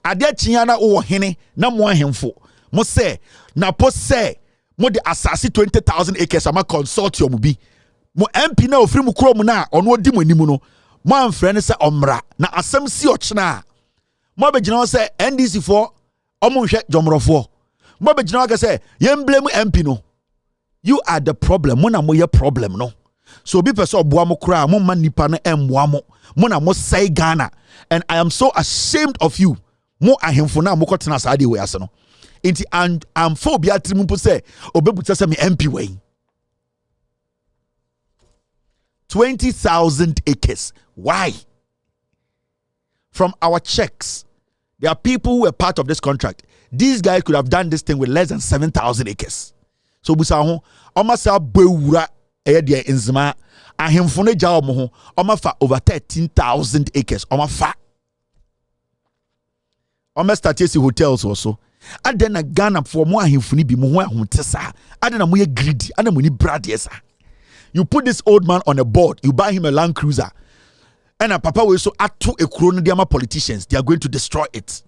Adia Chiana o hene na mo hemfo. Mo say Napo say mo de asasi 20,000 acres ama consortium bi. Mo MP na ofiri mu krom na ono di mo animu no mo amfrɛ ne sɛ ɔmra na asɛm si ɔkyena mo abegyina sɛ NDC for ɔmo nhwɛ Jomrofo mo abegyina ka sɛ yɛn blame MP no. You are the problem. Mo na mo ye problem no. So be person oboa mo kra mo man nipa no emboa mo mo na mo say Ghana, and I am so ashamed of you. Mo ahemfo na mo kotena sa de we ase no. Inti am for bia trimpo say obebuta say me MP wey. 20,000 acres. Why? From our checks, there are people who were part of this contract. These guys could have done this thing with less than 7,000 acres. So busa ho omasa bewura dia inzima ahemfo ne ja omo ho omafa over 13,000 acres omafa start si hotels also adena Ghana for mo ahemfo ni bi mo ho ahotesa adena mo ye greedy adena mo ni bradiesa. You put this old man on a board, you buy him a Land Cruiser, and a papa will so add a crony diama politicians, they are going to destroy it.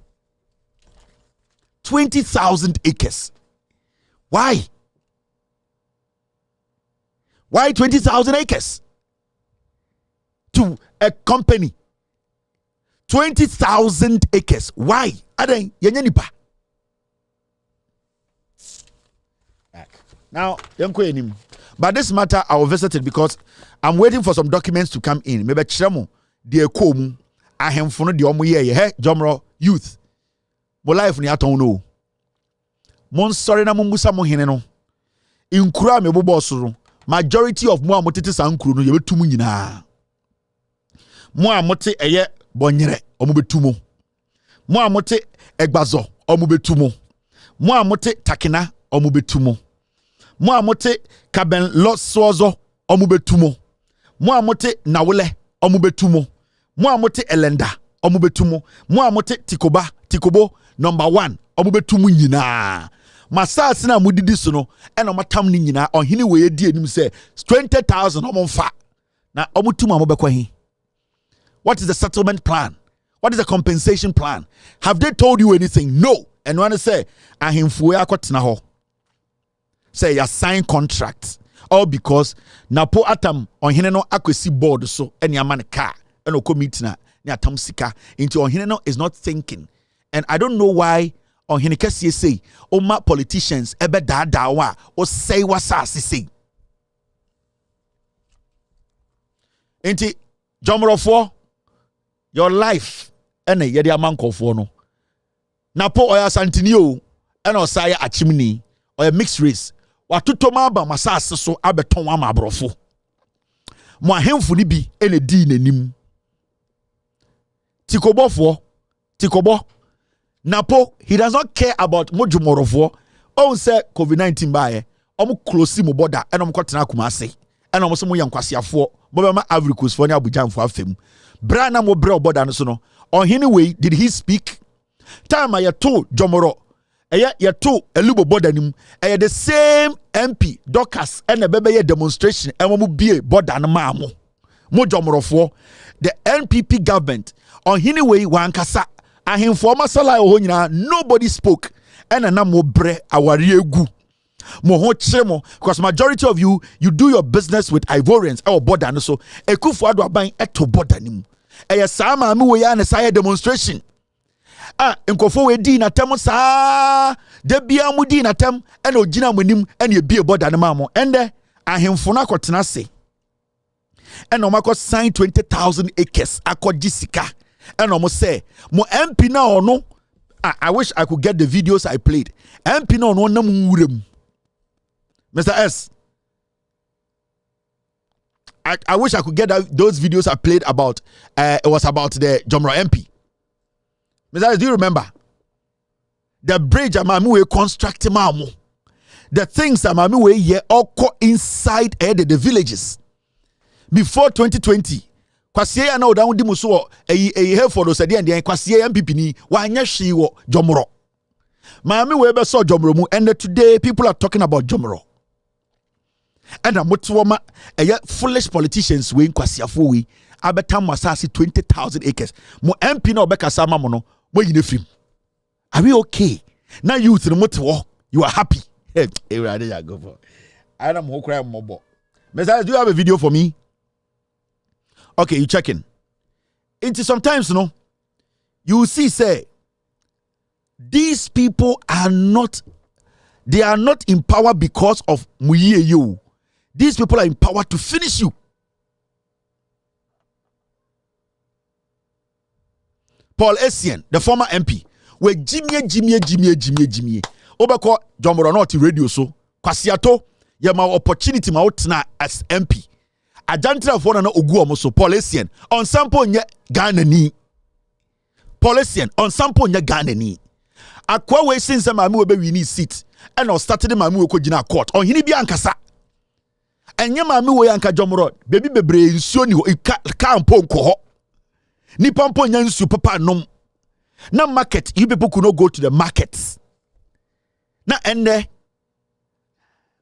20,000 acres. Why? Why 20,000 acres? To a company. 20,000 acres. Why? Aden yenyanipa. Now, but this matter I will visit it because I'm waiting for some documents to come in. Maybe chemo de komu ahemfo no de omo ye he Jomro youth. Mo life ni aton no. Mon sorry na mo musa mo hene no. Inkura me bobo soro. Majority of mo amotete sankuru no ye betum nyina. Mo amote eye bonyere omo betumo. Mo amote egbazo omo betumo. Mo amote takina omo betumo. Mo amote kaben losozo omubetumo. Mo amote nawule omubetumo. Mo amote elenda omubetumo. Mo amote tikobo number 1 omubetumu nyina. Masasi na mudidi so no ena matam ni nyina ohini we di anim say 20,000 omfa na omutumu amobekwa hi. What is the settlement plan? What is the compensation plan? Have they told you anything? No. And when I say ahemfo akotena ho say you sign contracts, all because Napo atam on hineno akwesi board so any man car and oko meeting na atam sika into on hineno is not thinking. And I don't know why on hinekesi say oma politicians ebe da wa or say wasasi say. Inti Jomrofo your life ene yedi amanko for no. Napo oya santinio and osaya achimni or a mixed race. Watutoma ba masase so abeton ama abrofo mo ahemfo ni bi ene di nanim tikobo Napo he does not care about mojumorofo on say COVID-19 bae omo close mo border and omo kotena Kumasi and omo so mo yankwasiafo mo be ma Africans for ni Abujanfo afem bra na mo bra border no so no on any way did he speak time I told Jomoro to elubo border nim the same MP Dorcas and the baby demonstration and mo be border na ma mo Jomorofo the NPP government on any way wankasa ahemfo masala ho nyina nobody spoke and na mo bre aware egu mo ho chemo because majority of you do your business with Ivorians or border no so Akufo-Addo aban eto border nim eye saa ma me we ya na say demonstration nkofo we di na tem saa de bia mu di na tem e na ogina monim e na ebie border no ma mo ende ahemfo na kotena se e na omako sign 20,000 acres akodi sika e na mo say mo MP na ono I wish I could get the videos I played MP na ono nam wurem Mr. S, I wish I could get those videos I played about. It was about the Jomro MP. Mr. S, do you remember? The bridge Amamu constructing Mamu. The things Amamu here all inside the villages. Before 2020, Kwasiye na oda undi muso here for those and the Kwasiye MPP ni wanya shiwo Jomro. Mami we be saw Jomro mu and today people are talking about Jomro. And a foolish politicians we Kwasiafo we abetam wasasi 20,000 acres. Mo MP na obeka sama mono mo yine film. Are we okay? Now youth the moto you are happy. Hey, I go for. I am who cry mobo. Mr. Do you have a video for me? Okay, you checking. Into sometimes you see say these people are not in power because of muye you. These people are in power to finish you. Paul Essien, the former MP, where Jimmy. Obeko Jomro not radio so. Kwasiato, ya ma opportunity ma otna as MP. Ajantra for na ogu omoso Paul Essien. On sample nye Ghana ni. Paul Essien, on sample nye Ghana ni. Akwa we since mamu we be wini seat. And on started mamu we ko jina court. On hini bi ankasa. Enye maami wo yanka Jomro baby bebre nsuo ni ho ka mponko ho ni pampo nya nsuo papa nom na market you people could not go to the markets na enne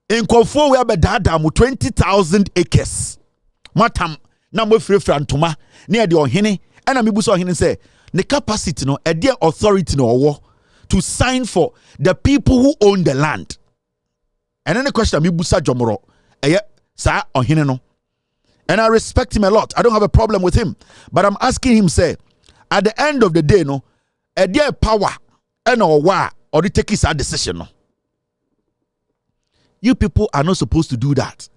nkofo we abedada mu 20,000 acres matam na mo frefra ntoma na e de ohene na mebuso ohene say the capacity no e de authority no owo to sign for the people who own the land and then the question mebusa Jomro Sa ohine no. And I respect him a lot. I don't have a problem with him. But I'm asking him, say, at the end of the day, no, a dear power and or why or the take his decision. No. You people are not supposed to do that.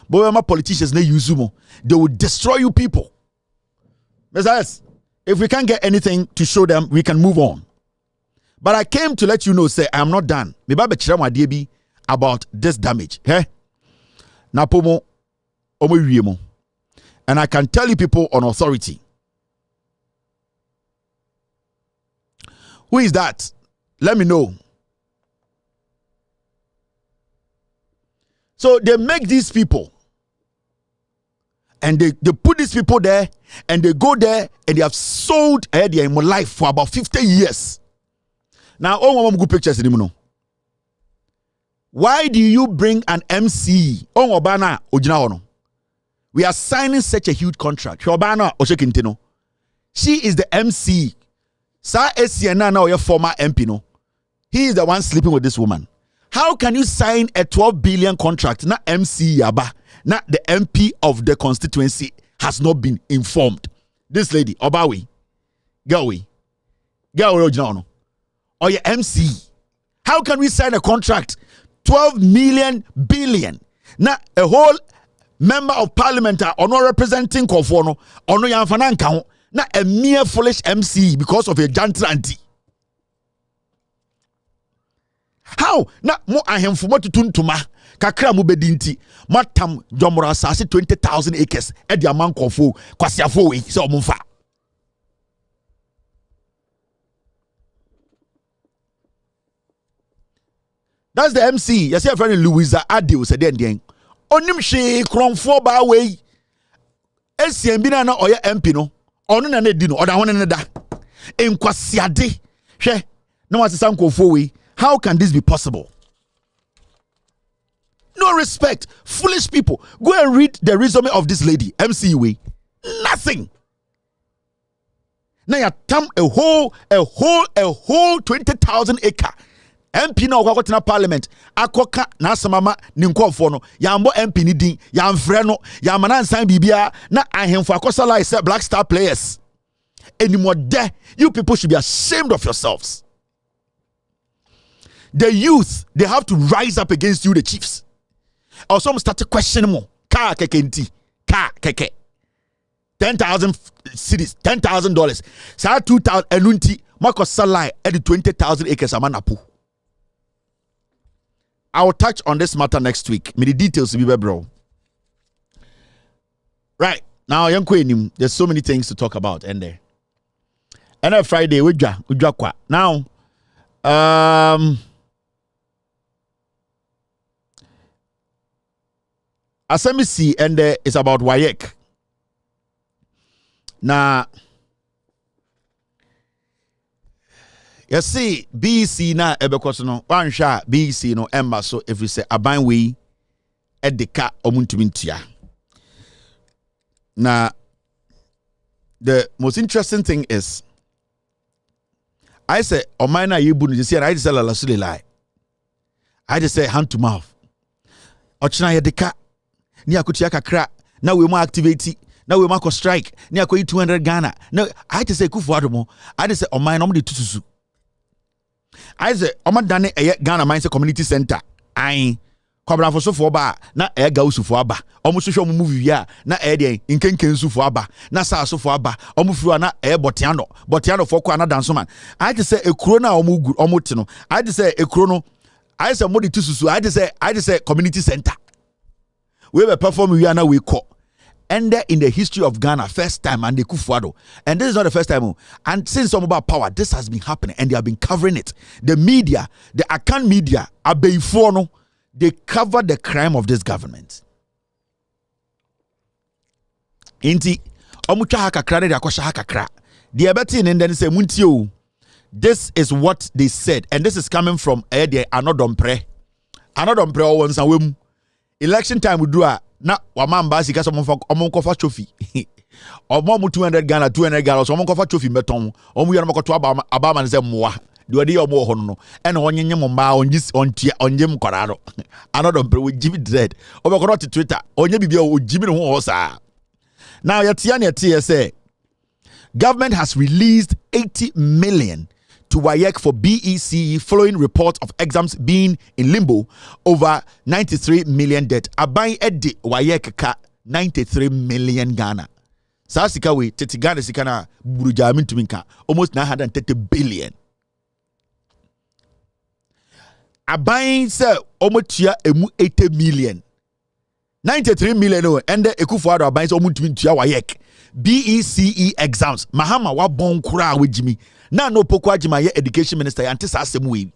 But when my politicians they use you, they will destroy you people. Besides, if we can't get anything to show them, we can move on. But I came to let you know, say, I am not done. Maybe about this damage. Hey? Napomo omo. And I can tell you people on authority. Who is that? Let me know. So they make these people and they put these people there and they go there and they have sold their life for about 50 years. Now, all good pictures in why do you bring an MC? We are signing such a huge contract. She is the MC. Sa Essien now your former MP no. He is the one sleeping with this woman. How can you sign a 12 billion contract? Not MC Yaba. Not the MP of the constituency has not been informed. This lady, Obawi. Gawi. Gawi or your MC. How can we sign a contract? 12 million billion. Now a whole member of parliament or not representing Kofono or no Yanfananka. Not a mere foolish MC because of a jantranti. How? Na mo ahemfo to tuntuma kakra mu bedinti matam Jomro asase 20,000 acres e dia man Kofo Kwasiafo we se omfa. That's the MC. You see a friend Louisa Adio said den. Onim she kronfo ba we. Essien bi na na oye MP no. Ono na na di no oda ho ne da. Enkwasiade. Hwe na wasesa Kofo we. How can this be possible? No respect. Foolish people. Go and read the resume of this lady, MC Way. Nothing. na ya tam a whole 20,000 acre MP na okwa na parliament akoka na asamama ni nkofo no yambo MP ni din yamfrɛ no yamana nsan bibia na ahemfo akosala is Black Star players anymore there. You people should be ashamed of yourselves. The youth, they have to rise up against you, the chiefs. Or some start to question more. Car keke. 10,000 cities, $10,000. Sa 2,000 enunti mako salai at the 20,000 acres amanapu. I will touch on this matter next week. Me the details will be bro. Right now, there's so many things to talk about, and there. And on Friday, we kwa. Now, Asemisi and it's about WAEC. Now, you see, BC na because no one shot BC no emba so if we say aban we edeka omuntumintia. Now, the most interesting thing is, I say, "O my na yebu ni see I just say la lie. I just say hand to mouth. Ochina yedeka ni akutia kakra na we mo activate na we mo strike ni akoyi 200 Ghana. No, I just say kufu adomo. I just say o my no de tutusu. I say o ma dane Ghana Mindset Community Center. Ai kwabra for so for ba na ga usufo aba omo so hwe movie ya na de nkenken usufo aba na sa asofo aba omo fiwa na botiano for kwa na danso man. I just say ekuro na omo ti no. I just say ekuro no. I say mo de tususu. I just say community center. We were performing we are now we call. And in the history of Ghana, first time and the Kufuado. And this is not the first time. And since some about power, this has been happening and they have been covering it. The media, the Akan media, Abeifono, they cover the crime of this government. Inti, omucha hakakra de akosha hakakra. The abeti and then say muntio. This is what they said, and this is coming from Anodompre. Anodompre once and election time we do a na wamamba sika so omon kofa trophy. Omo 200 Ghana so omon kofa trophy meton. Omo yano makoto abama ne se moa. De odi omo ho no. E na onyenye mo ma onjem korado. Anodompre we give it dread. Obekoro to Twitter. Onye bibia o jibi ne ho sa. Now yatia ne tie say government has released 80 million to WAEC for BEC following reports of exams being in limbo over 93 million debt. Abai eddi WAEC ka 93 million Ghana. Sasika we tete Ghana sikana buruja mintuminka almost 930 billion. Abai se omotia emu 80 million. 93 million no and the Ekufuado abai se omutumintua WAEC. BECE exams. Mahama wa bon kura we Jimmy. Na no pokwa Jima ye education minister yanti sa asem we.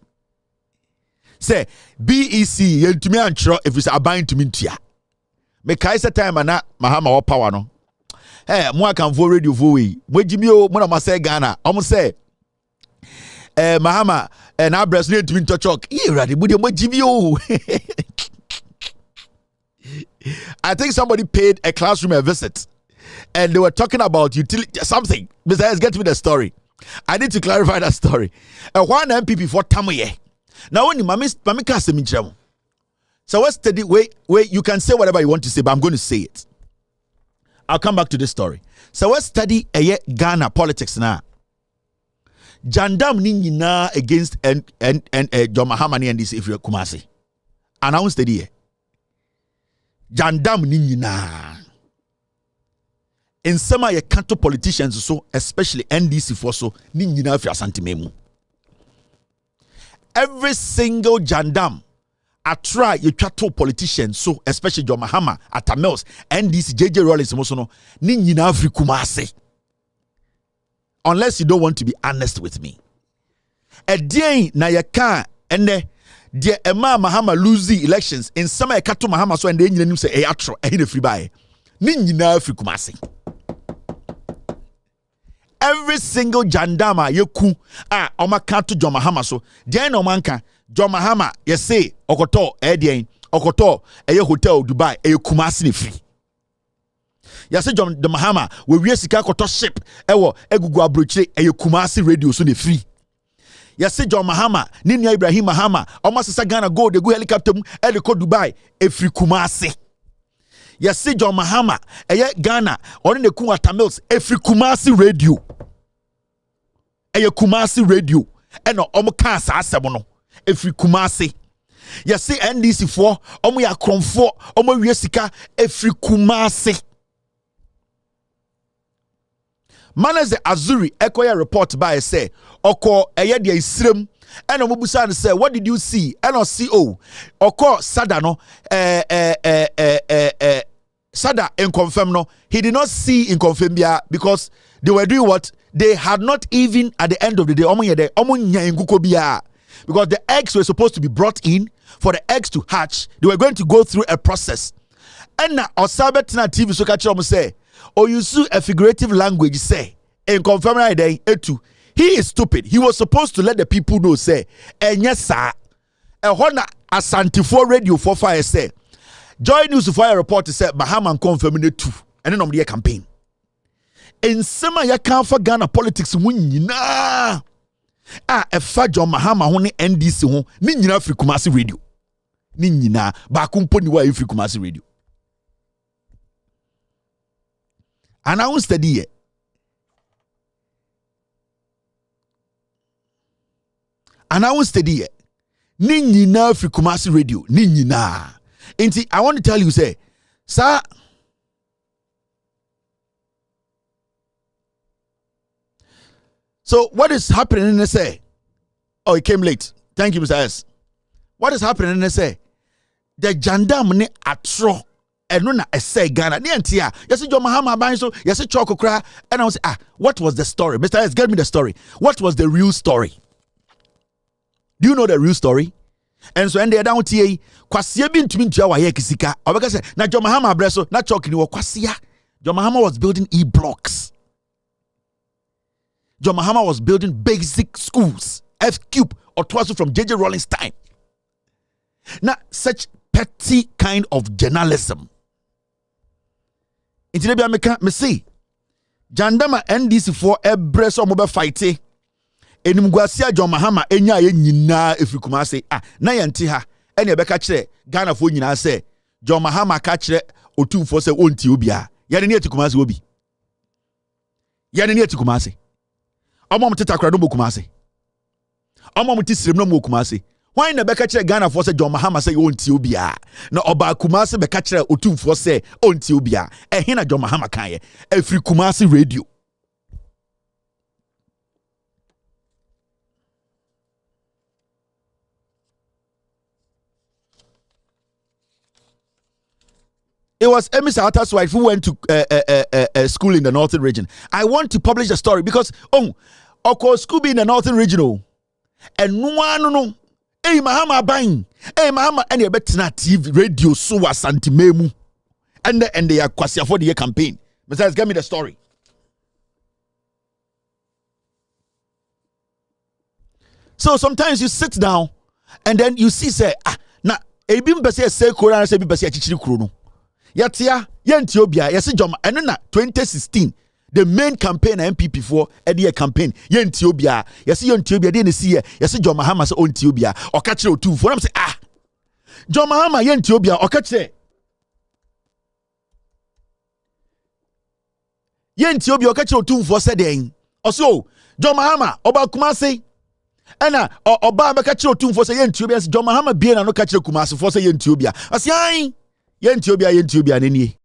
Say BEC yentumi antro if we say aban to mintua. Me kai say time na Mahama wa power no. Mo akan vo radio vo we. Mo Jimmy o mo na ma say Ghana. Omo say Mahama na abres no yentumi ntochok. Ye rade mo de mo Jimmy o. I think somebody paid a classroom a visit. And they were talking about utility something. Besides, get me the story. I need to clarify that story. One MPP for Tamoye. Now when Mami Kase Minchemo. So what's the wait, you can say whatever you want to say, but I'm going to say it. I'll come back to this story. So let's study Ghana politics now. Jandam Nina against and John Mahamani and this if you're Kumasi. Announced the year. Jandam Nina. In some of your canto politicians so especially NDC for so ni nyina fi asantememu. Every single jandam I try you chato politicians so especially John Mahama Atamels NDC JJ Rawlings mo so no ni nyina fi Kumasi. Unless you don't want to be honest with me. Edien na ye kan ene de Emma Mahama lose the elections in some of your canto Mahama so and de nyina nim say e atro e na free buy. Ni nyina fi Kumasi. Every single jandama yeku omaka to John Mahama so den no manka John Mahama ye say okoto edien okoto eye hotel Dubai e Kumasi ne free Yase John the Mahama we sika koto ship ewo egugu abrochire eye Kumasi radio so ne free. Yase John Mahama ni nua Ibrahim Mahama omasesa Ghana gold egu helicopter mu e ko Dubai e free Kumasi. Yase John Mahama eye Ghana oni ne ku Watermills e free Kumasi radio. Eye Kumasi radio e no omo ka asem no e free Kumasi. Yase NDC for omo ya kromfo omo wie sika e free Kumasi. Manaze Azuri Ekoya report by say Oko Eyede Isrem and Omubusan say what did you see? And CO Oko Sada no Sada in confirm no he did not see in confirm because they were doing what they had not even at the end of the day because the eggs were supposed to be brought in for the eggs to hatch. They were going to go through a process. And now Osabetina TV so catch say or you use a figurative language say in confirming day etu he is stupid. He was supposed to let the people know say and yes sir a hona Asante for radio for fire say Joy News for a report say Mahama confirming it too and then on the campaign in sema ya kan for Ghana politics mu nyina a fa John Mahama ho ne NDC ho ni nyina Free Kumasi radio ni nyina ba kumpo ni wa Free Kumasi radio. And I won't study it. And I won't study it. Ni nyina Free Kumasi radio. Ni nyina. Inti, I want to tell you, say, sir. So, what is happening in the say? Oh, it came late. Thank you, Mr. S. What is happening in the say? The jandam ne atro. And no na essay Ghana. Yes, John Mahama buying so yes, Choco cry. And I was what was the story? Mr. S, get me the story. What was the real story? Do you know the real story? And so and they down TA kwasia bi ntumi ntua wa ye kisika. Obeka say na John Mahama breso na Choco ni wo kwasia. John Mahama was building e-blocks. John Mahama was building basic schools. F-Cube or twice from JJ Rollins time. Now such petty kind of journalism. Inti ne bia me see Jandama NDC for ebres o mo be fighte enim guasia John Mahama enya ye nyina Free Kumasi na ye nti ha ene be ka kire Ghana fo nyina se John Mahama ka kire otumfo se onti obia ye ne eti Kumasi obi ye ne eti Kumasi omom tetakra no mo Kumasi omom tisirem no mo Kumasi. Why na beka kire Ghana for say John Mahama say onti obia na oba Kumasi beka kire otumfo say onti obia he na John Mahama kan ye Free Kumasi radio. It was Emi Sahata's wife who went to school in the northern region. I want to publish a story because Oko school be in the northern region and no Hey Mahama buying. Hey Mahama and you better TV radio so Asante Memu. And they are kwasia for the campaign. Besides, give me the story. So sometimes you sit down and then you see say na ebim bese say Koran say bi bese achichiri kuro no. Yatia yenti obia yesi Joma eno na 2016 the main campaign MPP for a campaign yenti obia yesi yenti obia dey see yesi John Mahama say onti obia oka kire otu for am say John Mahama yenti obia oka kire yenti obia oka kire otu for say den oso John Mahama oba Kumasi ena oba be ka kire otu for say yenti obia John Mahama bia na no ka kire Kumasi for say yenti obia asian yenti obia nenie.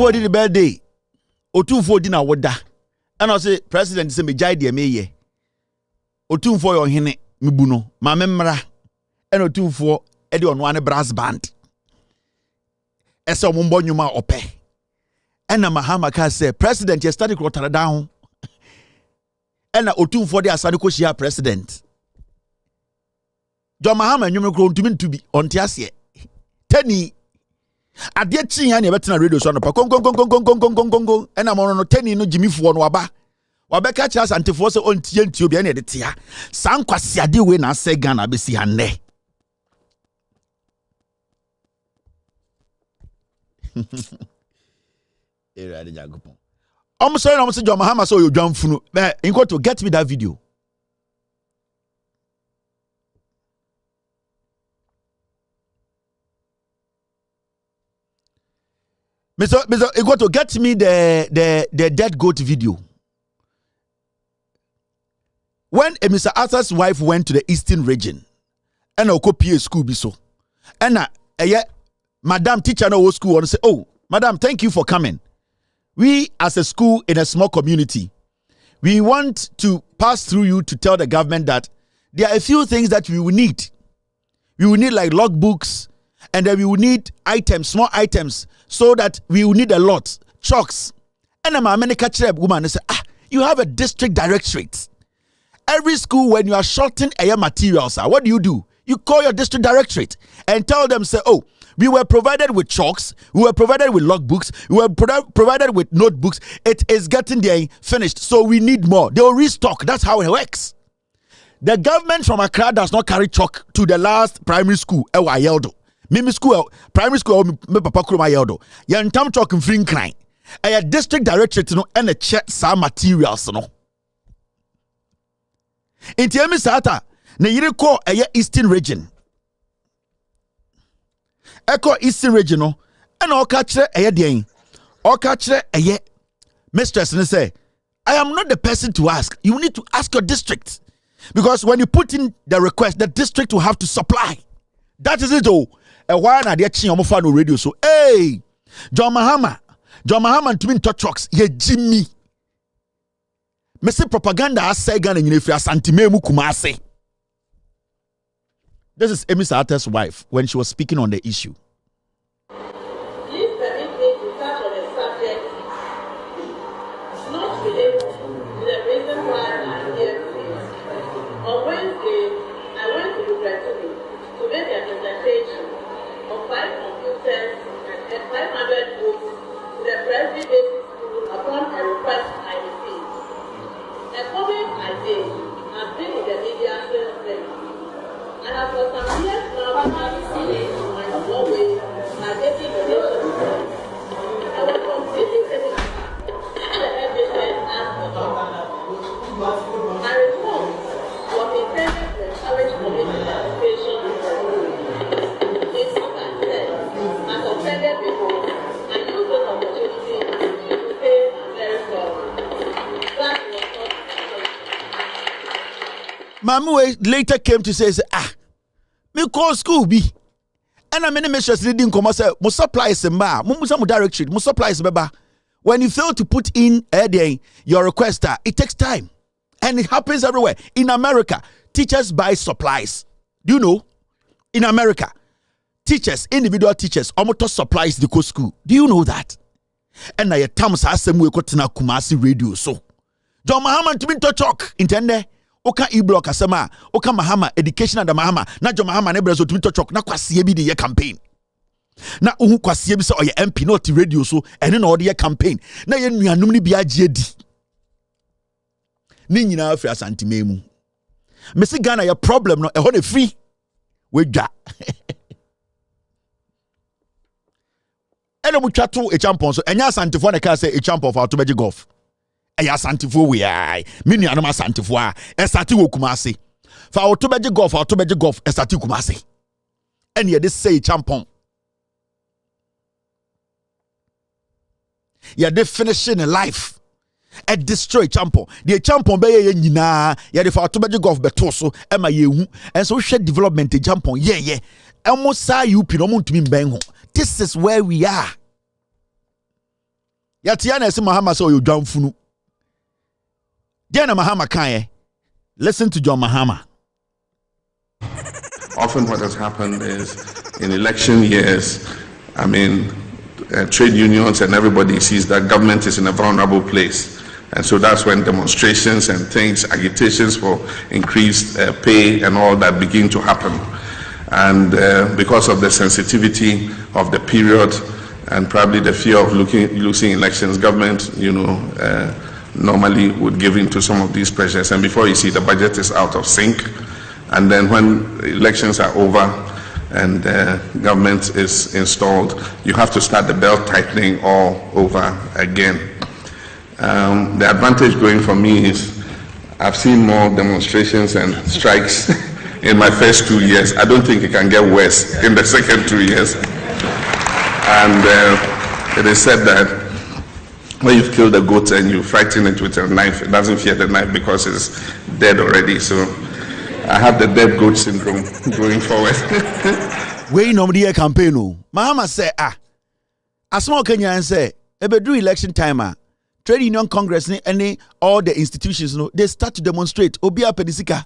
Otumfuo di the birthday. Otumfuo di na woda. And I say president say me jai de me ye. Otumfuo yo hene mebu no. Ma memra. And Otumfuo e de ono ane brass band. Ese omumbo nyuma ope. And Mahama ka say president ye study kwotara down. And Otumfuo de asade ko shia president. John Mahama nyum kro ntumi to be on tiase. Teni ade chi ya na betena radio so no pa kon and am no teni no jimifuo no waba wabeka cha santefo se ontie ntio bia na de tia san kwase ade we na ase Ghana be si hanne era de jagopon sorry no say John Mahama so you dwanfunu in to get me that video. Mr. You to get me the dead goat video. When Mr. Arthur's wife went to the Eastern region, and I copy school be so, and Madam teacher no school want to say, oh, Madam, thank you for coming. We as a school in a small community, we want to pass through you to tell the government that there are a few things that we will need. We will need like logbooks, and then we will need items, small items, so that we will need a lot, chalks. And I'm a catch woman and say, you have a district directorate. Every school, when you are shorting air materials, what do? You call your district directorate and tell them, say, oh, we were provided with chalks, we were provided with logbooks, we were provided with notebooks. It is getting there finished, so we need more. They will restock. That's how it works. The government from Accra does not carry chalk to the last primary school, Ewa Yeldo. Mimi school, primary school, me papa kuruma yeldo. Yan tam chalk in free crime. A district directorate no and a check some materials no. Inti emi sata na yiri ko Eastern region. Eko Eastern region no. And oka kire den. Oka kire mistress ne say, I am not the person to ask. You need to ask your district. Because when you put in the request, the district will have to supply. That is it all. A while na de chi omo no radio so hey John Mahama to me touch trucks ye Jimmy me say propaganda asay Ghana nyina fi asantime mu Kumasi. This is Amy Sarter's wife when she was speaking on the issue. Please permit me to touch on a subject not related to the reason why I'm here today. On Wednesday, I went to Brittany to make a presentation of 5 computers and 500 books to the Presby Basic School upon a request I received. A comment I did has been in the media since. And as for some years now, I have seen it in my small way by getting donations. I was completely taken aback when the headmistress asked me to. My response was intended to encourage community participation in the school. In what I said, as offended before, I used this opportunity to say I'm very sorry. That was not Mamu later came to say, me call school be. And I many measures didn't come say, mo supplies and ba, mo directory, mo supplies beba. When you fail to put in your request, it takes time. And it happens everywhere. In America, teachers buy supplies. Do you know? In America, teachers, individual teachers, almost supplies the school. Do you know that? And now your terms are same way na Kumasi radio. So, John Mahama to me to talk. Intende? Oka e-block asema, Oka Mahama education and Mahama. Na John Mahama ne brezo to me to talk. Na kwa siye bi de ye campaign. Na uhu kwa siye bi se oye MP not radio so. Ene na ode ye campaign. Na ye nuanum ni bi agye di. Ni nyina afri asantime mu. Mesi Ghana your problem no ehone free. We dwa. Ene mu twato e champion so enya asantefo na ka say e champion for Atobeji Golf. Eya asantefo we ai. Me nuanom asantefo a estate wo Kumasi. For Atobeji Golf estate Kumasi. Ene ye dey say champion. Ye dey finishing a life. A destroy champion. The champion be ye nyina. Ye dey for Atobeji Golf beto so e ma ye hu. And so share development champion. Yeah. Almost say you pi no ntumi mben ho. This is where we are. Yatia na ese Mahama so you dwan funu. Dia na Mahama kan Listen to John Mahama. Often what has happened is in election years, I mean, trade unions and everybody sees that government is in a vulnerable place. And so that's when demonstrations and things, agitations for increased pay and all that begin to happen. And because of the sensitivity of the period and probably the fear of losing elections, government, normally would give in to some of these pressures. And before you see, the budget is out of sync. And then when elections are over and government is installed, you have to start the belt tightening all over again. The advantage going for me is I've seen more demonstrations and strikes in my first 2 years. I don't think it can get worse in the second 2 years. And it is said that when you've killed a goat and you frighten it with a knife, it doesn't fear the knife because it's dead already. So I have the dead goat syndrome going forward. We normally a campaign. Mahama say, a small Kenyan say, do election timer. Trade Union Congress and all the institutions, they start to demonstrate. Obia pedisika.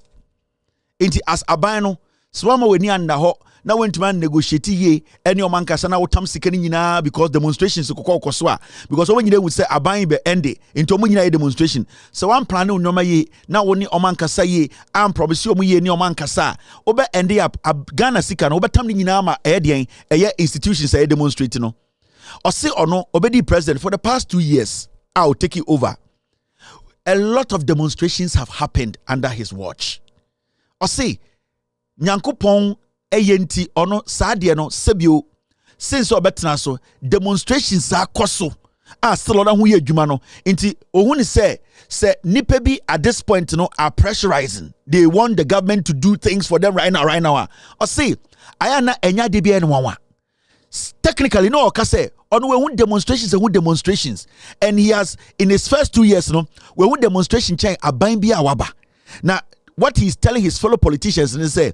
Inti as abano, swama we ni anda ho, na went to man negotiate ye, any omanka sana wotam sikeni nyina because demonstrations ko koswa. Because when you would say abain be ende, into munyina demonstration. So one plan no normal ye, na woni omanka sa ye, am promise you ye ni omanka sa. Obe ende up Ghana sika no obe tam nyina ma edien eye institutions e demonstrate no. Or say or no, obedi president for the past 2 years. I'll take it over. A lot of demonstrations have happened under his watch. Or say, Nyankopon eyenti ono sadie no sebio since obetena so demonstrations are koso still on hu ye adwuma no nti ohun say nipa bi at this point are pressurizing. They want the government to do things for them right now. Or say ayana enya de bia enwa. Technically, no, say on we demonstrations, and he has in his first 2 years, we won demonstration chain aban bia waba. Now, what he's telling his fellow politicians and say,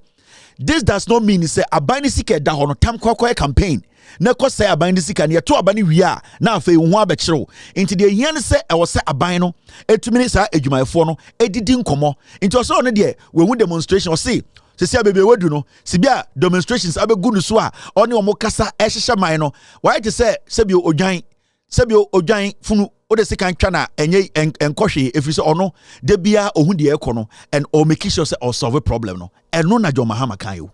this does not mean he say aban sika da hono tam kwakwa campaign. Na ko say aban sika na to abani wia na afei hu abekiro. Into the yan say e was say aban no etumi sa adwumayefo no edidi nkomo. Into so no de we won demonstration or say se bebe wedu no sibia demonstrations abegu no so a oni omo kasa ehhehye man no why to say sebio odwan funu o de sekan twa na enye enkohwe efiri ono de bia ohun de ekono and o make sure say or solve a problem no eno na John Mahama kan yo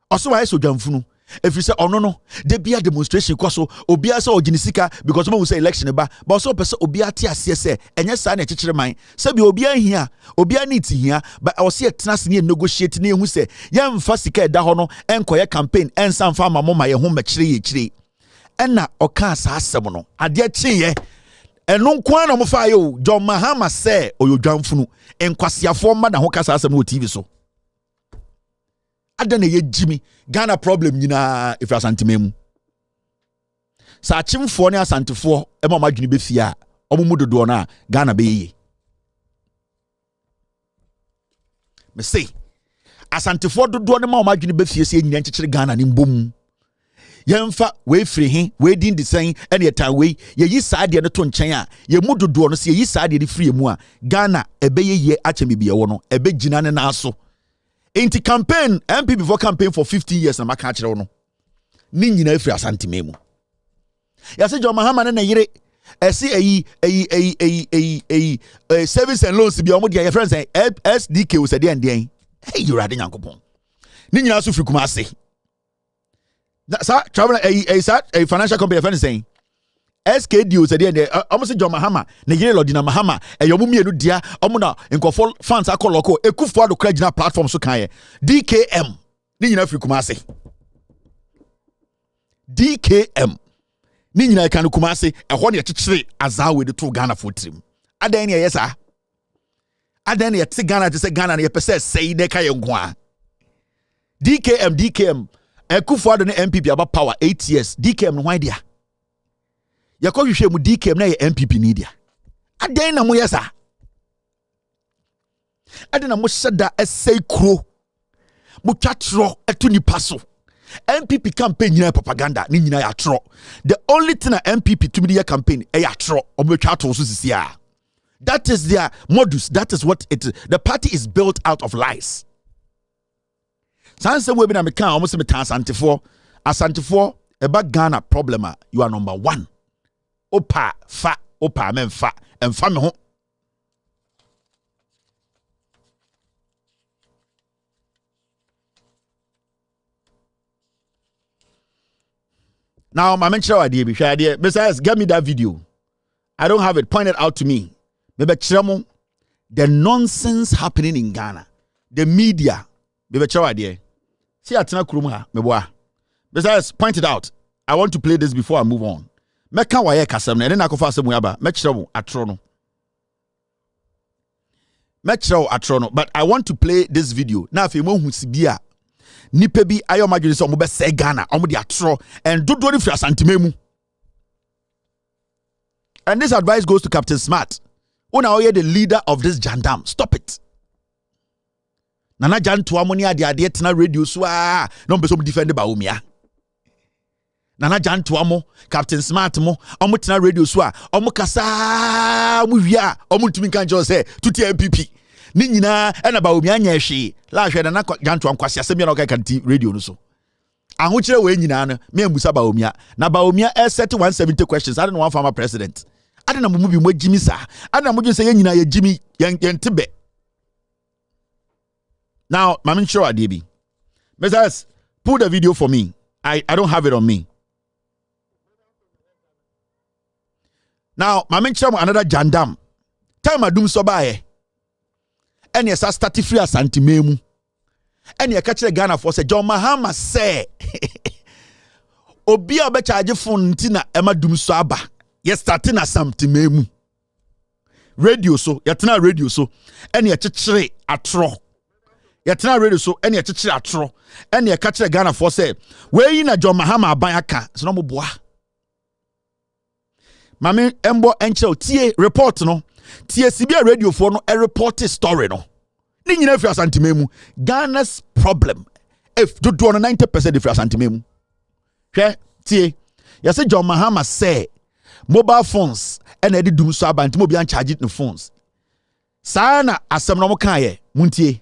oso why so odwan funu efiri say ono no de bia demonstration koso obia say oginisika because mo say election ba but so person obia ti ase say enye sa na ekekere man sabi obia hia obia need hia but o say tenase ne negotiate ne ehu say yemfa sika eda ho no enkoye campaign ensan fa ma ye ho makire ye kire enna oka sa asem no ade chiye eno nko na mo fa yo John Mahama say oyodwanfunu enkwasiafo ma na ho kasa asem no TV so adana ye jimi Ghana problem nyina if asantememu sa chimfo ne asantefo e ma madwene be fia omumu dodo na Ghana be ye me say asantefo dodo ne ma madwene be fia se nyina nkyekere Ghana ne mbom yemfa we free he we din design ene eta we ye yi saade ne to nchen a ye mu dodo no se ye yi saade ne free mu a Ghana ebe ye achemi biye wo no ebe gina ne na aso. Inti campaign MP before campaign for 15 years na maka kire no ni nyina efiri asantememu ya se John Mahama na yire esi service and loans bi omo dia your friends SDK o se de ndien you rade Nyankopon ni nyina so firi kuma ase na sa travel financial company friends saying SKD said the almost John Mahama na yire Lordina Mahama eyomu mienu dia omo na nkofo fans akoloko ekufo ado kragina platform so kan DKM ni nyina Afri Kumase DKM ni nyina kan Kumase eho na yekekere azawe de to Ghana for trim adan na yesa adan na yete Ghana te se Ghana na yepese sei de ka yenko DKM ekufo ado na MPP aba power 8 years DKM no why dia yakohwehwe mu DKM na ye MPP ni dia adan na mo yesa adan na mo hyeda esei kro mo twatro eto nipa so MPP campaign nyina propaganda ni nyina ya tro. The only thing a MPP to media campaign ya tro omwetwa to so sisia. That is their modus. That is what it is. The party is built out of lies. Sanse we be na me kan almost me tan asantefo eba Ghana problem you are number 1. Opa memfa emfa me ho. Now, my mention idea, besides, get me that video. I don't have it pointed out to me. The nonsense happening in Ghana, the media. See, besides, point it out. I want to play this before I move on. But I want to play this video. Now, if you want to nipa bi ayo madwene so mo be se Ghana omo de atro and dodo ni fra santimemu. And this advice goes to Captain Smart. Una oye the leader of this jandam. Stop it. Nana janto amoni ade tena radio so no be so defend ba omia. Nana janto amo Captain Smart mo omo tena radio so omo kasa mo wia omo ntumi kan jo say tuti MPP. Ni nyina ena ba omi anya hwe la hwe na janto ankwase asem ya na ka kanti radio no so aho kire we nyina no me ambusa ba omi na ba omi set 170 questions ade no one former president ade na mumu bi mo jimi sa ade na mo jin say nyina ye jimi yentebe. Now mama show ade bi Messias, pull the video for me. I don't have it on me. Now mama show another jandam time adum so bae. And yes, I started free as antimemu. And you catch the Ghana for say John Mahama say Obi obe charge phone tina ema dum so aba. Yes, starting as antimemu. Radio so, yatena radio so, and you chire atro. Yatena radio so, and you chire atro. And you catch the Ghana for say, where you na John Mahama abayaka, so no mo boa. Mami embo enche tie report no. TSCB radio for no a reported story no. Ni nyina fi asantememu. Ghana's problem. If do 90% fi asantememu. Hwe tie. Ya say John Mahama say mobile phones and edi dum so abantu mo bi an charge the phones. Sana asem no mo kan ye muntie.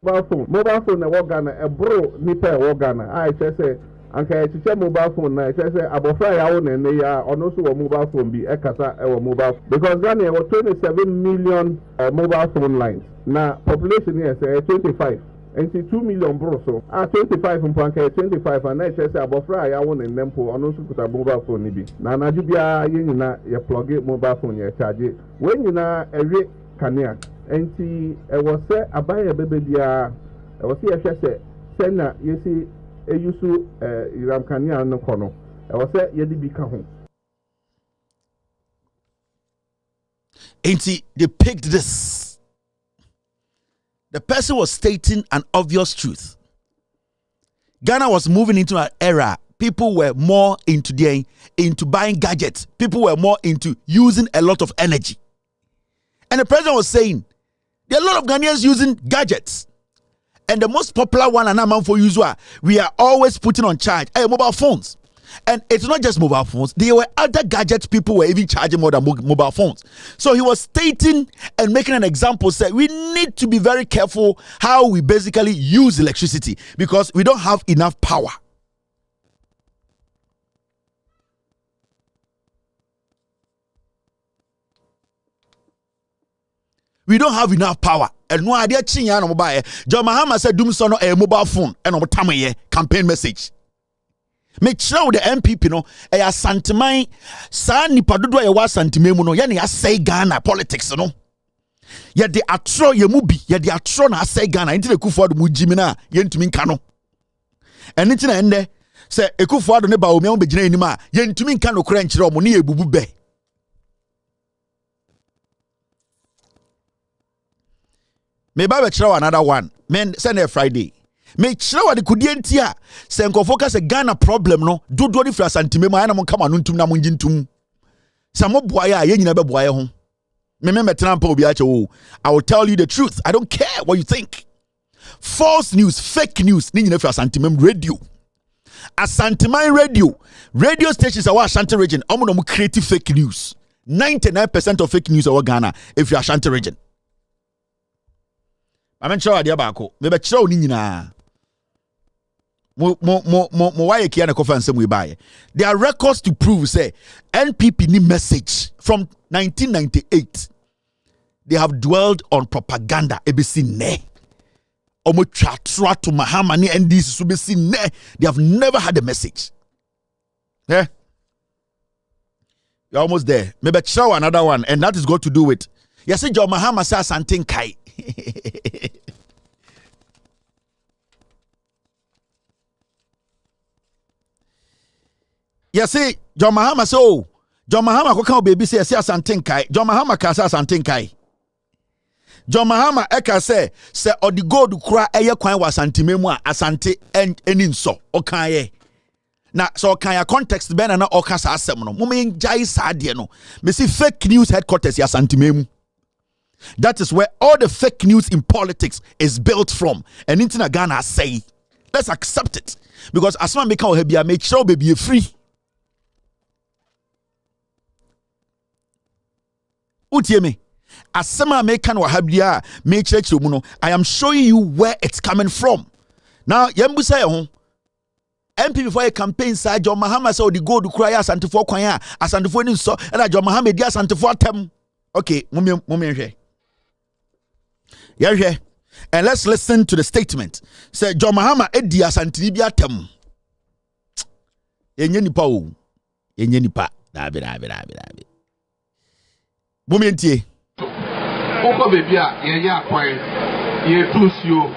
Mobile phone na wo Ghana e bro nipa e wo Ghana. I say anka chiche mobile phone na say abofra ya wo na ya ono so wo mobile phone bi e kasa e wo mobile because Ghana was 27 million mobile phone lines. Now population here say 25 and 2 million bro so 25 mpanka 25 and I say abofra ya wo na nempo ono so kuta mobile phone ni bi. Na na jubia ye nyina ye plug mobile phone ye charge. When nyina ewe kanea enti e wo say abaye bebe bia e wo say ye hwese say na ye see eyusu Iram Kania no kono. I was say yedi bi ka ho. Ain't they picked this? The person was stating an obvious truth. Ghana was moving into an era. People were more into buying gadgets. People were more into using a lot of energy. And the president was saying, there are a lot of Ghanaians using gadgets. And the most popular one and amount for user, we are always putting on charge mobile phones. And it's not just mobile phones. There were other gadgets people were even charging more than mobile phones. So he was stating and making an example, said we need to be very careful how we basically use electricity because we don't have enough power. We don't have enough power. And no idea chinya no mobile. John Mahama said dum so no a mobile phone and no tamaye campaign message. Make sure the MPP no e asanteman sa nipa dodo e wa santememu no ye na asai Ghana politics no. Ye de atro ye mu bi ye de atro na asai Ghana nti na Kufuor mu jimi na ye ntumi nka no. Eni ti na ende se Kufuor ne ba omi an begina enim a ye ntumi nka no kora nkyere omo ne ye bubu be. Me ba chira another one. Men send a Friday. Me chira wa de kudientia. Se nko focus a Ghana problem no. Do di fra santimemu ana mon kama no ntum na mon gintum. Sa mo boaye ye nyina be boaye ho. Me metena pa obi ache wo. I will tell you the truth. I don't care what you think. False news, fake news, ni nyina fra santimemu radio. Asanteman radio stations are Ashanti region. No creative fake news. 99% of fake news are Ghana if you are Ashanti region. I'm sure idea bako. Maybe show ni nyina. Mo why kia na kofa nsem we buy. There are records to prove say NPP ni message from 1998. They have dwelled on propaganda. ABC ne. Omo twa to Mahama ni NDC so be seen ne. They have never had a message. Yeah. You're almost there. Maybe show another one, and that is got to do with. You see, John Mahama says something kai. You see, John Mahama so John Mahama ko kan baby say something kai. John Mahama ka say something kai. John Mahama eka say odi gold kura eye kwan wa santimemu a asante eni nso okan ye. Na so kan ya context be na oka sa asem no. Mo me jai sa de no. Me see fake news headquarters ya santimemu. That is where all the fake news in politics is built from. And into Ghana say, let's accept it. Because as man make make sure baby free. Utie me. Asema mekan wahabia me church no. I am showing you where it's coming from. Now, yembusa ho. MP before a campaign side John Mahama say the go to cry asante for kwan a asante for ni so and John Mahama di asante for tem. Okay, mummy hwe. Yeah. And let's listen to the statement. Say John Mahama edi asante bi atem. Yenye nipa o. Yenye nipa. Dabi. Mummy ntie. Oko baby a ye akwan ye tunsuo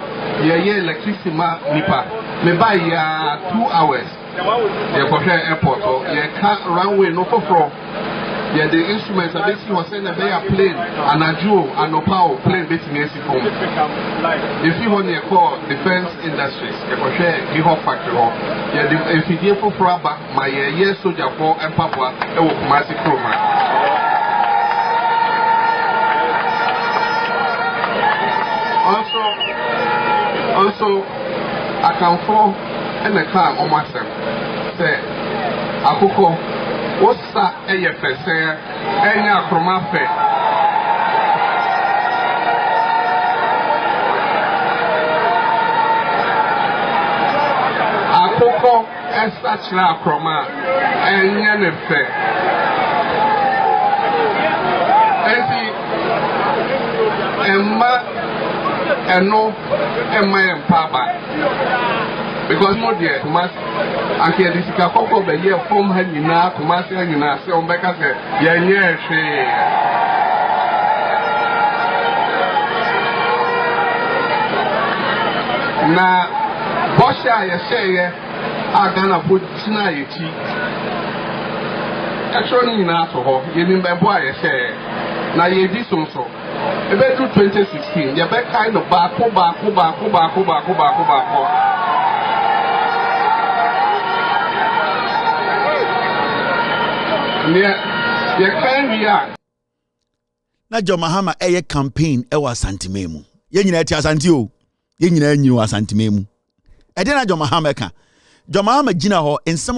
ye electricity ma nipa me buy ya 2 hours ye ko airport ye ka runway no foforo ye the instruments a bit was send a plane anajuo anopa plane bit me esi from if you want ye call defense industries ye ko bi ho factory ho ye the efidie foforo aba ma ye soldier for empapua e wo Kumasi Kroma. Also, I can fall and the car on myself. Say, Akoko, what's that? AFS, any acromafe. Akoko, and such la acroma, and Yanefe. And no, and my papa. Because more dear, Kumasi, and here this Kakoko, the year from Hanina, Kumasi, and you know, so Becca said, yeah, now, Bosha, you say, I'm gonna put tonight. Actually, in alcohol, you remember why I say, now you did so. About 2016, you're back kind of back. Yeah, you can't react. Na John Mahama campaign ewa santimemu. Ye nyina ti asante o. Ye nyina nyi asantimemu. E de na John Mahama ka. John Mahama gina ho ensem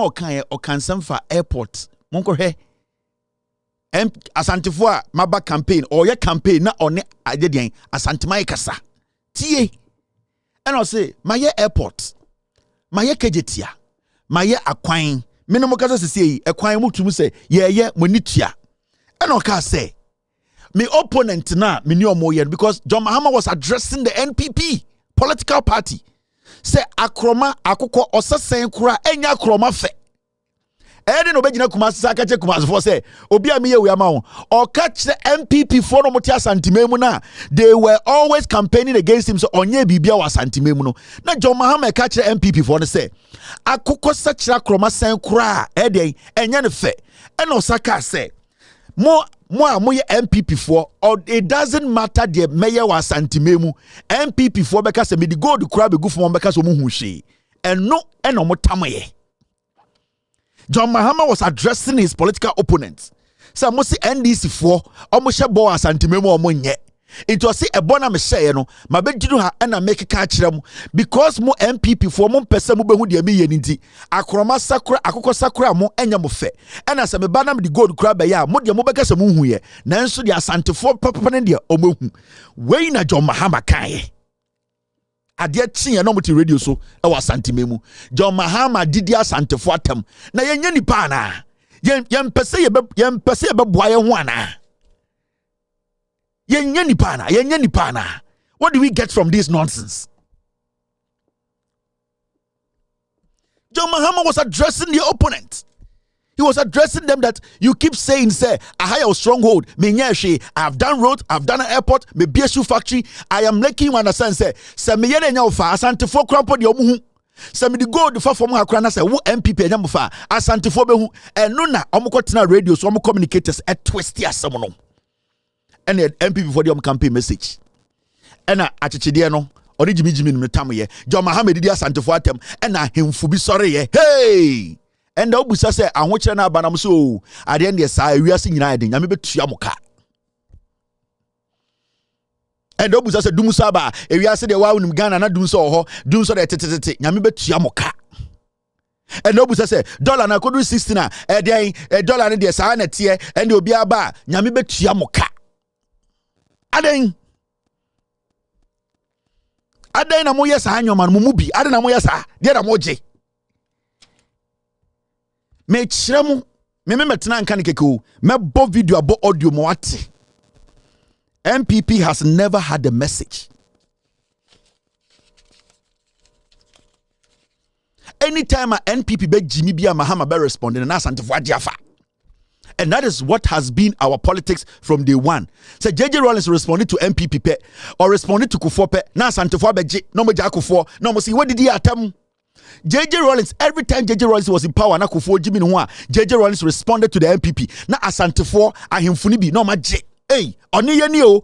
okansem fa airport. Monko hwe. Asantefo a maba campaign or your campaign na one agedian asantemai kasa tie and I say my airport my kejetia my akwan minimo kasa sese akwan mutum say ye monitua and I can say me opponent na me new omoyen because John Mahama was addressing the NPP political party say akroma akoko osesen kura enya akroma fe Eden obejina Kumasi sakache Kumasi for say obi amiye we ama or catch the MPP for no motia santimemu na they were always campaigning against him so onye bibia wa santimemu no na John Mahama catch the MPP for say akoko sachira kroma sen kura eden enye ne fe and osaka say mo MPP for or it doesn't matter the mayor wa santimemu MPP for because say me the go the crowd be go for because omo hu hwe and no omo tamaye. John Mahama was addressing his political opponents. So, Mosi NDC for almost a boy as antimemo monye. It was say a bona me say no ma begiru ha na make ka kire mu because mo MPP for mo pese mo behu de me ye nti akroma sakura akoko sakura mo enya mo fe na se me ba na me the gold kura be ya mo de mo beka se mo hu ye nanso de asantefo papa ne de o mo hu wei na John Mahama kan ye ade tie na mo ti radio so e wa asanteme mu John Mahama didi asantefo atam na yenya nipa na yen pese ye be boa ye ho ana Yenya nipana. What do we get from this nonsense? John Mahama was addressing the opponent. He was addressing them that you keep saying, say, I have a stronghold. I've done road, I've done an airport, me BSU factory. I am making you understand, say, me yene nyofa, asante fo krampo di omuhu. Se me di go the fa from akra na say, wo MPP nyamufa, asante fo behu. Eno na, omukot na radio, so omu communicators, twisty asem no. And the MPP for the campaign message. And achichide no, odi jimi no tam ye. John Mahama didi asante fo atem, and him fubi sorry ye. Hey! And the obusa say, I want you na banam so. At the end, yes, I we are seeing nyina den. Nyame betua moka. And the obusa say, dumusaba. E we are say the wa unim Ghana na dumso ho. Dumso de tete. Nyame betua moka. And the obusa say, dollar na kodu 60 na. Dollar ne de sa na tie. And the obi aba. Nyame betua moka. Aden na mo yesa anyoman mo mubi aden na mo yesa de na mo je me kiremu me metena nka ne keke me bo video abo audio mo ate MPP has never had a message. Anytime a NPP be Jimmy Bia Mahama be responding na Asantefo agiafa. And that is what has been our politics from day one. So JJ Rawlings responded to MPP pe, or responded to Kufuor pe. Na Asantefo abeji, no mo ja Kufuor, no mo see what did he attempt? JJ Rawlings, every time JJ Rawlings was in power, na Kufuor Jimmy Nwa, JJ Rawlings responded to the MPP. Na Asantefo ahimfuni bi, no ma je. Hey, oni yeni o.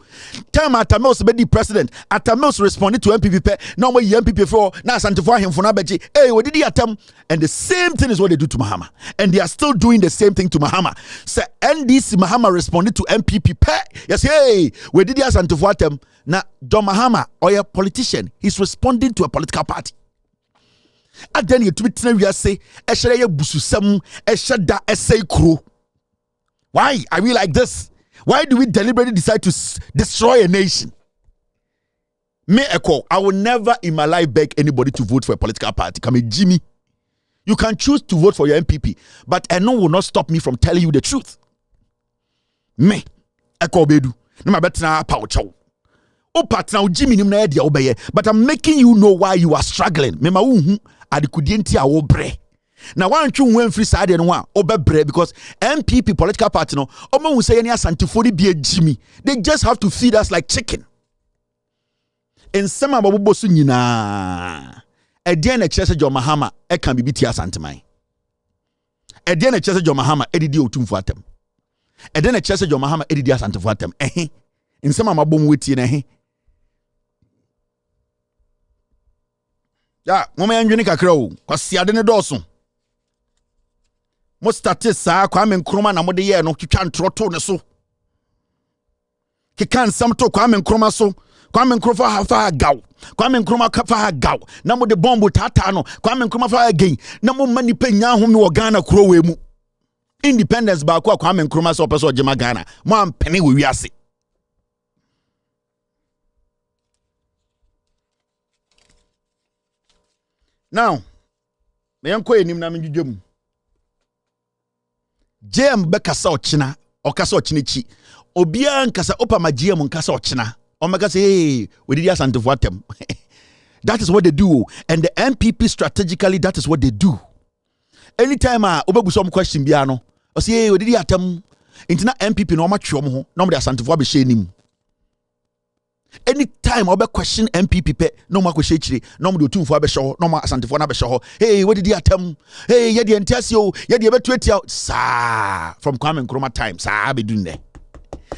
Time Atamils be the president. Atamils responded to MPP pe. No more MPP for na Asantefo ahimfuna beji. Hey, what did he attempt? And the same thing is what they do to Mahama. And they are still doing the same thing to Mahama. So NDC Mahama responded to MPP pe. Yes, hey, we did the Asantefo attempt. Na John Mahama or a politician, he's responding to a political party. And then you tweet we say, "Eshere bususem, eshada essay crew." Why are we like this? Why do we deliberately decide to destroy a nation? Me echo, I will never in my life beg anybody to vote for a political party. Come here, Jimmy. You can choose to vote for your MPP, but no will not stop me from telling you the truth. Me echo bedu. No my better na paucho. O partner Jimmy nimna e dia obeye, but I'm making you know why you are struggling. Me ma uhu adikudienti a wo bre. Now, why don't you win free side and one obebre because MPP political party no omo will say any Asantefo be a Jimmy. They just have to feed us like chicken. In some ababubo su nyina. E dey na chese John Mahama e kan bibi ti Asanteman. E dey na chese John Mahama e didi otumfo atem. E dey na chese John Mahama e didi Asantefo atem. In some amabom wetie na Ya, mama yanjuni kakra o. Kwasi ade ne dɔɔso. Mo starte saa Kwame Nkrumah na mo de ye no twitwa ntroto ne so. Kika nsam to Kwame Nkrumah so. Kwame Nkrumah fa gaw. Kwame Nkrumah fa gaw. Na mo de bombo tata no. Kwame Nkrumah fa again. Na mo mani pe nya ho me wo Ghana kuro we mu. Independence ba ko Kwame Nkrumah so person ojema Ghana. Mo ampene we wiase. Now, me yanko enim na menjudwem. JM bekasa ochina, okasa ochinichi. Obia nkasa opa ma JM nkasa ochina. Omega say, hey, we did Asantefo atem. That is what they do. And the MPP strategically, that is what they do. Anytime obebu some question bia no, o say, hey, we did atem. Intina MPP no ma twom ho, no de Asantefo abehye nim. Anytime obe question MPP pe no ma kwehye chire no mo de otumfo abehye ho no ma Asantefo na abehye ho hey what did he atem hey ye de entiasio ye de betu etia sa from Kwame Nkrumah time sa be dun there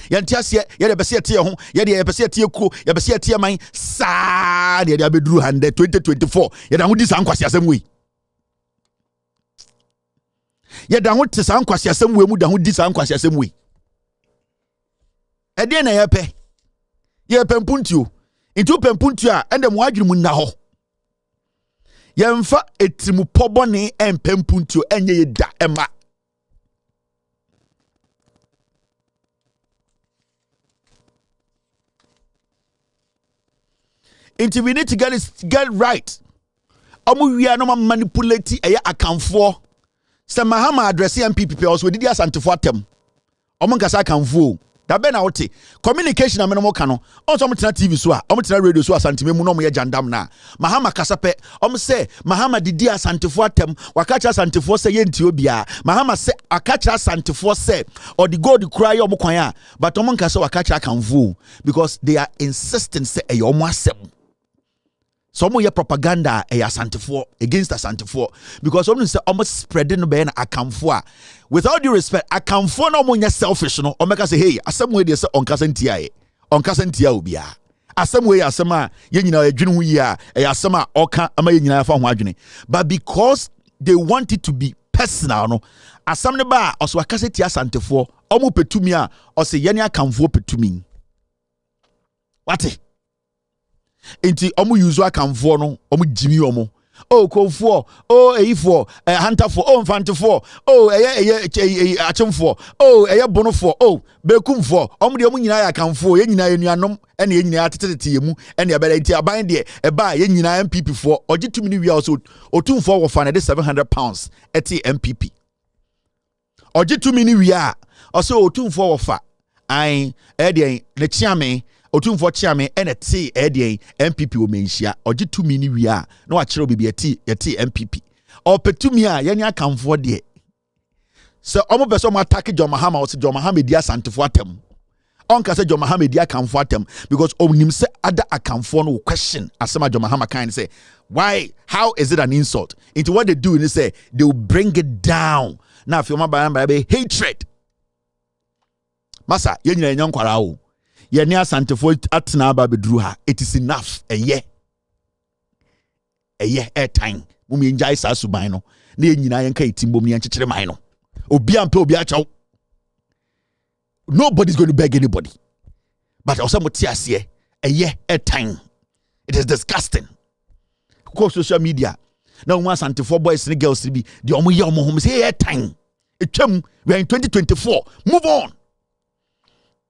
ye entiasie ye de bese etia ho ye de bese etia kuro ye bese etia man sa de abeduru hande 2024 ye da ho di sa nkwase asem we ye da ho te sa nkwase asem we mu da ho di sa nkwase asem we e de na ye pe Ye pempuntuo. Into pempuntua and the mwadwene mu na ho. Yemfa etimu pobone en pempuntuo enye ye da ema. Until we need to get right. We are not manipulating a account for. Some Mahama address MPP also did as antifatem. Omonkasa account for. That be na communication na menomo kano. On some TV so, on radio so asantime mu no mo ye jandam na. Mahama kasape, say Mahama didi as antifatem, wakacha santifo say yenti obia. Mahama say akacha santifo say or the go the cry omo kwan but omonkasa wakacha account for because they are insisting say e omo asem. Some of your propaganda Asante against Asante because someone say almost spreading the ben akamfo. With all due respect, akamfo no more selfish no. Omeka say hey, asem way they say onkasentia obia. Asem way asema ye nyina adwene hu yi a asema oka ama ye nyina fa ho adwene. But because they want it to be personal no, asem ne ba oso akasetia Asante omo petumi a o say ye ne akamfo petumi. What? Inti omu yuzu akamfo no omu jimi omu kofo eifo hunterfo mfantefo achemfo bonofo bekumfo omu de omu nyina ya akamfo ye nyina enuanom ene ye nyina atetete yemu ene abela inti aban de eba ye nyina MPP fo oje 2 minute wi also otumfo wo fa na de 700 pounds eti MPP oje 2 minute wi a also otumfo wo fa ai de ne chiame otumfo chiame ene ti MPP o menhia oje 2 mini wi a na wa kire obibi eti MPP o petumi a ye nya kanfo de so omo beso mo attack John Mahama o se John Mahama di asantefo atem onka se John Mahama di akamfo atem because onim se ada akamfo no question asema John Mahama kind say how is it an insult into what they do and they say they will bring it down now if you remember hatred masa ye nyina nyankwara o ye ne asantefo atena aba beduru ha it is enough eye airtime mum ye njai sa suban no na ye nyina ye nka etimbom ye nkyekere man no obi ampe obi achaw nobody's going to beg anybody but also motiasie airtime it is disgusting ko social media na um asantefo boys and girls be the omo ye omo hom say airtime etwam we are in 2024 move on.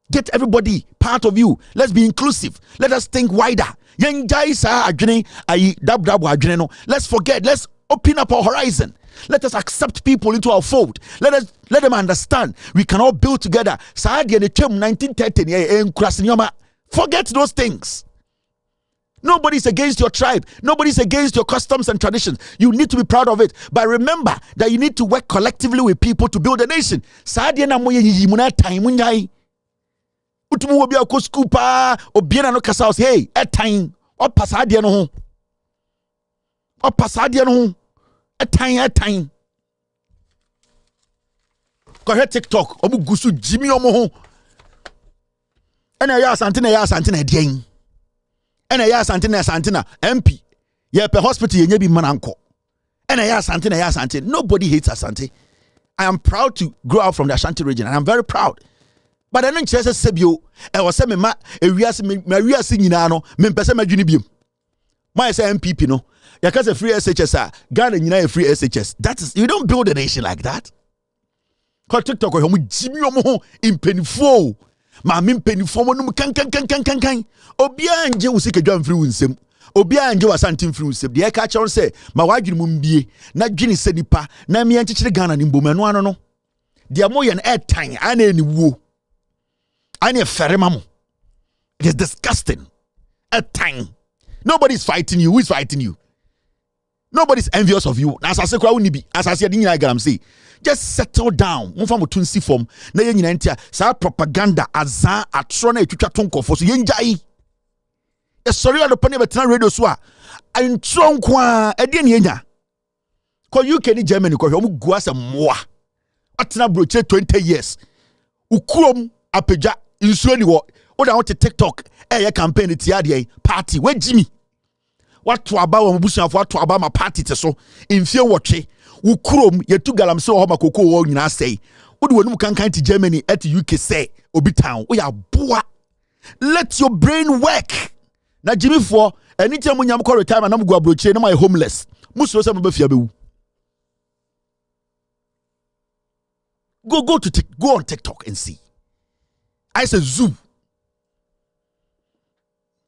Get everybody part of you. Let's be inclusive. Let us think wider. Let's forget. Let's open up our horizon. Let us accept people into our fold. Let them understand we can all build together. 1930. Forget those things. Nobody's against your tribe. Nobody's against your customs and traditions. You need to be proud of it. But remember that you need to work collectively with people to build a nation. Utumu obi akọ school pa obi na no kasa hey etan o pasa de no ho etan ko he TikTok obu gusu jimi omo ho ena ya asante na den ena ya asante na MP ye pe hospital ye nya bi mananko ena ya asante nobody hates Asante. I am proud to grow up from the Ashanti region and I'm very proud. But I don't say sebio e wo se me ma ewiase nyina no me mpese madwini biem my say MPP no ya ka say free SHS Ghana nyina e free SHS that is you don't build a nation like that call TikTok ho mu jimi ho impenifo ma me impenifo mo no kan obi anje wo sika dwan free wunsem obi anje wasantim free wunsem de e ka che won say ma wadwini mu mbie na dwini se nipa na me enkyekere Ghana ni mbomanu ano no de mo ye na airtime ana eni wo it is disgusting. At time. Nobody's fighting you. Who is fighting you? Nobody's envious of you. As I say, just settle down. Propaganda aza atrona etwitwa tonko for so yenjai. Sorry on the penny betina radio so a ntron kwa ede ne nya. Ko UK ni Germany ko hwe mu guasa moa. Atena broche 20 years. Ukuom apeja insuani wo oda won TikTok campaign tiade party we Jimmy watu aba wo busuafo watu aba ma party te so mfie wotwe wo kurom yetu galamse wo makoko wo nyina sei wode wonum kankan ti Germany at UK say obi town wo ya boa Let your brain work. Na Jimmy for anytime when you call retirement, I'm go abroad, no my homeless. Musu say be fia be. Go on TikTok and see. I say zoo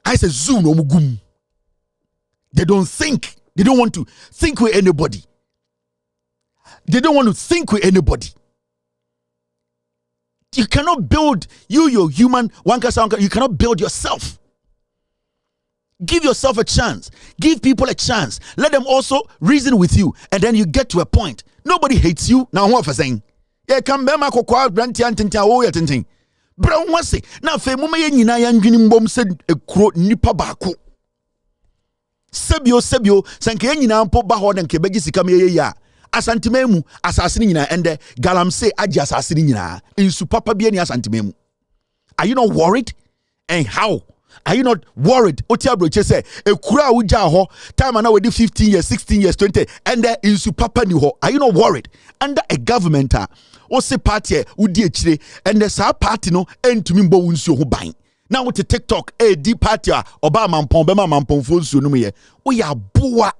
no mugum. They don't think. They don't want to think with anybody. They don't want to think with anybody. You cannot build you're human, you cannot build yourself. Give yourself a chance. Give people a chance. Let them also reason with you. And then you get to a point. Nobody hates you. Now what for saying? Yeah, come back, my cocoa, granty, and tinta, oh, yeah, tinting. Brown was it. Now, for Mumma Yina and Guinim Bomb said a crow nipa baku. Sebio, Sanke now pop bahod and Quebecisi come here. Asantimemu, assassinina, and the Galamse Aja assassinina. In Supapa Bienia Santimemu. Are you not worried? And how? Are you not worried? Otiabro say a kura uja ho time and now we do 15 years, 16 years, 20, and there in Supapa ni ho. Are you not worried? Under a government, o se party udi echire, and the sa party no end to mimbo unsu ho ban. Now with the TikTok, di party Obama mampon, bema mampon fonsu no me. We are boa,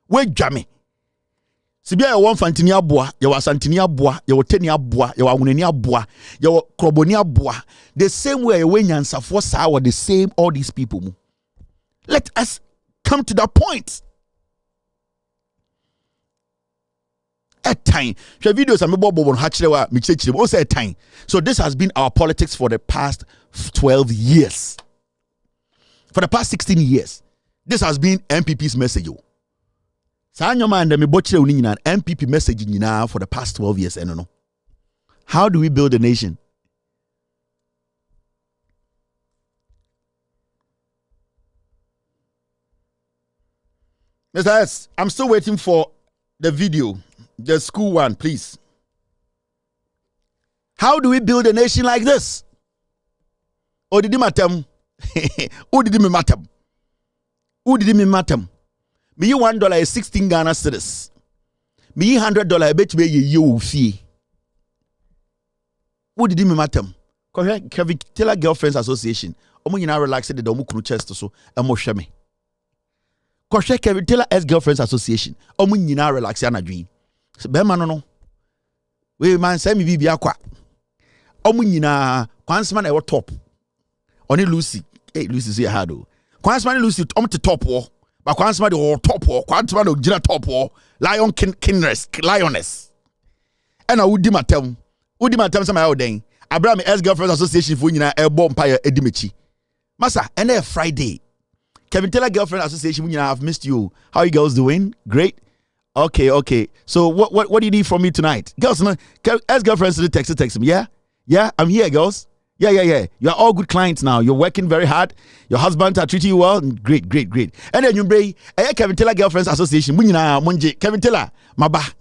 we jame. Sibia ya wan fantini aboa, ya wasantini aboa, ya woteni aboa, ya wawuneni aboa, ya kroboni aboa. The same way when yansafo saw the same all these people. Let us come to that point. At time, the videos are bobo hatchlewa michechim also at time. So this has been our politics for the past 12 years. For the past 16 years, this has been MPP's message. MPP message for the past 12 years. I don't know. How do we build a nation? Mr. S, I'm still waiting for the video. The school one, please. How do we build a nation like this? Who did matter? Who did me matter? Who did me matter? Me $1 is 16 Ghana cedis. Me $100 I bet you fee. Who did me matter? Kevin Taylor Girlfriends Association. Omo nyina relax the omo kunu chest so emo hwe me. Koshe Kevin Taylor Girlfriends Association. Omo nyina relax anadwi. So be man no. We man say me bibia kwa. Omo nyina kwansman e wo top. Oni Lucy. Hey Lucy say hard o. Kwansman Lucy omo te top wo. But kwansman the top wo. Kwansman the jina top wo. Lion kinress, lioness. And I would di matem. Udi matem say my oden. Abraham Girlfriends Association for nyina e bomb empire edimechi. Masa, and Friday. Kevin Taylor Girlfriend Association, I've missed you. How are you girls doing? Great. Okay. So what do you need from me tonight? Girls, girlfriends text me. Yeah, I'm here, girls. Yeah. You're all good clients now. You're working very hard. Your husband are treating you well. Great. And then you bring Kevin Taylor Girlfriends Association. Kevin Taylor, maba.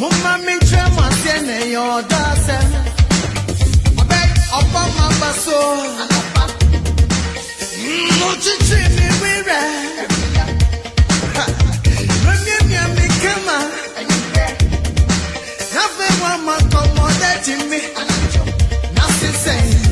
Mumma min chema tiene yo dase. Abe opa mabaso. Mochichi mi wire. Remye mi kema. Nothing one man accommodate me. Nothing saying.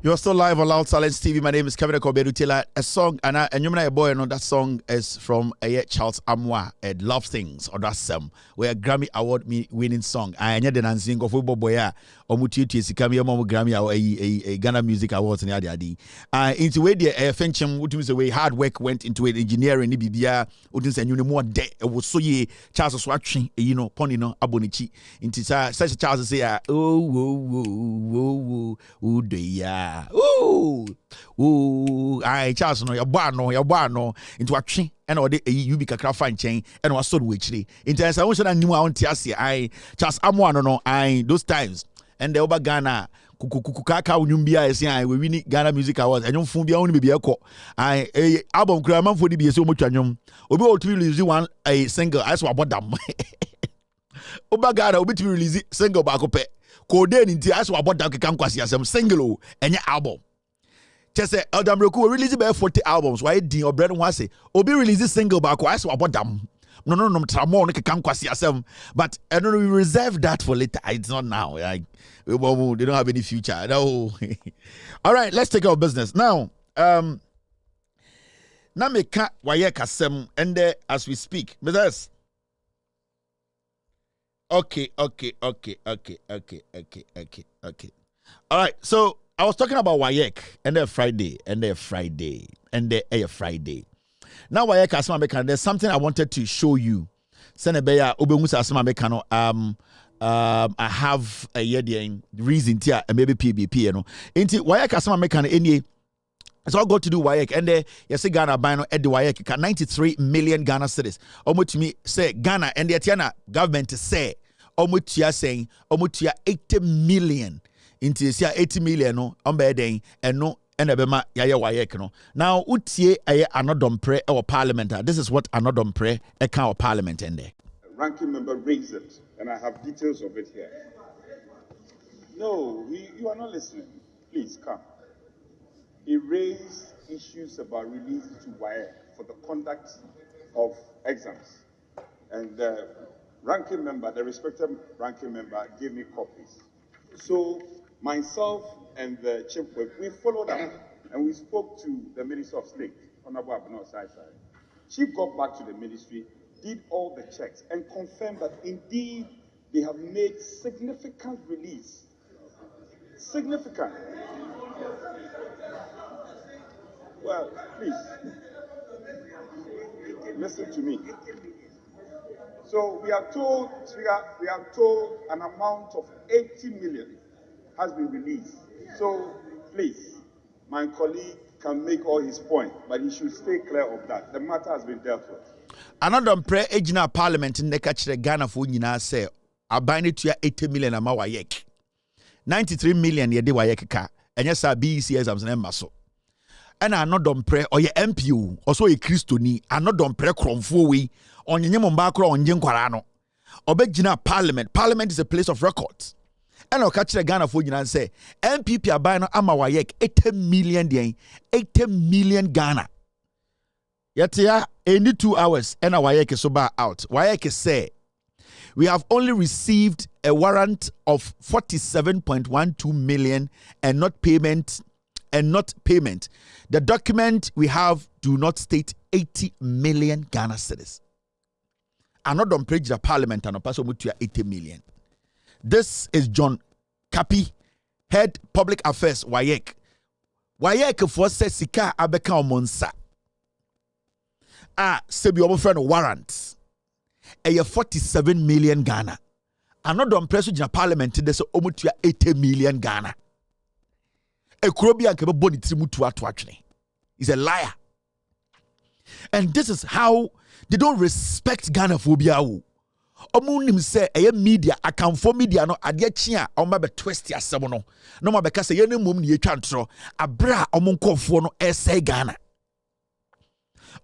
You're still live on Loud Silence TV. My name is Kevin Kobedu Taylor. A song, and you know, boy, that song is from Charles Amoa, Love Things, or that's where Grammy Award winning song. I know the dancing of football boy, Omuti Sikami, Grammy Award, Ghana Music Awards, and Yadi. Into where the Fencham, which means the way hard work went into it, engineering, Bibia, Udins, and you know more day. It was so ye, Charles was watching, Ponino, Abonichi, into such a Charles say, Charles no your bar into a chain and or the you be kakra fan chain and was so witchy. In terms I want to know on Tiasia, Charles Amoa no those times and the Oba Ghana Kukaka Unyumbia is we win Ghana Music Awards and you Fumbia only be a co. Album Kraman for the be so much anyum. Obi will to release one a single as what them. Oba Ghana will be to release single back up. Code into as what them can quasi as some single and your album. Just say Eldam Roku release about 40 albums. Why did your brother want say Obi release a single back as what them? No, Tramon can quasi as some, but I don't know, we reserve that for later. It's not now. Like they don't have any future. No. All right, let's take our business. Now, Nameka Wayeka Sem and as we speak. Business. Okay. All right, so I was talking about Wayek and their Friday. Now Wayek Asma Mekano, there's something I wanted to show you. Senebeya Obemusa Asma Mekano. I have a year reason here and maybe PBP, you know. Into Wayek Asma Mekano any. So I got to do Wayek and yes, Ghana buying at the Wayek 93 million Ghana cedis. Almost to me say Ghana and the Atiana government say almost saying almost 80 million. Into this 80 million no on and no and abema yaya Wayek no. Now utie aye anodom pray our parliament. This is what anodom pray our parliament ende. Ranking member raised it, and I have details of it here. No, you are not listening. Please come. He raised issues about release to Wayek for the conduct of exams. And the ranking member, the respected ranking member, gave me copies. So myself and the chief whip, we followed up and we spoke to the Minister of State, Honorable Abner Saisai. She got back to the ministry, did all the checks, and confirmed that indeed they have made significant release. Significant. Well, please, listen to me. So we are told an amount of 80 million has been released. So please, my colleague can make all his point, but he should stay clear of that. The matter has been dealt with. Another prayer agent parliament in the catch the Ghana for Nina say, I bind it to 80 million ama Wayek. 93 million ye de Wayek ka. And yes, our BEC exams and maso. And I not done pray or your MPU, also a Christoni, I not done pray cromfo we on your Mombakro on Jenquarano. obegyina parliament is a place of records and o catch the Ghana for nyina say MPP aban no ama wayek 80 million Ghana yet any 2 hours and wayek so ba out wayek say we have only received a warrant of 47.12 million and not payment. The document we have do not state 80 million Ghana cedis. And not on page the parliament and pass over to 80 million. This is John Kapi, head public affairs Wayek. Wayek for says sika abeka omonsa. Sebi omo friend warrants. 47 million Ghana. And not on press in parliament there's almost 80 million Ghana. A Kurobia kebe body trimutu atwachne. He's a liar. And this is how they don't respect Ghana phobia. Omunim say media account for media no ade chia oma be twist ya sebo no. No ma be ka say ye ne mom ne yetwa ntro abra omonkofo no ese Ghana.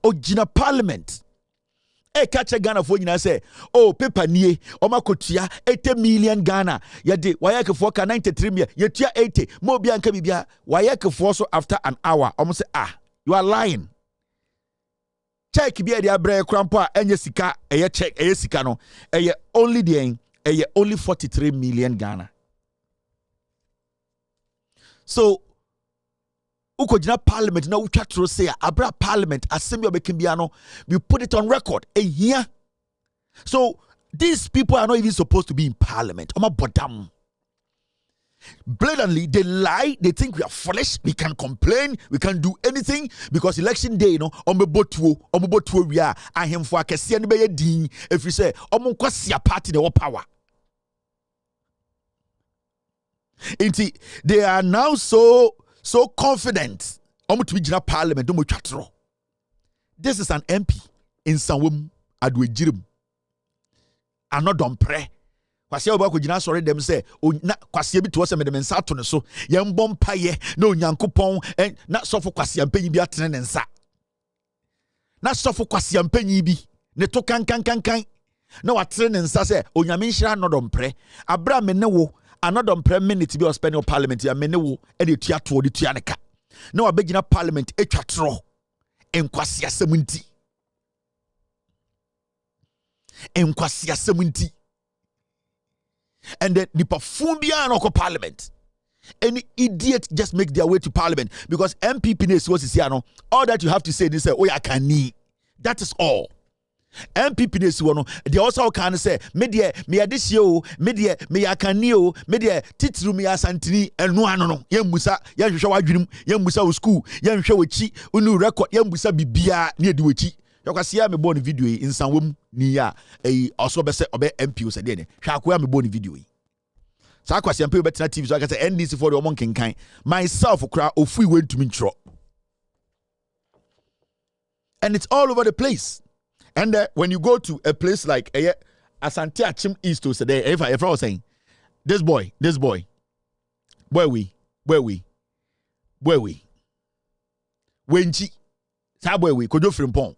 Ogina parliament catch Ghana for you say, oh, paper nie, kotua 80 million Ghana. Yade, wayake for 93 million, yetia 80, mo bianca bibia, wayake for so after an hour. Almost say, you are lying. Check bia dia bre krampo enye sika, check, sika no, only the only 43 million Ghana. So, ukojina parliament na utwa tro say abra parliament assembly obekimbiano we put it on record here. So these people are not even supposed to be in parliament. Bodam. Blatantly they lie, they think we are foolish, we can complain, we can do anything because election day omebotuo we are ahemfo akese ne be din if you say omonkwasia party the power. They are now so confident. Parliament. This is an MP in Sanwom Adwejirim. And not done pray. Kwasi obako jina sorry them say na kwasi bi to se me dem nsa to ne so yem bom paye na onyankopon na sofo kwasi ampanyi bi atene ne nsa. Na sofo kwasi ampanyi bi ne to kan na watene ne nsa say onyame nhira no dom pray. Abra me ne wo another minute be spending on parliament ya mene wo e de tua to de tua ne ka na wabegina parliament etwa tro enkwase asemunti and then the perform bia no parliament. Any idiot just make their way to parliament because MPP is what is here no all that you have to say is say oh ya can ni, that is all. MPP this one they also can say media me adisio media me yakanio media titru me asantini enu ano no yembusa yehwehwe wadwunim yembusa wo school yehwehwe wechi unu record yembusa bibia ne edi wechi yakwasia me born video in sanwom ni ya also be say obe MP say de ne hwakoya me born video yi sa kwasia mpe betina TV so I can say NDC for the omon kenkan myself kra ofui we ntumi ntro and it's all over the place. And when you go to a place like Asante Achim East, to say, if I was saying, this boy, where we, Wenchi, Sabway, we could do from Pong,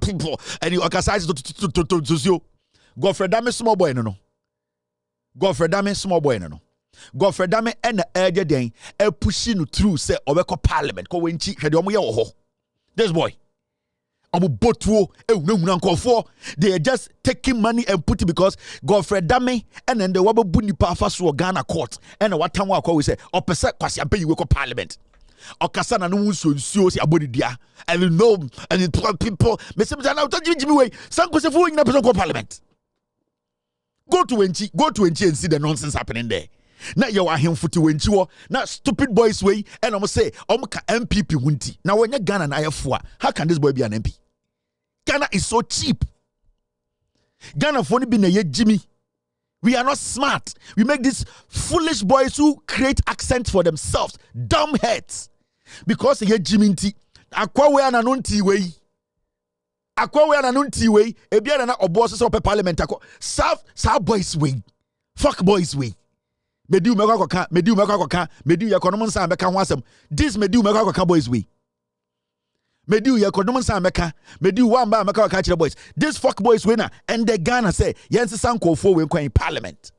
people, and you exercise to Godfrey Dame small boy, no. Godfrey Dame small boy, no. Godfrey Dame and the elder day, pushing through, say, Obeko Parliament, go Wenchi, this boy. They are just taking money and put it because Godfrey Dame and then the Wabo Buni Pafasu Ghana court and what time we say or percent Kwasi pay you parliament or Kasana no so abodi dia and no and people Mr. Jimmy way some Kosefu in a parliament. Go to Wenchi and see the nonsense happening there. Now you are him footy Wenchi now stupid boys way and I'm say MPP wunti. Now when you Ghana na IF4, how can this boy be an MP? Ghana is so cheap. Ghana for be na Jimmy. We are not smart. We make these foolish boys who create accents for themselves. Dumb heads. Because ye Jimmy nti akwa we na no nti we. Akwa we na no nti we. Ebia na oboss so pe parliament akwa. South boys we. Fuck boys we. Mediu mekwa mediu yakono nsa beka ho asem. This mediu mekwa boys we. Mediu ye kodum san meka. Mediu one ba meka catch the boys. This fuck boys winner and the Ghana say yense sanko for we in parliament.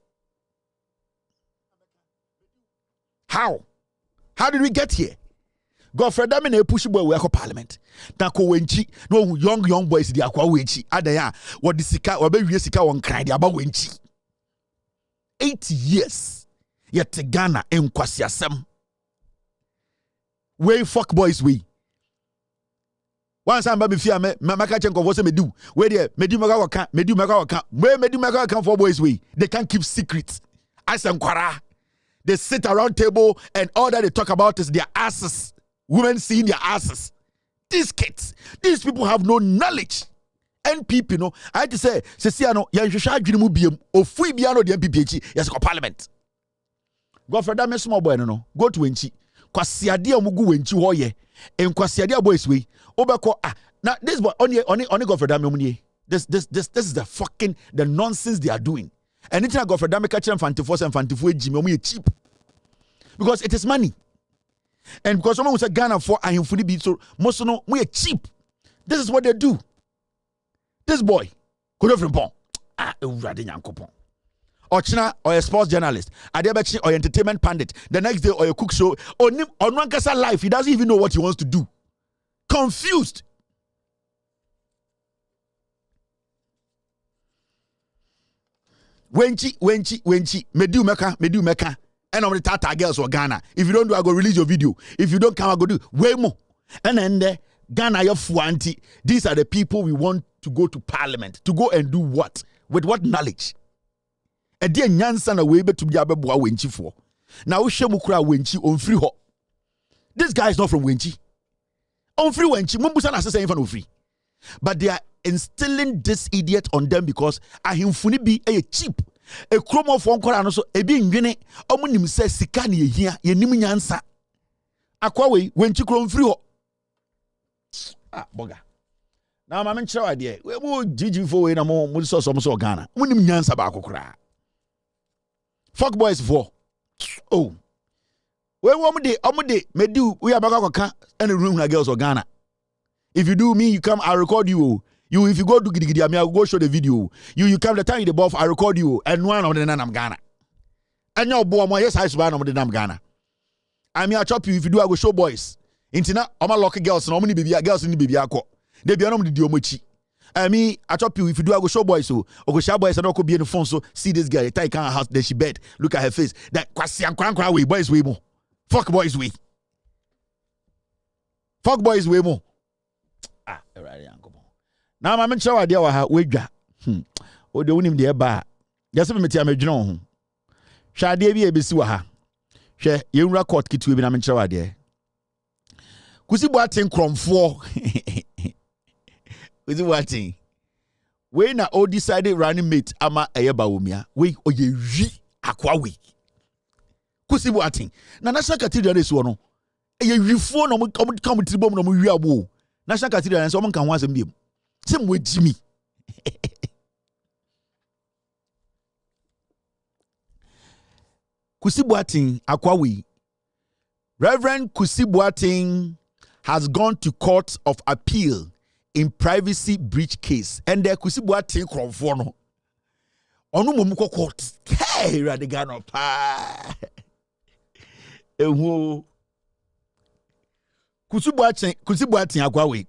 How did we get here? Godfrey Damine push boy we parliament. Na ko wenchi no young boys di akwa wenchi. Adaya what the sika or be sika won cry di aba wenchi. 8 years yet Ghana en kwasi asem. We fuck boys we. Once I'm baby fear me maka chenko for say me do. We there me do maka waka me do maka waka for boys we. They can't keep secrets. Asem kwara. They sit around table and all that they talk about is their asses. Women seeing their asses. These kids, these people have no knowledge. NPP, you know, I had to say, Ceciano, Yanshusha Junimu Bium, or Free Biano, the NPP, yes, parliament. Go for that small boy, no, go to Winchi. Kwasiadia Mugu Winchi Hoye, and Kwasiadia boys we. Obako, now this boy, only go for that money. This is the fucking the nonsense they are doing. And it's not go for that catch and fantifos and fantifu Jimmy cheap. Because it is money. And because someone was a Ghana for I am fully be so most no we are cheap. This is what they do. This boy could have been or China or a sports journalist, Adebachi or entertainment pundit, the next day or a cook show, or one kasa life, he doesn't even know what he wants to do. Confused. Wenchi, medu meka. And on the Tata girls or Ghana. If you don't do, I go release your video. If you don't come, I go do way more. And then the Ghana your fuanti. These are the people we want to go to parliament. To go and do what? With what knowledge? A dear Nyansan away to be able to Wenchi for. Now Shemukra Wenchi on free ho. This guy is not from Wenchi. On free Wenchi, Mumbusan as saying for free. But they are instilling this idiot on them because I him funi be a cheap. A chromo phone call and also a being gene, omunim says Sikani here, ye niminyansa. Aquawe, when you chrome free. Boga. Now, I'm in show idea. We will Gigi for in a more Musso Somso Ghana. Munim Yansa Bakokra. Fuck boys for. Oh. Well, one day, me do, we are Bakaka and a room like girls or Ghana. If you do me, you come, I record you. You, if you go do gidi, I will go show the video. You come the time you the buff, I record you, and one of the Nam Ghana. And your boy, yes, I swear on the Nam Ghana. I mean, I chop you if you do, I go show boys. Intina, I'm a lucky girls, and how many baby girls in the baby ako. They be on the diomochi. I mean, I chop you if you do, I go show boys, so, or go show boys, and I could be in the phone, so see this girl, tie can't house, then she bed, look at her face. That kwasi and crank way, boys way more. Fuck boys way. Fuck boys way more. Right, uncle. Now, I'm sure I deal with her. O de unim de ba. Just me tia me dwene ho. Hwa de bi ebesi wa ha. Hwe ye nra court kitu bi na me sure wa de. Kusi Boateng kromfo. Kusi Boateng. We na all decided running mate ama eyeba womia. We oye wi akwa we. Kusi Boateng. Na national cathedral is no. Eye wifo no come tribom no wi abo. National cathedral so man kan ho asem biem. Tim with Jimmy. Kusi Boateng Akwawi. Reverend Kusi Boateng has gone to court of appeal in privacy breach case. And the Kusi Boateng Kromfono. Onu momuko court. Hey, Radigano pa. Ewo. Kusi Boateng Akwawi.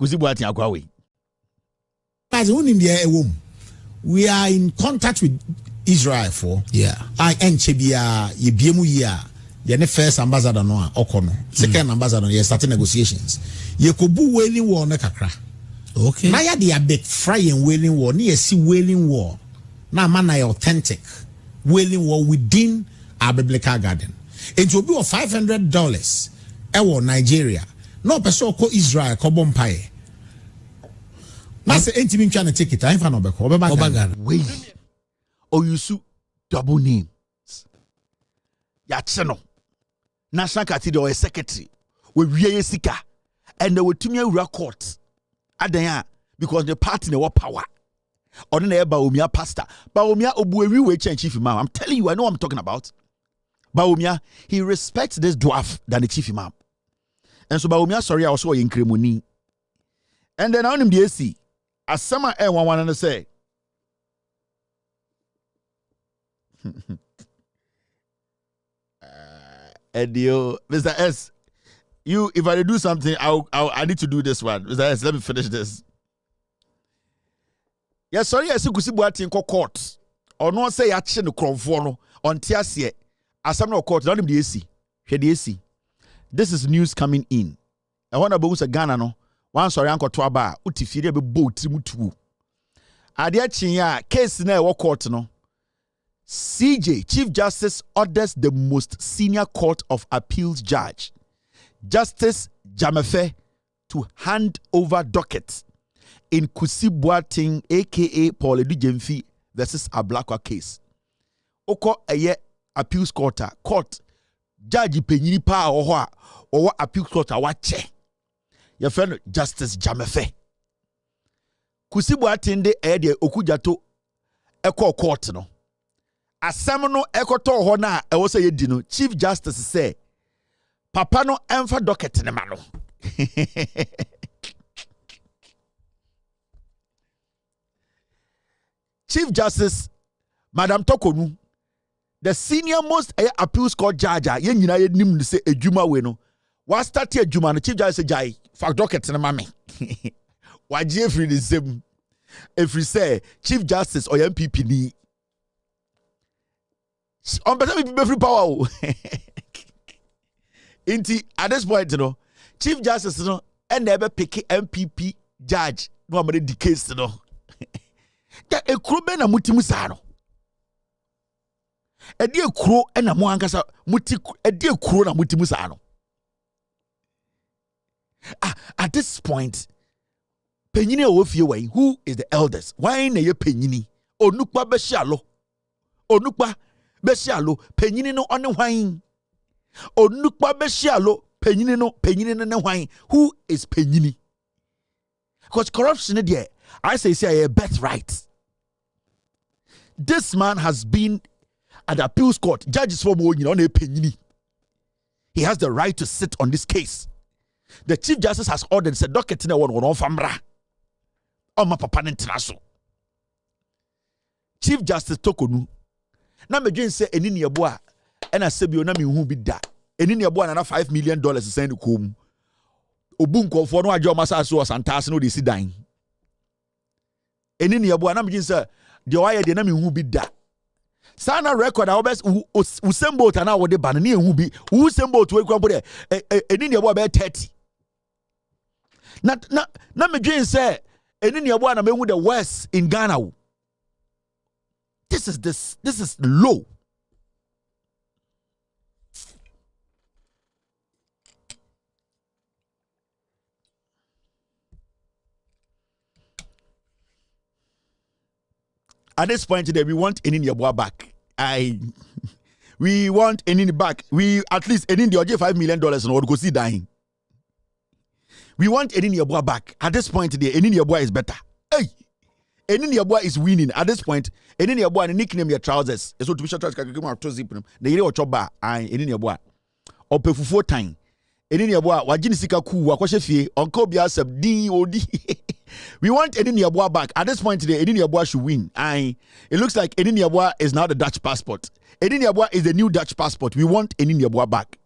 We are in contact with Israel for I enchebia ye biemu ya the first ambassador no okono second ambassador ye starting negotiations ye kobu wailing war na kakra okay na ya dey big frying wailing war na ye see wailing war na man na authentic wailing war within our biblical garden it will be of $500 ewo Nigeria no person ko Israel ko bompaye. That's the intimate trying to take it. I ain't no Obaga. Wait. Or you sue double names. Yachano. National Cathedral or secretary. We really sika. And they will to me record. Adaya. Because the party they want power. Or then they Baumia pastor. Baumia Obuewi we change chief imam. I'm telling you, I know what I'm talking about. Baumia, he respects this dwarf than the chief imam. And so Baumia, sorry, I was so in Kremoni. And then on him the AC. As summer air one to say. Edio, Mr. S, you, if I do something, I need to do this one. Mr. S, let me finish this. Yes, sorry, I see Kusibuati in court. Or no say action the Cronforno on Tiasie. As some no court, not him the AC. Here the AC. This is news coming in. I want to book a Ghana no. One sorry, Uncle Twaba, Utifiri be boat Timutu. Adia Chinya, case na wo court no. CJ, Chief Justice, orders the most senior court of appeals judge, Justice Jamefe, to hand over dockets in Kusi Boateng, aka Paul Edu Jemfi versus Ablakwa case. Oko eye appeals court, judge penyini pa or appeals court wache. Your friend Justice Jamefe. Kusi Boateng de eye okujato eko court no. Asam no ekoto ho na e wo say yedi no Chief Justice say papa no emfa docket ne ma no. Chief Justice Madam Tokonu, the senior most appeals court judge ye nyina ye nim say adwuma we no wa start adwuma no Chief Justice say jai fa docket ne ma me. Wa je free the same if we say Chief Justice or MPP ni on better be free power. Inti at this point, you know, Chief Justice, you know, and never pick MPP judge. No, I'm the case, you know. That a crew ben a mutimusano. A dear crew and a moankasa muti a dear crew na mutimusano. At this point, Penini of your way, who is the eldest? Why na ye Penini? Onukwa beshalo. Onukwa Besialo, penini no on wine. Onukwa besialo, penini no wine. Who is penini? Because corruption there, I say a birthright. This man has been at the appeals court. Judges for more on a penini. He has the right to sit on this case. The Chief Justice has ordered said docket in a one on famra. Oh my papa international. Chief Justice Tokonu. Na me dwen say eni ne ebo a na sebio na me hu bi da eni ne ebo na $5 million send kom obu nkofo no adwo masa so santase no de si dan eni ne ebo na me dwen say de why de na me hu bi da sana record a obes usembo ta na wo de ban na ehu bi usembo to we kwampo de eni ne ebo be 30 na me dwen say eni ne ebo na me hu the worst in Ghana. This is low. At this point today, we want Enini Yeboah back. We want Enini back. We at least Enini $5 million in order to see dying. We want Enini Yeboah back. At this point today, Enini Yeboah is better. Hey. Enini Yeboah is winning at this point. Enini Yeboah and nickname your trousers. So to be sure to zip them. The year or choba and Enini Yeboah. Or pay for 4 time. Enini Yeboah wajini sika ku wakoshe fie onko bia sub DOD. We want Enini Yeboah back. At this point today, Enini Yeboah should win. It looks like Enini Yeboah is now the Dutch passport. Enini Yeboah is the new Dutch passport. We want Enini Yeboah back.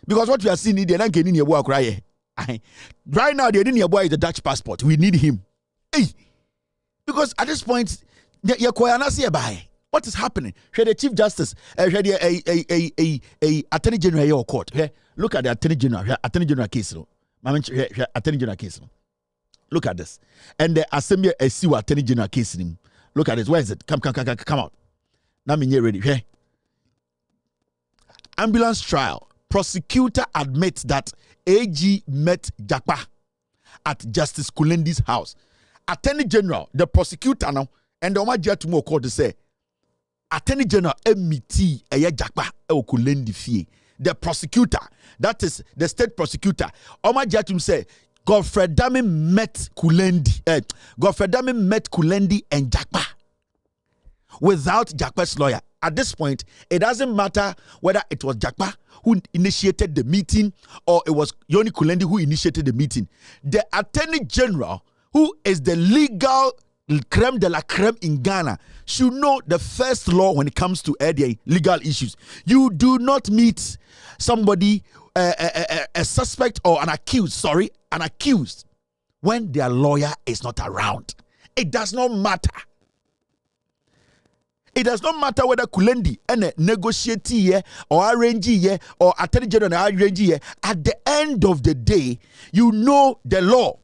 Because what we are seeing, they don't get Enini Yeboah cry. Right now, the Enini Yeboah is the Dutch passport. We need him. Hey. Because at this point, what is happening? The Chief Justice, Attorney General your court. Look at the Attorney General case. Attorney General case. Look at this. And the Assembly see what Attorney General case. Look at this. Where is it? Come out. Now me ready. Ambulance trial. Prosecutor admits that AG met Jakpa at Justice Kulendi's house. Attorney General, the prosecutor now, and the Omadia to more court to say, Attorney General MT Jakpa Kulendi fee. The prosecutor, that is the state prosecutor, Omadia to say, Godfred Dami met Kulendi, Godfred Dami met Kulendi and Jakpa without Jakpa's lawyer. at this point, it doesn't matter whether it was Jakpa who initiated the meeting or it was Yoni Kulendi who initiated the meeting. The Attorney General, who is the legal creme de la creme in Ghana, should know the first law when it comes to legal issues. You do not meet somebody, a suspect or an accused, when their lawyer is not around. It does not matter. It does not matter whether Kulendi and negotiate here or arrange here or Attorney General arrange here. At the end of the day, you know the law.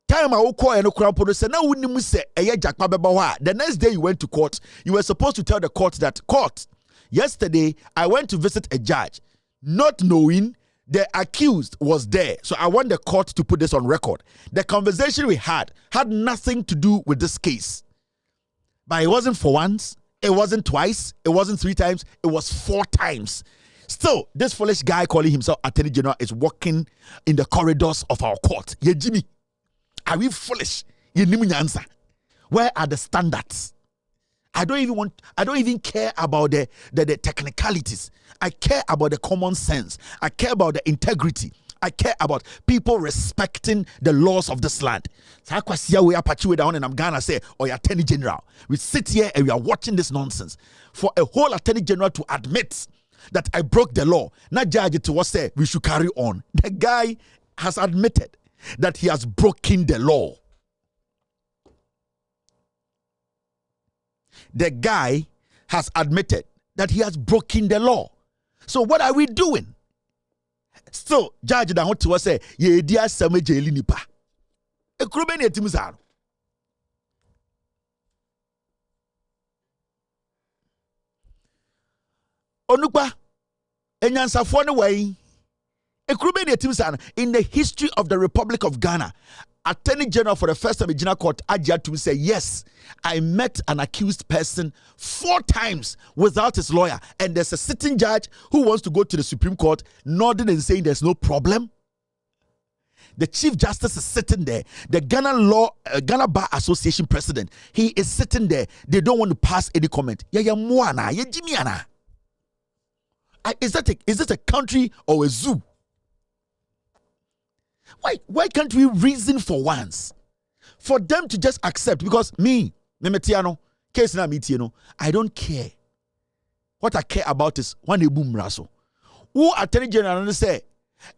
Time I will call and say now we say the next day you went to court, you were supposed to tell the court that yesterday I went to visit a judge, not knowing the accused was there. So I want the court to put this on record. The conversation we had nothing to do with this case. But it wasn't for once, it wasn't twice, it wasn't 3 times, it was 4 times. Still, this foolish guy calling himself Attorney General is walking in the corridors of our court. Yeah, Jimmy, are we foolish? Where are the standards? I don't even care about the technicalities. I care about the common sense. I care about the integrity. I care about people respecting the laws of this land. And I'm gonna say, or Attorney General, we sit here and we are watching this nonsense. For a whole Attorney General to admit that I broke the law, not judge it to say we should carry on. The guy has admitted that he has broken the law. The guy has admitted that he has broken the law. So what are we doing? Still, judge da want to say ye dia same jeli nipa. E kuro be ne etimu sa no. Onukpa enyansafo ne wai. E kuro be ne etimu sa no. In the history of the Republic of Ghana, Attorney General for the first time in General Court Ajia to say, yes, I met an accused person 4 times without his lawyer. And there's a sitting judge who wants to go to the Supreme Court nodding and saying there's no problem. The Chief Justice is sitting there. The Ghana Bar Association president, he is sitting there. They don't want to pass any comment. Is it a country or a zoo? Why can't we reason for once? For them to just accept, because Memetiano, case na mitiano, I don't care. What I care about is one boom raso. Who Attorney General say,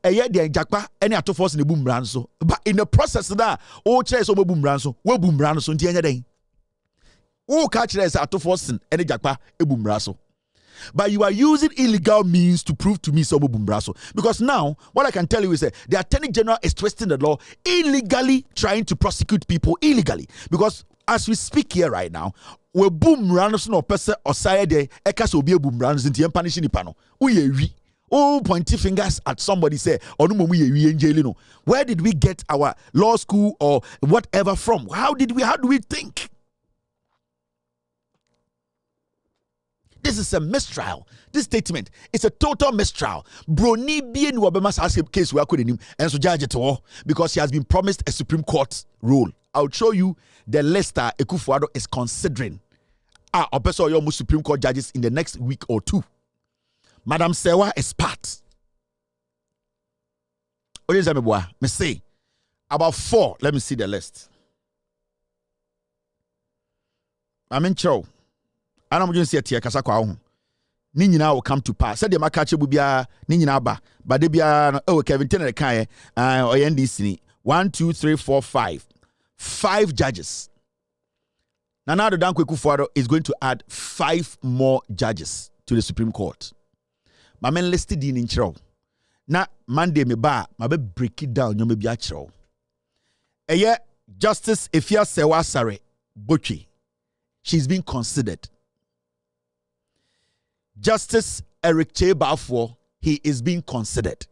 de jakpa any ato force in boom ranso. But in the process now, chase over boom ranso, boom ranso ntianya den. Who catch there is ato force any jakpa boom raso. But you are using illegal means to prove to me some bumbraso. Because now, what I can tell you is that the Attorney General is twisting the law, illegally trying to prosecute people illegally. Because as we speak here right now, we bumbranos no person or side de ekas obi bumbranos in the punishing pano. Pointing fingers at somebody say, where did we get our law school or whatever from? How do we think? This is a mistrial. This statement is a total mistrial. Broni bien wabema sasib case we are calling him and so judge it all because he has been promised a Supreme Court role. I'll show you the list that Akufo-Addo is considering. Opeso your Supreme Court judges in the next week or 2. Madam Sewa is part. Me say about 4. Let me see the list. I'm in chow. And I'm just here kasa kwa ho. Ni nyina will come to pass. Said the makache bubia ni nyina ba. But they be Kevin Tener kan NDC ni 1 2 3 4 5. 5 judges. Nana Addo Dankwa Akufo-Addo is going to add 5 more judges to the Supreme Court. My men listed in chiro. Na Monday me ba ma be break it down nyome bia chiro. Eye Justice Efia Sewa Sare Botwe. She's been considered. Justice Eric Chebafo, he is being considered.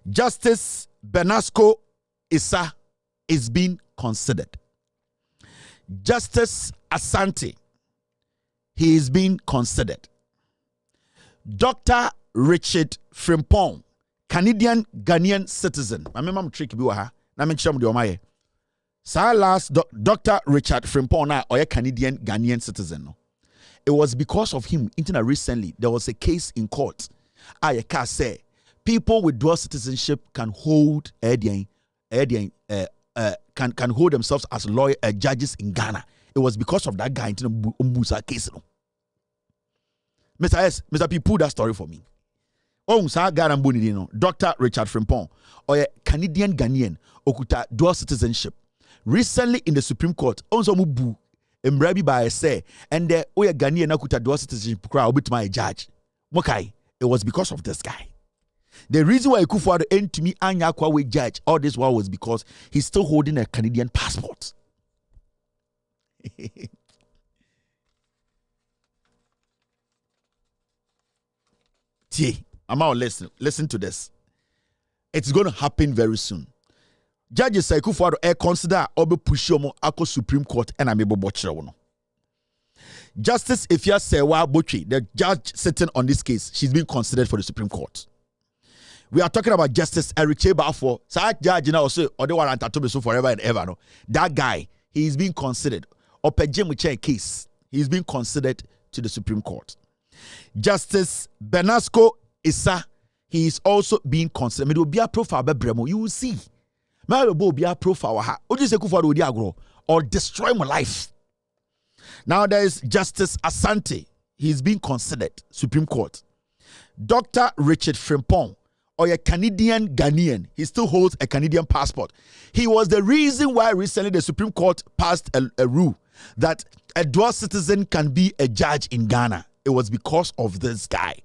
Justice Benasco Issa is being considered. Justice Asante, he is being considered. Dr. Richard Frimpong, Canadian Ghanaian citizen. I remember tricky biwa na me cham de omaye. Sa last Dr. Richard Frimpong na oye Canadian Ghanaian citizen no. It was because of him. Recently, there was a case in court. I can say people with dual citizenship can hold can hold themselves as judges in Ghana. It was because of that guy in Umbusa case. Mr. S, Mr. P, pull that story for me. Oh, sir, Ghana Mbuni, Dr. Richard Frimpong, or a Canadian Ghanaian, okuta dual citizenship. Recently in the Supreme Court, also mubu embrabi by say, and the oya Ghanaian okuta dual citizenship crowd with my judge. Mokai, it was because of this guy. The reason why Akufo-Addo end to me Anya Kwawe judge all this while was because he's still holding a Canadian passport. I'm out. Listen to this. It's going to happen very soon. Judges say Akufo-Addo consider obe push ako Supreme Court and amebo bochira wono. Justice Ifya Sewa Botwe, the judge sitting on this case, she's being considered for the Supreme Court. We are talking about Justice Eric Chebafo. So that judge now say or they warrant to be so forever and ever. No, that guy, he is being considered. Opejim case, he is being considered to the Supreme Court. Justice Benasco Issa, he is also being considered. Me do be a profile be bremo. You will see. Me will be a profile ha. Oji se Akufo-Addo odi agro or destroy my life. Now there is Justice Asante. He is being considered Supreme Court. Dr. Richard Frimpong, or a Canadian Ghanaian, he still holds a Canadian passport. He was the reason why recently the Supreme Court passed a rule that a dual citizen can be a judge in Ghana. It was because of this guy.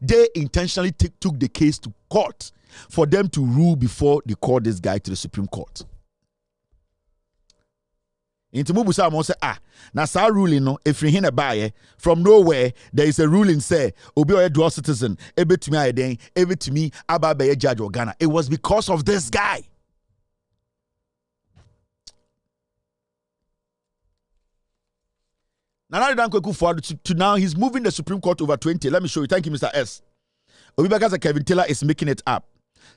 They intentionally took the case to court for them to rule before they called this guy to the Supreme Court. Into Mubusa mo say na sa ruling no efri hin na from nowhere there is a ruling say obi o dual citizen ebetumi ayeden ebetumi aba be judge of Ghana. It was because of this guy. Nana Dankwa Akufo-Addo to now he's moving the Supreme Court over 20. Let me show you. Thank you, Mr. S. Obibakaza Kevin Taylor is making it up.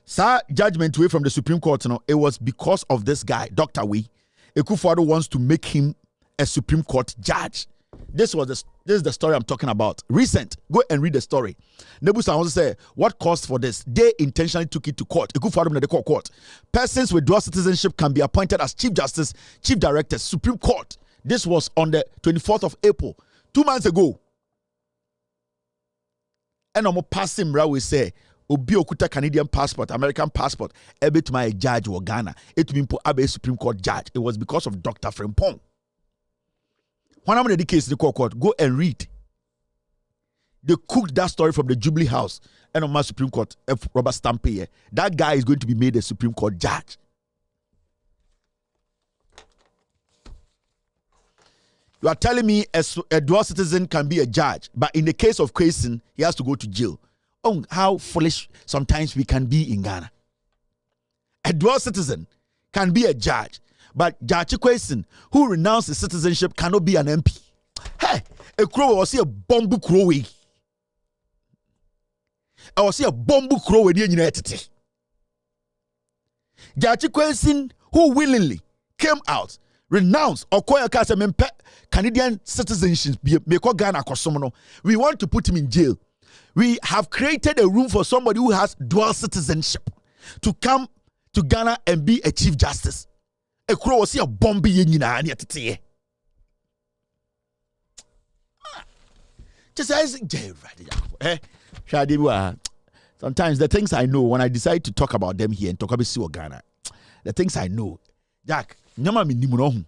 Sir, judgment way from the Supreme Court, it was because of this guy, Dr. Wee. Akufo-Addo wants to make him a Supreme Court judge. This is the story I'm talking about. Recent. Go and read the story. Nebusa also say what caused for this? They intentionally took it to court. Akufo-Addo they call court. Persons with dual citizenship can be appointed as Chief Justice, Chief Director, Supreme Court. This was on the 24th of April, 2 months ago. And I'm passing we say obi okuta Canadian passport, American passport, ebe to my judge or Ghana. It mean abe Supreme Court judge. It was because of Dr. Frimpong. When I'm in the case in the court, go and read. They cooked that story from the Jubilee House and on my Supreme Court, Robert Stampe here. That guy is going to be made a Supreme Court judge. You are telling me a dual citizen can be a judge, but in the case of Kwesi, he has to go to jail. Oh, how foolish sometimes we can be in Ghana. A dual citizen can be a judge, but Judge Kwesi, who renounced his citizenship, cannot be an MP. Hey, a crow was a bomb crow. I was a bomb crow in the United. Judge Kwesi, who willingly came out, renounced or Canadian citizenship, we want to put him in jail. We have created a room for somebody who has dual citizenship to come to Ghana and be a Chief Justice. A crow was a bomb sometimes the things I know when I decide to talk about them here and talk about Ghana, the things I know, Jack. Nyama mi nimu no hu.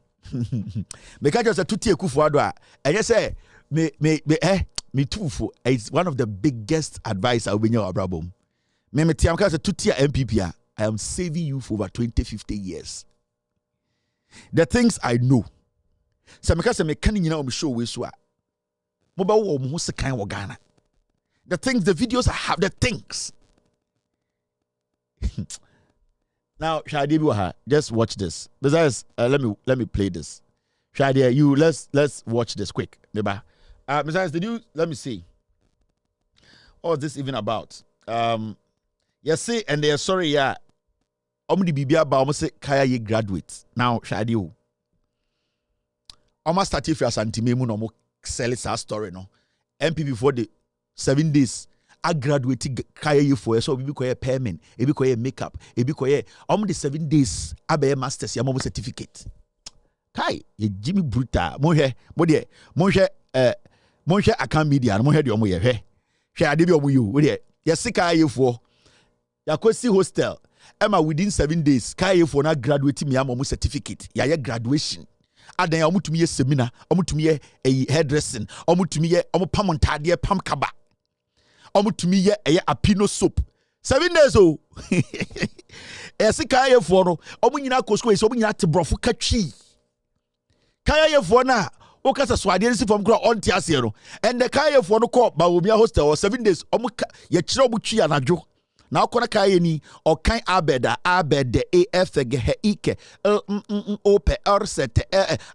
Me ka just tuti Akufo-Addo a enye say me tufo is one of the biggest advice I will bring abrabom. Me tiam ka say tuti MPP a I am saving you for over 20-50 years. The things I know. Say me ka say me kan nyina o me show we so a. Mo ba wo mo ho sekan wo Ghana. The things, the videos I have, the things. Now, Shadi, just watch this. Besides, let me play this. Shadi, you let's watch this quick. Besides, let me see. What is this even about? Yes, see, and they are sorry, yeah. Omdi Bibia ba almost say kaya ye graduates. Now, Shadi, almost start if you are santimemu no mo sell sa story no MPP for the 7 days I graduated kaya for so we koye payment e bi koye makeup e bi koye the 7 days abe masters ya mo certificate kai ye Jimmy Bruta mo hwe account media mo hwe de omo ye hwe ade bi omo you we de ye sika ye for ya kosi hostel Emma within 7 days kaya for na graduate me am certificate ya ye graduation adan ya omutumi ye seminar omutumi ye hairdressing omutumi ye pam ontade pam kaba omutumi ye apino soap 7 days oh esi kaya for no omunyina kosko esi omunyina te brofo katwi kaya for na o kasa so ade nsi fam kura onti ase no and the kaya for no call Bawumia hostel 7 days ye kire omutwi anadwo na akona kaya ni okan abeda afg he ike ope orset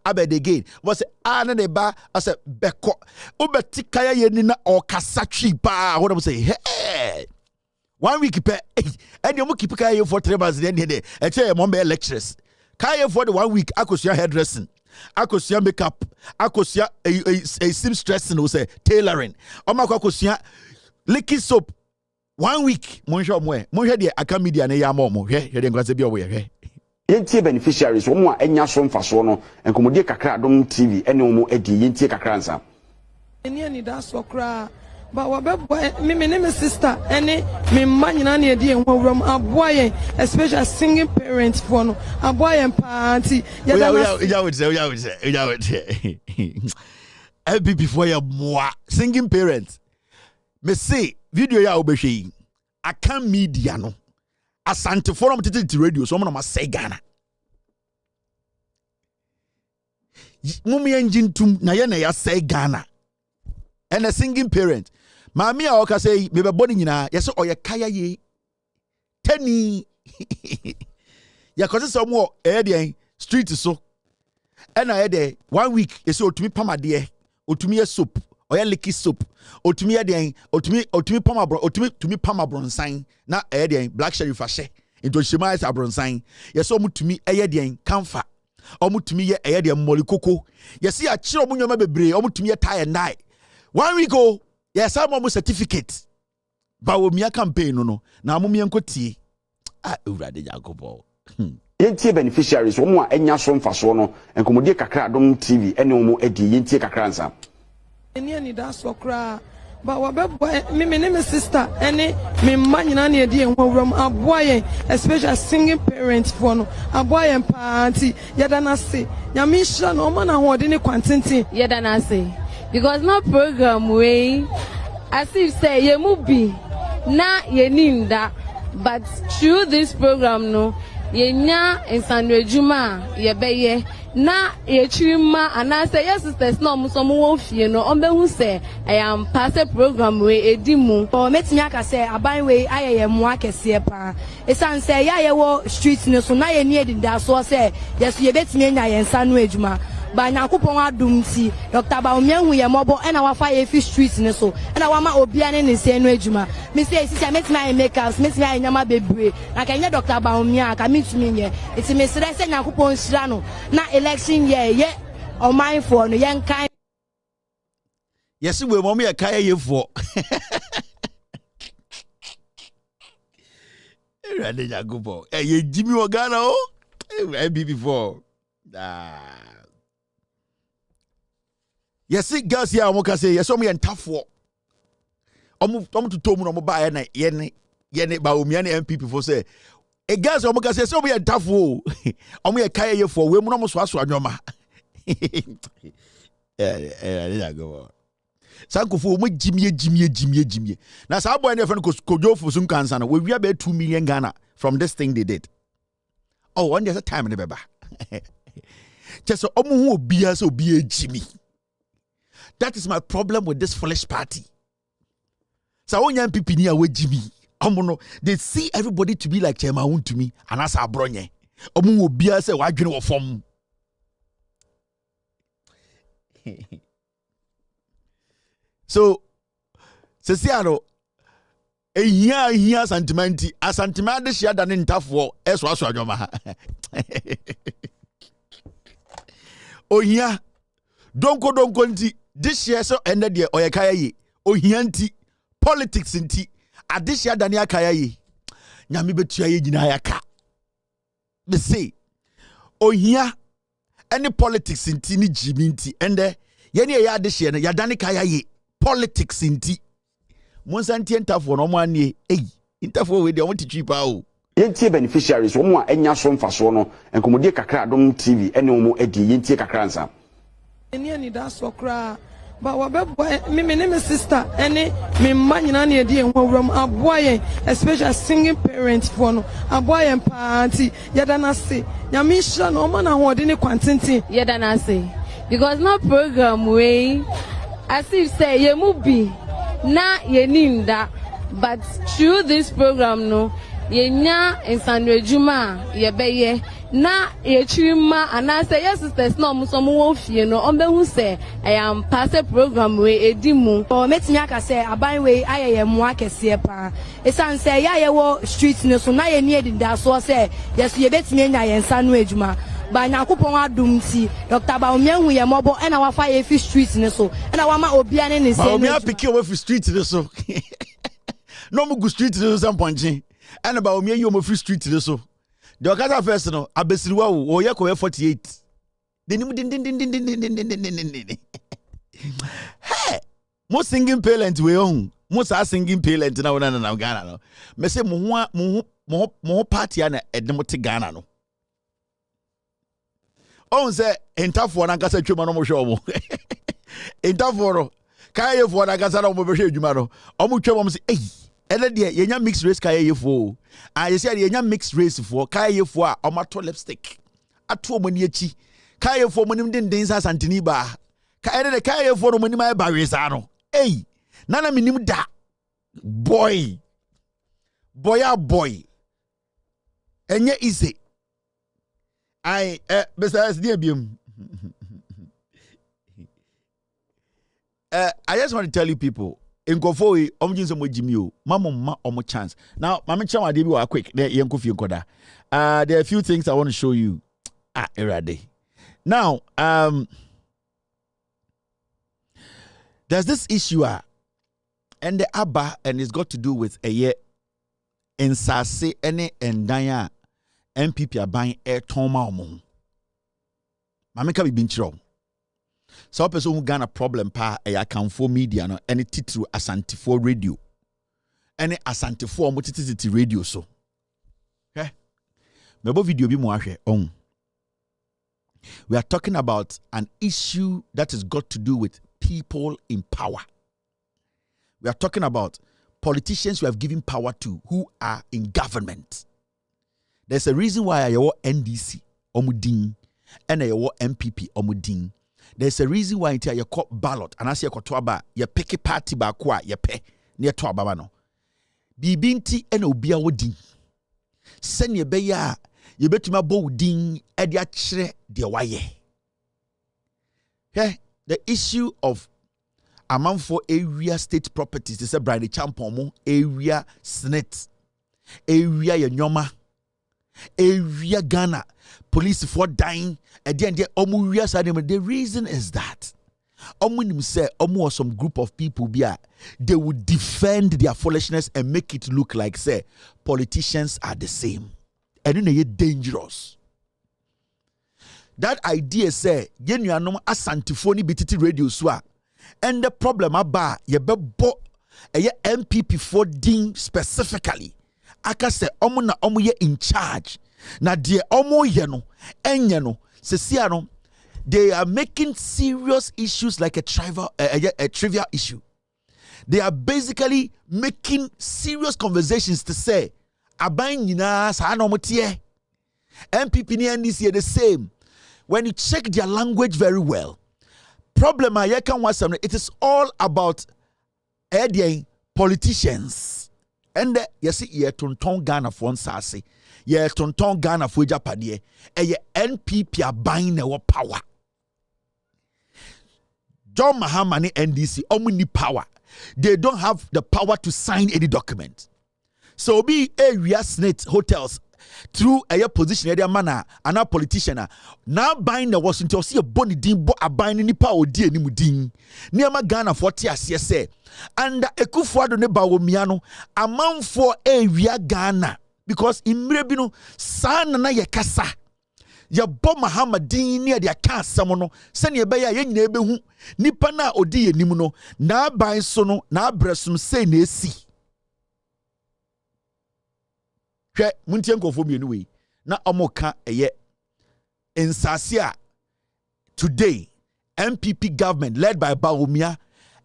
abeda again was na ne ba ase beko obeti kaya ye ni na okasa twi pa what am say hey 1 week pe and you keep kaya for 3 months then e tell mo be lectures kaya for the 1 week akosua hairdressing akosua makeup akosua seamstress no say tailoring akosua liquid soap 1 week monhwe de aka media na ya mo hwe de nkwase bi owo ye yentie beneficiaries wo mo anya so mfaso no enkomodie kakra Adom TV ene wo mo edi yentie kakra nsa eni ni da so kra ba wa be me name sister ene me mma nyina na edi enwo wrom aboye especially singing parents for no aboye party ya would say every before your moi singing parents me say video ya obehwe aka media no asante forum titi radio so mo na say Ghana mummy engine tum na ye na ya say Ghana and a singing parent mami a oka say me be body nyina ye so oye kaya ye tani ya ko se mo e street so and I dey 1 week ye so otumi pamade otumi ye soap oya liquid soap otumi eden otumi pama bronsan na eden black sheriff ahye into shema is abronsan yes omutumi eden kamfa omutumi ye eden molikoko yes ya kire omunyoma bebre omutumi ye tie and die 1 week o yes am certificate Bawumia campaign no na amumie nkotie urade jagobo yentie beneficiaries wo mo anya so mfaso no enkomodie kakra Adom TV ene wo mo edi yentie kakra nsa eni da so kra ba wa be me name sister ene me mma nyina na edi enwo wrom aboye especially singing parents for no aboye party yeda na se nyame hira no ma na hode ne kwantenten yeda na se because no program way as if say ye mu bi na ye ninda but through this program no ye nya ensanwejuma ye beye na ye chirima anase yes sisters no muso mo wo fie no onbehu se I am pass program we edimu o metimi aka se aban we ayeye mo akese pa esan se ya ye wo street ne so na ye ni edida so se yes ye betimi enya ye nsanu ejuma ba nyakopon adum ti Dr. Bawumia hu ye mobo ena wafa ye fi street ne so ena wama obia ne se no ejuma me say sisi metimi ay makeups metimi ay nyama bebre na ka nya Dr. Bawumia ka mitimi nye iti me sire se nyakopon hira no na election year ye o mindful no yen kan yes we mom ye kaya ye for rade jagobo ye Jimmy Ogana o e be before yes girls here omo ka say yes omo ye ntafo omo to mu no omo ba ye na ye ne Bawumia ne MPP for say e girls omo ka say so omo ye ntafo omo ye kaya ye for we mu no omo so aso anwoma yeah go sankofo omo jimie na sa boy ne friend Kojofo sun kansa na we wia be 2 million Ghana from this thing they did one there's a time ne beba just omo hu obia so obia jimi. That is my problem with this foolish party. So when young people near with Jimmy, they see everybody to be like Chema to me, and as a bronye. Omu will be as a white general form. So, Ceciano, a year sentimenti, a sentiment she had done in tough war, as was Rajoma. Oh, yeah. donko nti this year so ende de oyekaya yi ohia nti politics nti this year dani akaya yi nyame betua ye nyina yaka me say ohia any politics nti ni jimi nti ende ye ne ya this year no ya dani kaya yi politics nti monsanti entafo no mo anie entafo we de o titwi pa o yentie beneficiaries wo mo a enya so mfaso no enkomodie kakra dom tv ene wo mo edi yentie kakra nsa eni ani da so kra ba wabeboa me name sister ene me mma nyina na edi enwawram aboa especially singing parents for no aboa yen party yada na se nyame hira no ma na ho de ne kwantenti yada na se because no program way as if say ye mu bi na ye ninda but through this program no yenya ensanwejuma ye beye na ye chirima anase yes sisters no musomo won fie no ombehu se am pass program we edimu o metimi aka se aban we ayeye mo akese pa esan se ya ye wo street ne so na ye ni edida so se yes ye betimi enya ye nsanu ejuma ba nyakopon adum ti Dr. Baumiehu ye mobo ena wafa ye fi street ne so ena wama obia ne ne se no Baumia piki o fi street ne so no mu go street ne so samponje ena Baumia yo mo fi street ne so the okasa first no abesiriwa o ye ko 48 denim din hey mo singing parent we on mo sa singing parent na wona na Ghana no me say mo party na edem te Ghana no on say entafo na nkasa twema no mo hwe omo entafo ro kaye fo na nkasa na mo be hwe adwuma no omo twema mo say ele de yenya mixed race kaye fo you say yenya mixed race fo kaye fo a omato lipstick ato omo ni achi kaye fo mo nim den sa santini ba kaye de kaye fo no mo nim ay ba we sa no nana minim da boy enye easy besides the abim. I just want to tell you people, in Kofoi, omjinso mo jimio, mama omo chance. Now, mama chama debi wa quick. There are a few things I want to show you. Erade. Now, there's this issue, and the Abba, and it's got to do with a year in Sase ene endaya. MPP are buying air toma omo. Mameka bi binchiro. So person who Ghana problem pa e account for media no any titru Asante for radio. Any Asante for mo tititi radio so. Okay? Mebo video bi mo ahwe on. We are talking about an issue that has got to do with people in power. We are talking about politicians who have given power to who are in government. There's a reason why I have NDC omudin and I have MPP omudin. There's a reason why I call ballot and as you call toaba you pick a party ba kwa you pay near toaba no. Bibinti and obia wodin. Send ye beya you bet my bow ding edia chre de waye. Okay, the issue of Amanfo area state properties, they say Brady Champomo area Senate area Yanyoma. Area Ghana police for dying and then the reason is that say some group of people they would defend their foolishness and make it look like say politicians are the same and then they dangerous. That idea say genuanom asantifoni bititi radio swa and the problem about ye bebo MPP for ding specifically aka se omo na omo ye in charge na de omo ye no enye no sesia no they are making serious issues like a trivial issue. They are basically making serious conversations to say aban nyina sa na omo tie MPP ni NDC the same. When you check their language very well, problem it is all about politicians. And yes, ye tonton Ghana for nsase, ye tonton Ghana for Japadie, ye NPP are buying our power. John Mahama NDC omni power. They don't have the power to sign any document. So be area Senate hotels through a position area man and a politician now buying the was until see a bony din bo a buying nipa odi animu din near Ghana 40 as yes say and Ekufuado ne Bawumiano a man for area Ghana because in Mirebino san na ye kasa ya bo Muhammadin near their cast samono send ye beya ye nebehu nipa na odi animu no na buying sono na bresum say na si muntie nkofo mienu we na omoka eye insasia today MPP government led by Bawumia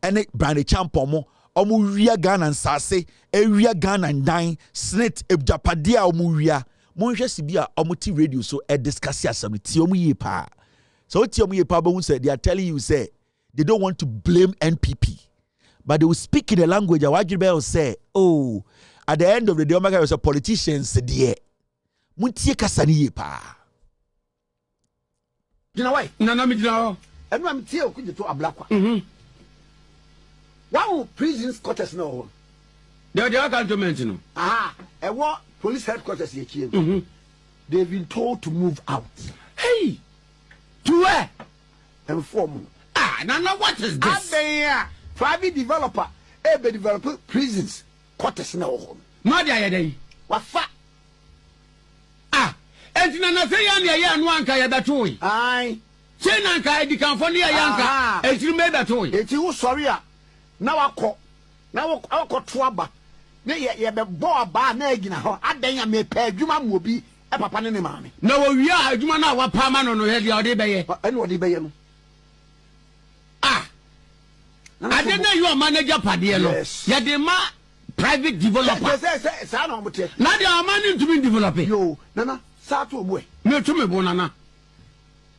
and Brandon Champomo omu wia Ghana nsase ewia Ghana ndan snit ebjapadia omu wia monhwe sibia omuti radio so e discuss asem ti omu ye pa so ti omu ye pa bo say they are telling you say they don't want to blame NPP but they will speak in a language awajibel will say oh at the end of the day, Omega was a politician said, "Yeah, muntie kasani pa." You know why? Nana mi jina. Enu am tie okuji to ablakwa. Wow, prisons quarters no. They are cantonment no. Ah, and what police headquarters here? They've been told to move out. Hey, to where? And form. Ah, Nana, what is this? Private developer, ebe developer prisons. Quarters na ho. Ma dia ye dey. Wa fa. Ah, entina na fe ya na ye anu anka ye beto yi. Ai. Che na anka e di kanfo ne ye anka. Etiri me beto yi. Eti wo sori a na wakọ. Na wakọ to aba. Ne ye be bo aba na agina ho. Adan ya me pa adwuma mo bi e papa ne ne maame. Na wo wi a adwuma na wa pa ma no no he dia ode be ye. Ene ode be ye no. Ah. Ade na you manager pade no. Ye de ma private developer. Now they are managing to be developing. Yo, Nana, Sato boy. No to me, Bonana.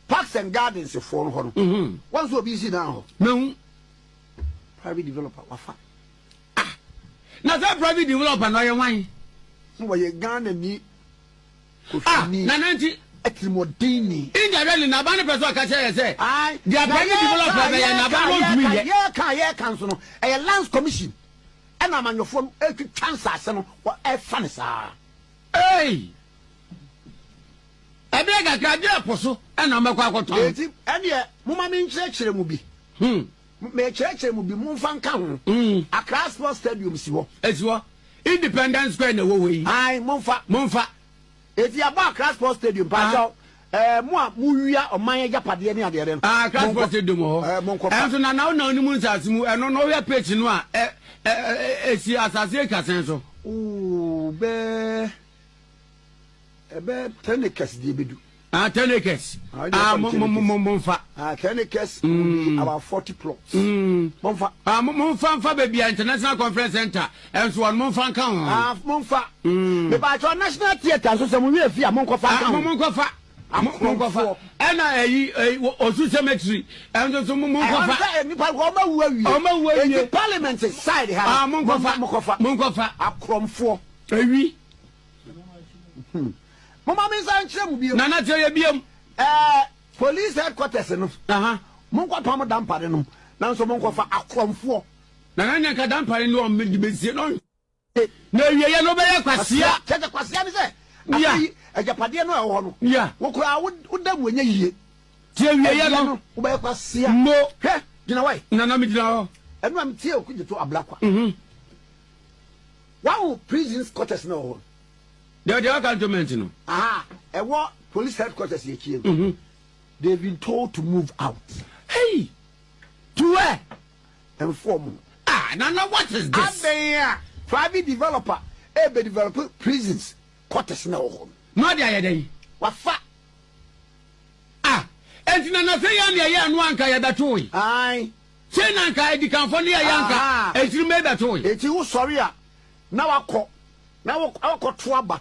Parks and gardens, a phone horn. Once will be easy now. No. Private developer, wafa. Ah. Now that private developer, no, you're wine. Why you gone and me? Ah, Nananti. Etrimodini. In the rally, Nabana person can say, I, the private developer, yeah, council, a lands commission. And I'm on your phone, every chance I send what a funny sir. Hey, I beg a graduate apostle, and I'm a quack. And yet, Mumma mean church will be. May church will be Moonfan Town. A class sports stadium, see what? As well. Independence Square in the way. I, Monfa. If you are back, class sports stadium, Pacho. Moi, Muya or my Japadiani at the end. Ah, class sports stadium. And so now, no moons as you and no your pitch in one. Si asase kasenso o be tenekes di bedu tenekes momfa tenekes about 40 plots momfa momfa baby international conference center and so on momfa kan momfa me ba to national theater so se mo wi afia monkofa kan monkofa monkofa ena osu cemetery and so monkofa nipa go ma wu awie the parliament side ha monkofa akromfo awi mama me san kire mu biem nana tie biem police headquarters no monkofa mo dampare no na so monkofa akromfo nana nyanka dampare no on be besie no na wiye no be yakwasia tete kwasia ni se ya ajapade no e ho no ya wo kura wo da mu anya yie tie wiye no wo be kwasia mo hwe gina wai nana me gina ho enu am tie okuji to ablakwa wow prisons quarters no they are cantonment no e wo police headquarters here kie they've been told to move out. Hey, to where? And form. Nana, what is this? Private developer, ebe developer prisons quarters no. No dia what fa? And nana say ya no anka ya beto yi. Ai. Say na anka e di kanfo ne ya anka. E tiri me beto yi. E ti wo sorry a. Na wakọ. Na wakọ to aba.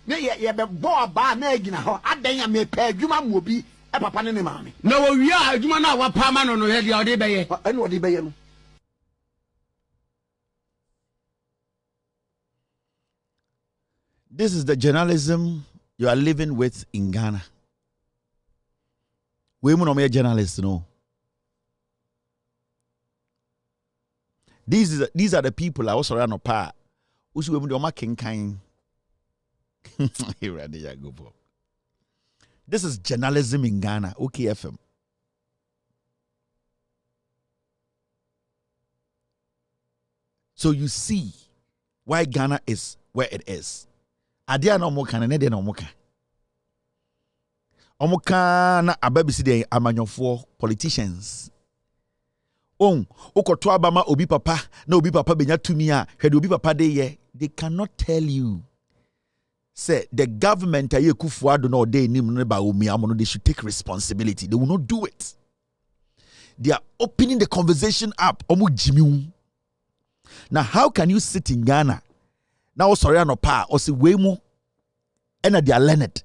Ne ye be bo aba na agina ho. Adan ya me pa adwuma mo bi e papa ne maame. Na wo wi a adwuma na wa pa ma no no he dia ode be ye. Ene ode be ye no. This is the journalism you are living with in Ghana. Women are journalists, no. These are the people I also ran a part. Who's women do my king kind This is journalism in Ghana, OKFM. So you see why Ghana is where it is. Adia no moka na ne no moka. Omoka na ababisi de amanyofo politicians. Okoto abama obi papa na obi papa benya tumi a hwede obi papa de ye. They cannot tell you. Say the government aye Kufuado no dey nim no ba omi amono, they should take responsibility. They will not do it. They are opening the conversation up. Omo jimi. Now how can you sit in Ghana? Now sorry no pa or say we mo and they are learned.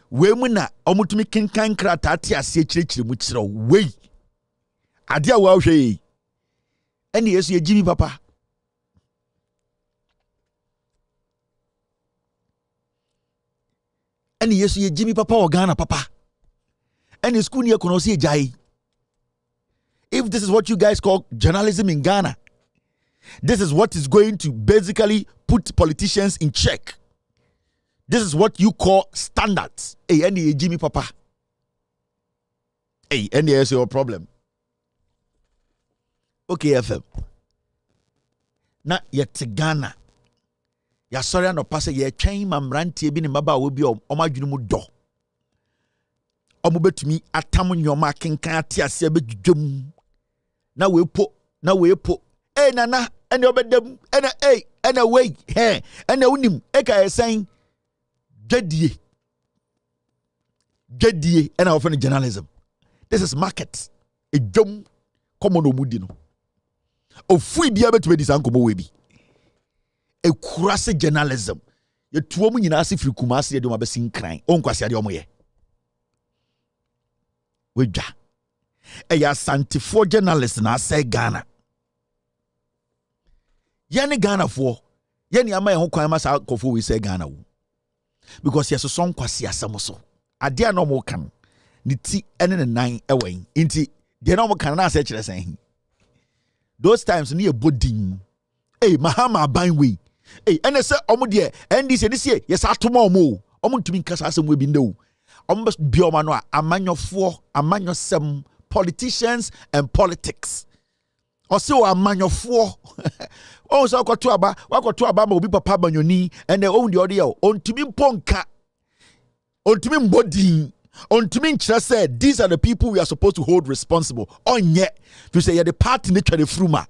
We mo na omo tumi kenkan krata ate ase chirechire mu chiro we. Ade a wa hwe. And yesu ye jimi papa. And yesu ye jimi papa o Ghana papa. And the school near kono se jai. If this is what you guys call journalism in Ghana, this is what is going to basically put politicians in check. This is what you call standards. Hey, any Jimmy Papa. Hey, any is your problem. Okay, FM. Na yet Ghana. Ya sorry no pass ye chain mamranti bi ni maba wo bi omadwunu mu do. Omo betumi atam nyoma kenkan ate ase bedwum. Na we po. Eh nana ene obedem ene ene we he ene unim e ka saying Gedie and our friend journalism. This is market. A jump common omudi no. O free be able to be this uncle webi. A kurase journalism. Ye tuomu nyina se firi Kumasi de ma sin kran. On kwase ade omo ye. Weja. E ya santifo journalist na say Ghana. Yene Ghana for. Yene ama ye ho kwan ma sa kofo we say Ghana wo. Because yes, so kwasi asamoso. Adia no mo kan. Ni ti ene ne nan ewen. Inti de no mo kan na say kire san. Those times ni e bodin. Eh Mahama Banwe. Eh ene se omo de NDC ni se yes atoma omo. Omo ntumi nkasa asem we bi ndew. Omo bi oma no amanyosem politicians and politics. Ose o amanyofo. Oh, so wakoto aba ma obi papa banyoni and own the audio ontumi mponka ontumi mbodi ontumi nkyere said these are the people we are supposed to hold responsible onye you say you the party nature the fruma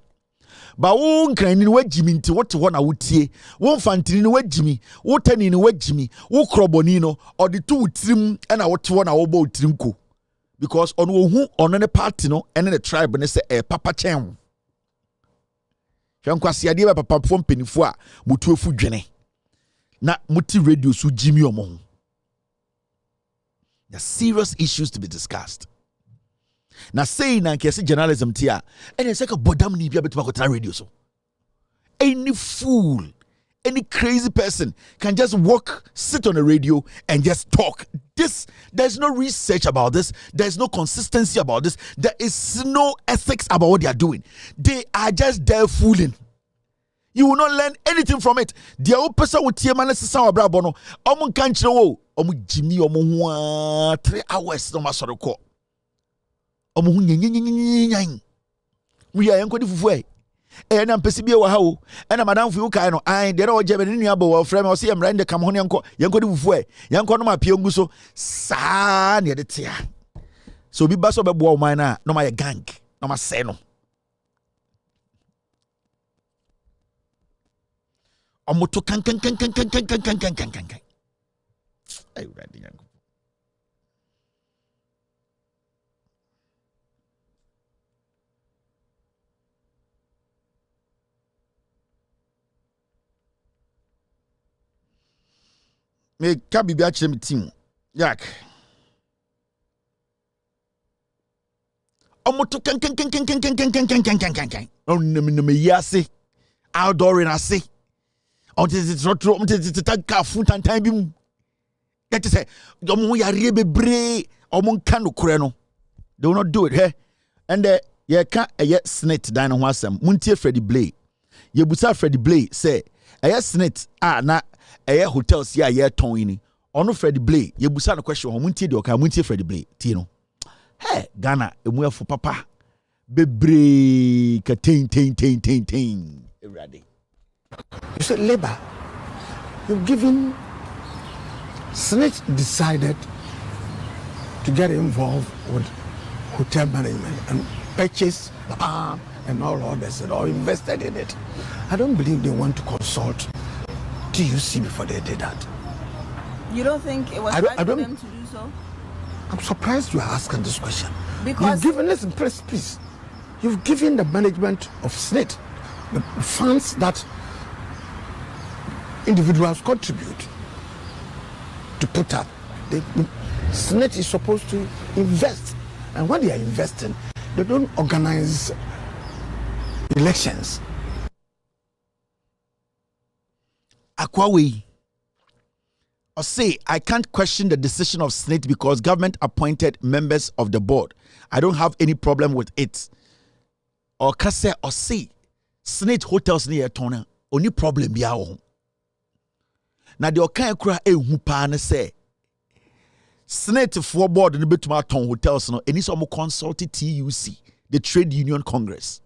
ba wo nkran ni wagimi nti wote ho na wotie wo mfantini ni wagimi wo tani ni wagimi wo kroboni no odi tu wutirim na wote ho na wo bo wutirim ko because ono ohu ono ne party no ene the tribe ne say papa chen Hwankwasi ade ba papa fo mpenifo a mutu efu dwene na muti radio su jimi omo ho. There are serious issues to be discussed. Na say na nkese journalism tia ene se ka bodam ni bia betuma ko radio so. Any fool, any crazy person can just walk, sit on a radio and just talk. There's no research about this. There's no consistency about this. There is no ethics about what they are doing. They are just there fooling. You will not learn anything from it. The old person with Tiamana Sasa Brabono, Omun Kancho, Omu Jimmy, Omu 3 hours no Masoroko. Omu we are young way. And I'm Pesibia Wahao, and I'm Madame Fuka, I did all Jemini Abo, frame or see him render come on Yanko, Yanko Fue, Yanko no my Pionguso, Sa near the tia. So be basso by war miner, no my gang, no my seno. Omoto can. I read the young. Me kabi bi achire me team yak omoto kan no me yase outdoor na se on te ka fu tantan bi mu get say omo yare bebre omo kan no kure no they will not do it here and ye ka snit dan ho asem muntie Freddie Blay ye busa Freddie Blay say ɛyɛ senate na ɛyɛ hotels ya yɛ tɔn yi ni ɔno Freddie Blay yɛbusa no question hɔ muntie deɛ ɔka muntie Freddie Blay tie no Ghana emu ɛfo papa bebree ka ten everyday. You said Labour, you've given, Senate decided to get involved with hotel management and purchase the farm and all others and all invested in it. I don't believe they want to consult TUC before they did that. You don't think it was right for them to do so? I'm surprised you are asking this question. Because you've given, listen, please, you've given the management of Senate the funds that individuals contribute to put up. The Senate is supposed to invest, and when they are investing, they don't organize elections. Akwawi, or say I can't question the decision of Senate because government appointed members of the board. I don't have any problem with it. Or kase or say Senate hotels near tona only problem bi awo. Na de okan kura ehu pa na say Senate for board no betuma ton hotels no eni so mo consult TUC, the Trade Union Congress.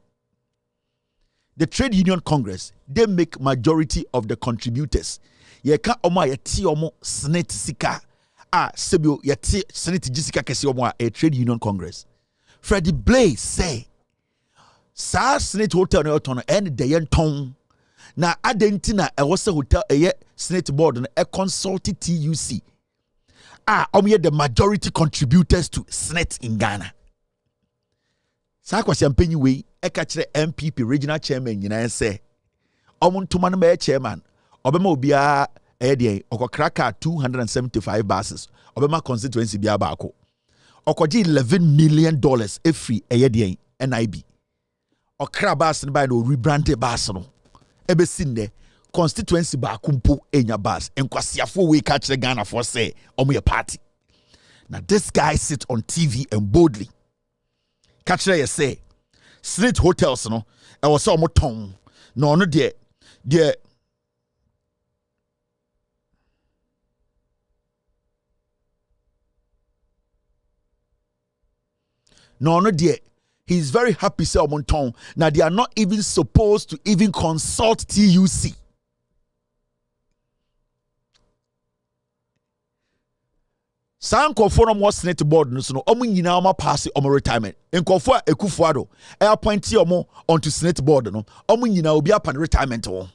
The Trade Union Congress, they make majority of the contributors. Ye ka omo yeti omo Senate sika sebio yeti Senate jisika kesi omo a Trade Union Congress. Freddie Blay say sa Senate hotel no ton and de yenton na adentina e wo se hotel Senate board no consult TUC. Omo the majority contributors to Senate in Ghana. Sa kwasi ampenyi we eka kire MPP regional chairman nyina say omo ntoma no be chairman obema obia de okokraka 275 buses obema constituency bia baako okoji $11 million every de NIB okra bus no by no rebranded bus no ebesinde constituency baako mpo enya bus enkwasiafo we ka kire Ghana for say omo ye party. Now this guy sits on TV and boldly catch you say Senate hotels no e was so ton no de he's very happy say ton. Now they are not even supposed to even consult TUC. Sankofo no Senate board no so no omo nyina omo pass omo retirement enkofo Ekufuado e appoint omo onto Senate board no omo nyina obi apan retirement wo.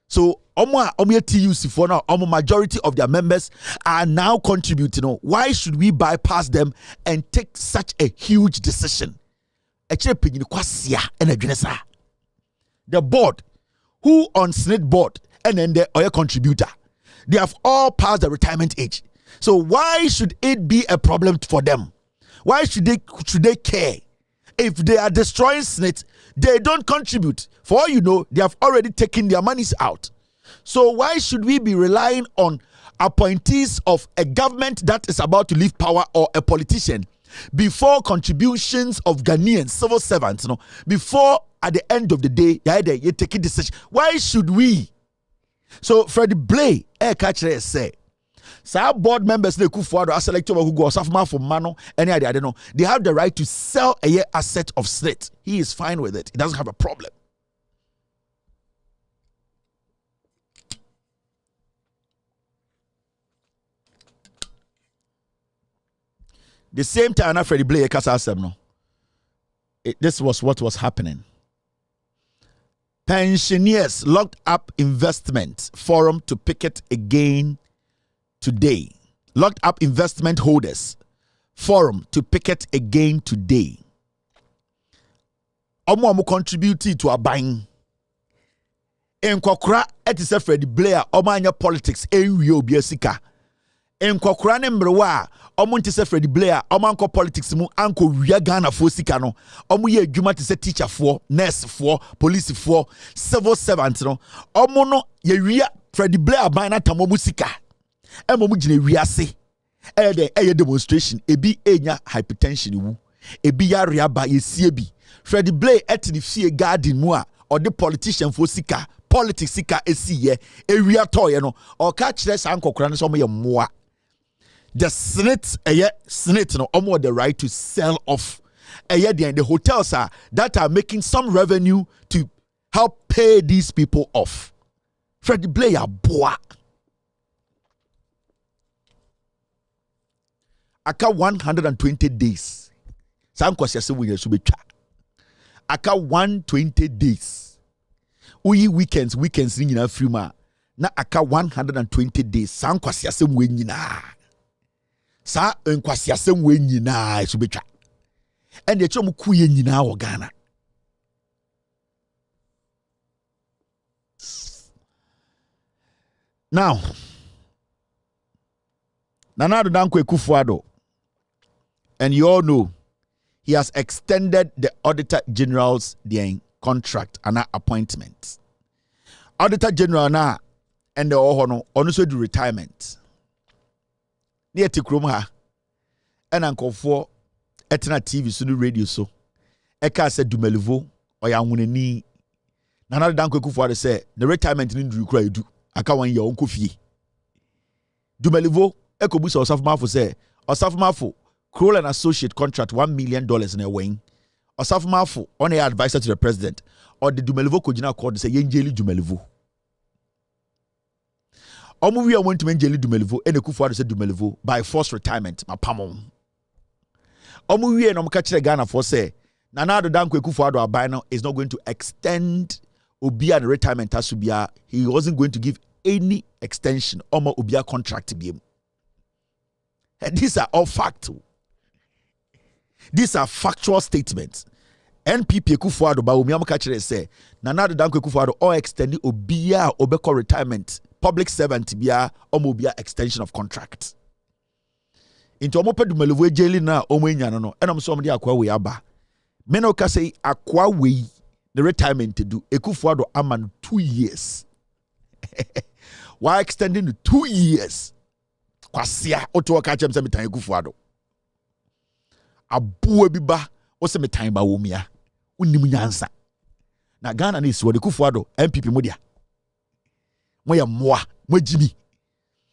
So omo TUC for now omo majority of their members are now contributing. Why should we bypass them and take such a huge decision? The board who on Senate board and then the other contributor, they have all passed the retirement age. So why should it be a problem for them? Why should they care? If they are destroying Senate, they don't contribute. For all you know, they have already taken their monies out. So why should we be relying on appointees of a government that is about to leave power or a politician before contributions of Ghanaian civil servants? Before at the end of the day, you take a decision. Why should we? So Freddie Blay, catcher say. So board members they could forward a selector who goes off for mano any idea I don't know. They have the right to sell a year asset of Senate. He is fine with it. He doesn't have a problem. The same time, Freddie Blay this was what was happening. Pensioners locked up investment forum to picket again today. Locked up investment holders forum to picket again today. Omo contributed to a buying. Enkokra etise Freddie Blay omanya politics enwie obi asika. Enkokra ne mrewa omo ntise Freddie Blay omanko politics mu anko wia Ghana fo sika no. Omo ye adwuma tise teacher fo, nurse fo, police fo, civil servant no. Omo no ye wia Freddie Blay aban na tamo mu sika. Emo mu gine wiase eye demonstration ebi enya hypertension wu ebi yare aba yesie bi Freddie Blay etini fie garden mu a or the politician for sika politics sika esiye ewia toye no o ka kire sa nkokora no so mo ye moa. The Senate no almost the right to sell off the hotels that are making some revenue to help pay these people off. Freddie Blair boa. Aka 120 days. Some kwasiase we yesu betwa. Aka 120 days. Uyi weekends ni nyina free ma. Na aka 120 days. Some kwasiase we nyina. Sa nkwasiasem we nyina so betwa ende chom kuye nyina wo Ghana. Now Nana Addo Dankwa Akufo-Addo, and you all know he has extended the Auditor General's contract and appointment. Auditor General na and the ohono also do retirement. Near Tikrom ha and Uncle for Etna TV so radio so Eka said Dumelivo or Yamuneni Nana Dankwa Akufo-Addo say the retirement in do cry do aka 1 year uncle fee Dumelivo Ekobusa Osafo say Osafo Kroll and Associate contract $1 million in a wing Osafo on air advisor to the president or the Dumelivo Kojina called say Yenjeli Dumelivo. We are going to Njeli Dumelivo and Akufo-Addo said Dumelivo by forced retirement. Ma pamon. We are not catching Ghana for say Nana Addo Dankwa Akufo-Addo Abino is not going to extend Obia retirement as Ubia. He wasn't going to give any extension or Obia contract to be. And these are all factual. These are factual statements. NPP Akufo-Addo ba Umi Amakachire say Nana Addo Dankwa Akufo-Addo or extend Obia Obeko retirement. Public servant bia omobia extension of contract. Into omope Dumelivo jeli na omwenya no enom so omde akwa we aba. Me no ka say akwa we the retirement to do Akufo-Addo aman 2 years. Why extending to 2 years? Kwasia oto ka chem se metan Akufo-Addo. Abu ebiba o se metan ba womia. Unim nyansa. Na Ghana ni so Akufo-Addo MPP modia. Moya moa mojimi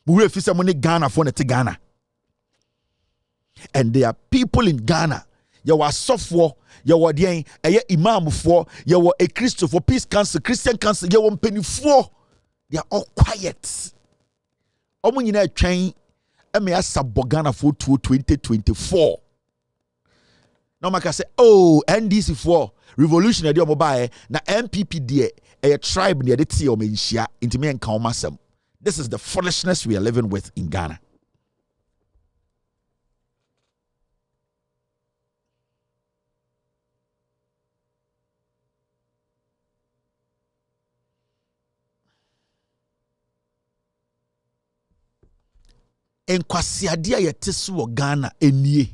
we refuse money Ghana for net Ghana, and there are people in Ghana you are software you are the imam for you are a Christian for peace council Christian council you are penny for they are all quiet omo nyina twen e me asabo Ghana for 2024 no maka say oh NDC for revolutionary dey omobae na MPP there a tribe near the tea or menshia into me and Kaumasem. This is the foolishness we are living with in Ghana. En kwasiadia yetesu o Ghana enie.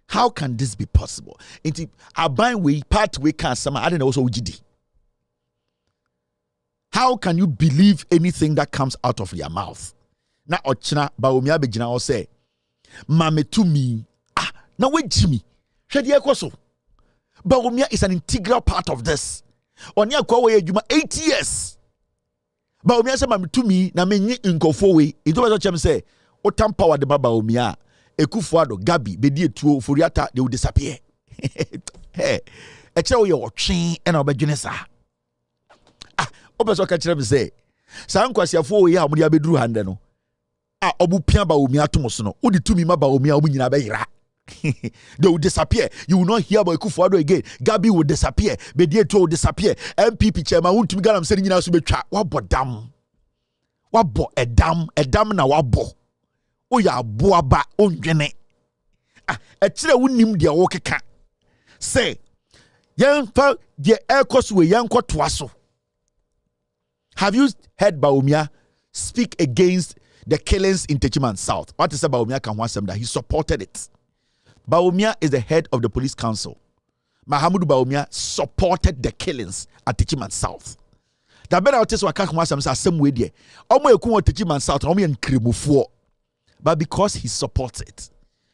How can this be possible? Into aban we part we can sama I don't know also ujidi. How can you believe anything that comes out of your mouth? Na ochina Bawumia begina o say, "Mame to me, na we Jimmy, hwede ekoso." Bawumia is an integral part of this. Oni akwa we adwuma 8 years. Bawumia say mame to me na menyi nkofo we. Ito be so chem say, "O tampower de Bawumia, Akufo-Addo, Gabi, bedi etuo Foriata, they will disappear." Hey, e kire wo ye otwen e na obedwene sa. Opeso ka kire me say sa nkwasiafo we ya omudi abeduru hande no obupia Bawumia atomoso no odi tumi ma Bawumia omu nyina be yira. They will disappear. You will not hear about Akufo-Addo again. Gabi will disappear. Bedieto will disappear. MPP chairman wuntumi Ghana say nyina so betwa wabo dam. Wabo edam na wabo. Oya aboaba ondwene. E kire wunim de wo keka. Say yen fa de ekoso we yen kwotoa so. Have you heard Bawumia speak against the killings in Techiman South? What is Bawumia can want that he supported it? Bawumia is the head of the police council. Mahamudu Bawumia supported the killings at Techiman South. That better out is what can want some way there. Omo eku Techiman South, omo en krimufuo. But because he supports it.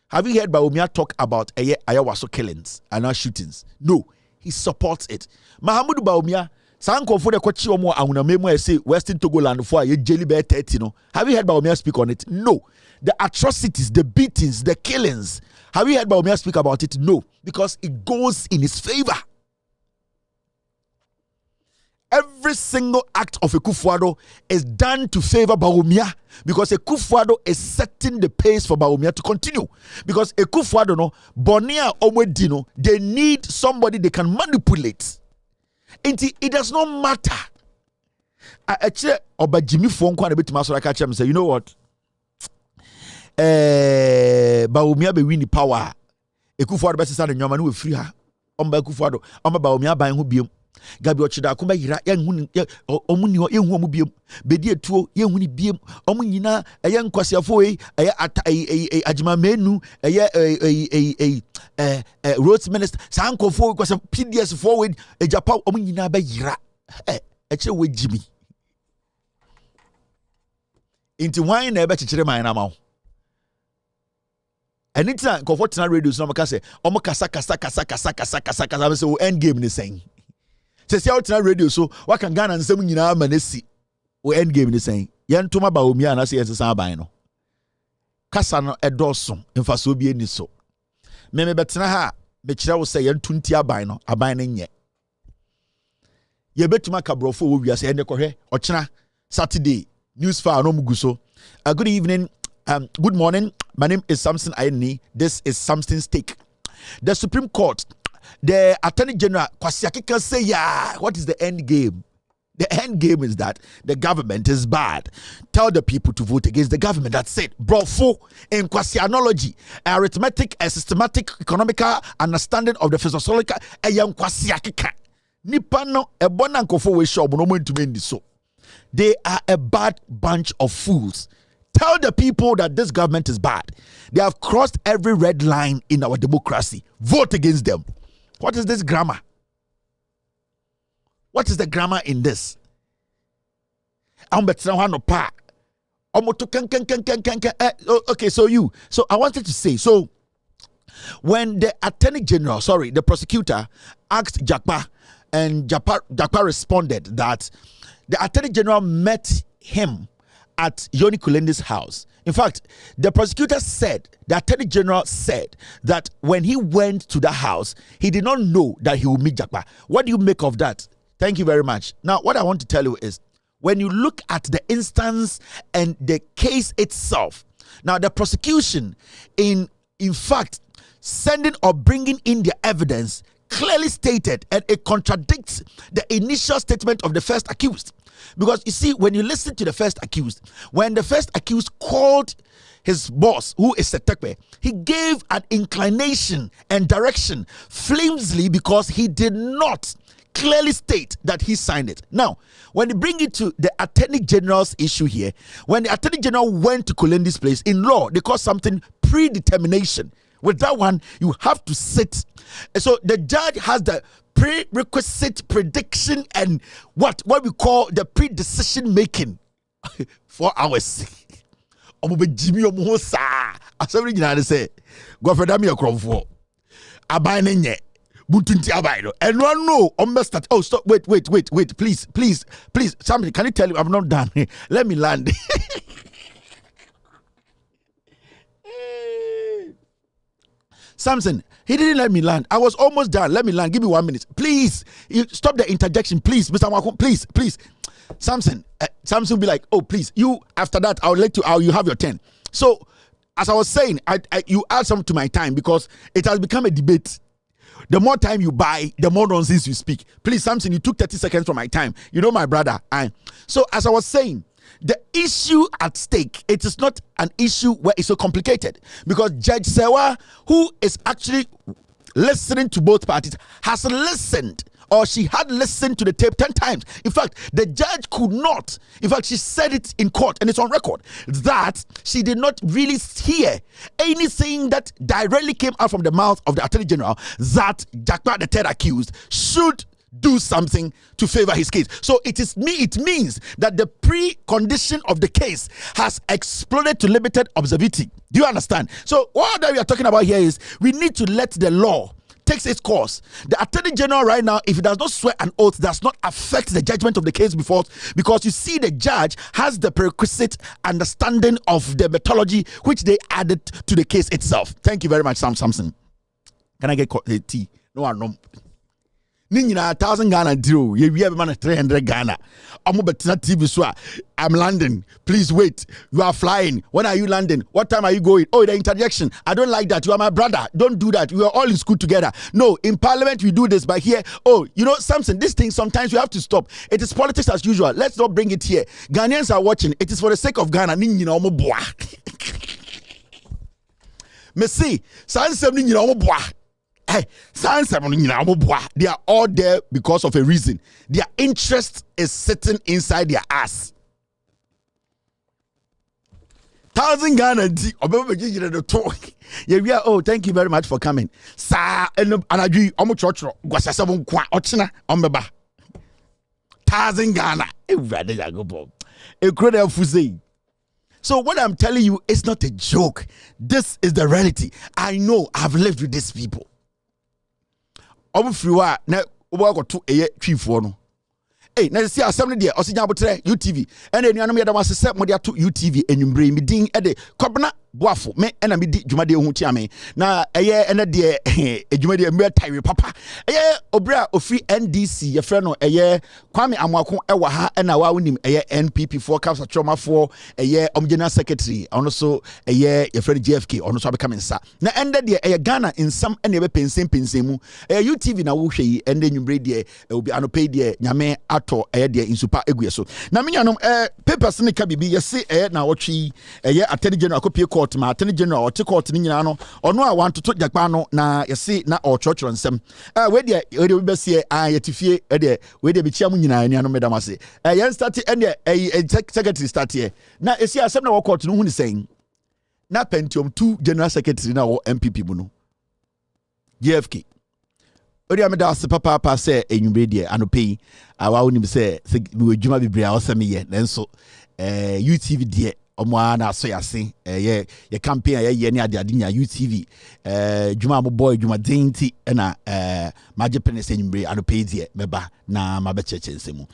Have you heard Bawumia talk about Ayawaso killings and our shootings? No, he supports it. Mahamudu Bawumia Sanko for the Kochi Omo Aunamemo say Western Togoland for a jelly bear 30. No. Have you heard Bawumia speak on it? No. The atrocities, the beatings, the killings. Have you heard Bawumia speak about it? No. Because it goes in his favor. Every single act of Akufo-Addo is done to favor Bawumia because Akufo-Addo is setting the pace for Bawumia to continue. Because Akufo-Addo no, Bonia Omwedino, they need somebody they can manipulate. It does not matter. Actually, Oba Jimmy Fonko and a bit Masoraka say, you know what? Bawumia be win the power. Akufo-Addo best stand in your man who free her. Akufo-Addo, Bawumia buying who be Gabi Ochida kumba yira yenhuni omuni yenhu omu biem bedi etuo yenhuni biem omu nyina eye nkwasiafo yi eye ajima menu eye roads minister sankofo kwasa PDS forward ejapa omu nyina ba yira eche we jimi inti wan na ebe chechire man na mawo anytime comfort na radio so maka say omu kasa so end game ni saying say out na radio so what can Ghana nsem nyina manesi o end game ni saying yentoma Bawumia na say yesesa ban no kasa no edoso mfaso bi eni so me betena ha me kire wo say yentunti aban no nye ye betuma kabrofo wo wiase ende kohwe ochina Saturday news file no mugu so. Good evening, good morning, my name is Samson Ayeni. This is Samson's Take. The Supreme Court, the Attorney General Kwasi Akika say, yeah, what is the end game? The end game is that the government is bad. Tell the people to vote against the government. That's it. Brofo in Kwasianology, arithmetic and systematic economical understanding of the physiological and Kwasi Akika. Nipano ebona nkofo we shop no into mendi so. They are a bad bunch of fools. Tell the people that this government is bad. They have crossed every red line in our democracy. Vote against them. What is this grammar? What is the grammar in this? Okay, so I wanted to say, so when the Attorney General, the prosecutor asked Jakpa, and Jakpa responded that the Attorney General met him at Yoni Kulendi's house. In fact, the prosecutor said, the Attorney General said that when he went to the house, he did not know that he would meet Jakpa. What do you make of that? Thank you very much. Now, what I want to tell you is, when you look at the instance and the case itself, now the prosecution, in fact, sending or bringing in the evidence, clearly stated, and it contradicts the initial statement of the first accused. Because you see, when you listen to the first accused, when the first accused called his boss, who is Setekwe, he gave an inclination and direction flimsily because he did not clearly state that he signed it. Now, when you bring it to the Attorney General's issue here, when the Attorney General went to Kulendi's place, in law, they call something predetermination. With that one, you have to sit. So the judge has the prerequisite prediction and what we call the pre-decision making 4 hours. Jimmy Omosa. As every say, go for them, your cromfo. Abanenye. Buntunti abaino. And one no, almost that. Oh, stop. Wait. Please. Somebody, can you tell you I'm not done? Let me land. Samson, he didn't let me land. I was almost done. Let me land. Give me 1 minute. Please. You stop the interjection. Please. Mr. Wakum, please. Samson will be like, oh, please. You, after that, I'll let you out. You have your 10. So, as I was saying, you add some to my time because it has become a debate. The more time you buy, the more nonsense you speak. Please, Samson, you took 30 seconds from my time. You know my brother. So, as I was saying, the issue at stake, it is not an issue where it's so complicated because Judge Sewa, who is actually listening to both parties, has listened, or she had listened to the tape 10 times. In fact, the judge could not. In fact, she said it in court, and it's on record, that she did not really hear anything that directly came out from the mouth of the Attorney General that Jakpa, the third accused, should do something to favor his case. So it means that the precondition of the case has exploded to limited observability. Do you understand? So what that we are talking about here is we need to let the law takes its course. The Attorney General right now, if he does not swear an oath, does not affect the judgment of the case before, because you see the judge has the prerequisite understanding of the methodology which they added to the case itself. Thank you very much, Sam Samson. Can I get tea? No, I know. Nina 1,000 Ghana deal. You have man 300 Ghana. I'm TV so I'm landing. Please wait. You are flying. When are you landing? What time are you going? Oh, the interjection. I don't like that. You are my brother. Don't do that. We are all in school together. No, in Parliament we do this, but here, oh, you know, Samson, this thing sometimes you have to stop. It is politics as usual. Let's not bring it here. Ghanaians are watching. It is for the sake of Ghana. Messi, they are all there because of a reason. Their interest is sitting inside their ass. 1,000 Ghana. Oh, thank you very much for coming. Sa anaju omo chocho gwasasabo nkwa ochina ombeba 1,000 Ghana. So what I'm telling you is not a joke. This is the reality. I know I've lived with these people. Free na obo to eye twifo no eh na see asem de osinya botre UTV and enuanom yeda wasese mo de to UTV enwumbre mi din e de kobna boafo me na me di dwumade hu tia me na eye ene de edwumade me tire papa eye obra ofri NDC ye frɛ no eye Kwame Amwako ewa ha na wa wonim eye NPP for Council Trauma for eye General Secretary ono so eye ye frɛ JFK ono so abeka mensa na ende de eye Ghana insam ene be pensen mu eye UTV na wo hwɛ yi ende nwumbre de obi anope de nyame ato eye de insupa eguye so na menyanom papers ne ka bibi ye se eye na wotwi eye Attorney General akopie court ma Attorney General or court ni nyina no ono a want to jakpa no na yesi na o churchro nsem we de be se yetifie de we de be chia mu nyina ani ano medam ase yen start ene secretary start here na esi asem na wo court no hu ni sen na Pentium 2 General Secretary na wo MPP mu no JFK ori ameda ase papa se enwumbe de anope awa woni se we djuma bibre a oseme ye nenso UTV de omwa na so yase ye campaign ye ne ade nya UTV djuma mo boy djuma denti na maje penese nyumbre anope de meba na mabecheche nsemu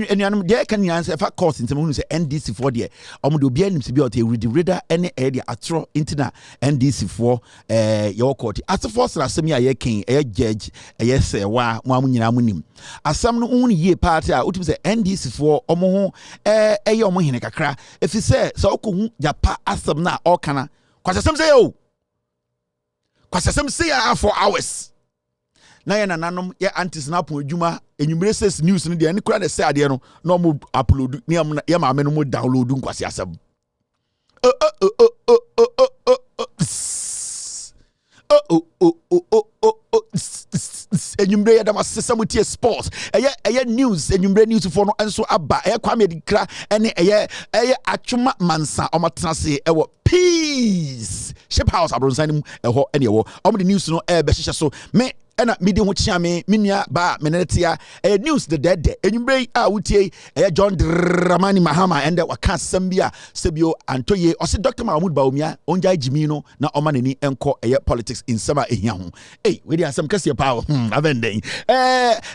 enuanum de kan yanse fa course nsemu hu se NDC for de omo de obi anim se bi o te reader ene de atro intina NDC for your court as for asem ya ye ken judge se wa mo nyina munim asam no hu ye party a utim se NDC for omo ho omo hene kakra efi se so ko hu japa asam na okana kwasasem se yo kwasasem se ya for hours na ye nananom ye anti-snap adwuma enwumre says news no de ani kura de say ade no na mo upload ni ye ma me no mo download nkwasi asem enwumre ye da masesam tie sports eye news enwumre news for no enso aba eye Kwame Dikra ene eye atwoma mansa omatenase ewo peace ship house abronsan eho ene ewo omo the news no be hihye so me ena midi ho chia me nua ba menetia news the dead enwumre a wutie John Dramani Mahama ende waka sambia sebio antoye ose Dr. Mahmoud Baumia onja jimi no na omanani enko politics in sama ehia ho we dey asem kase pa avenden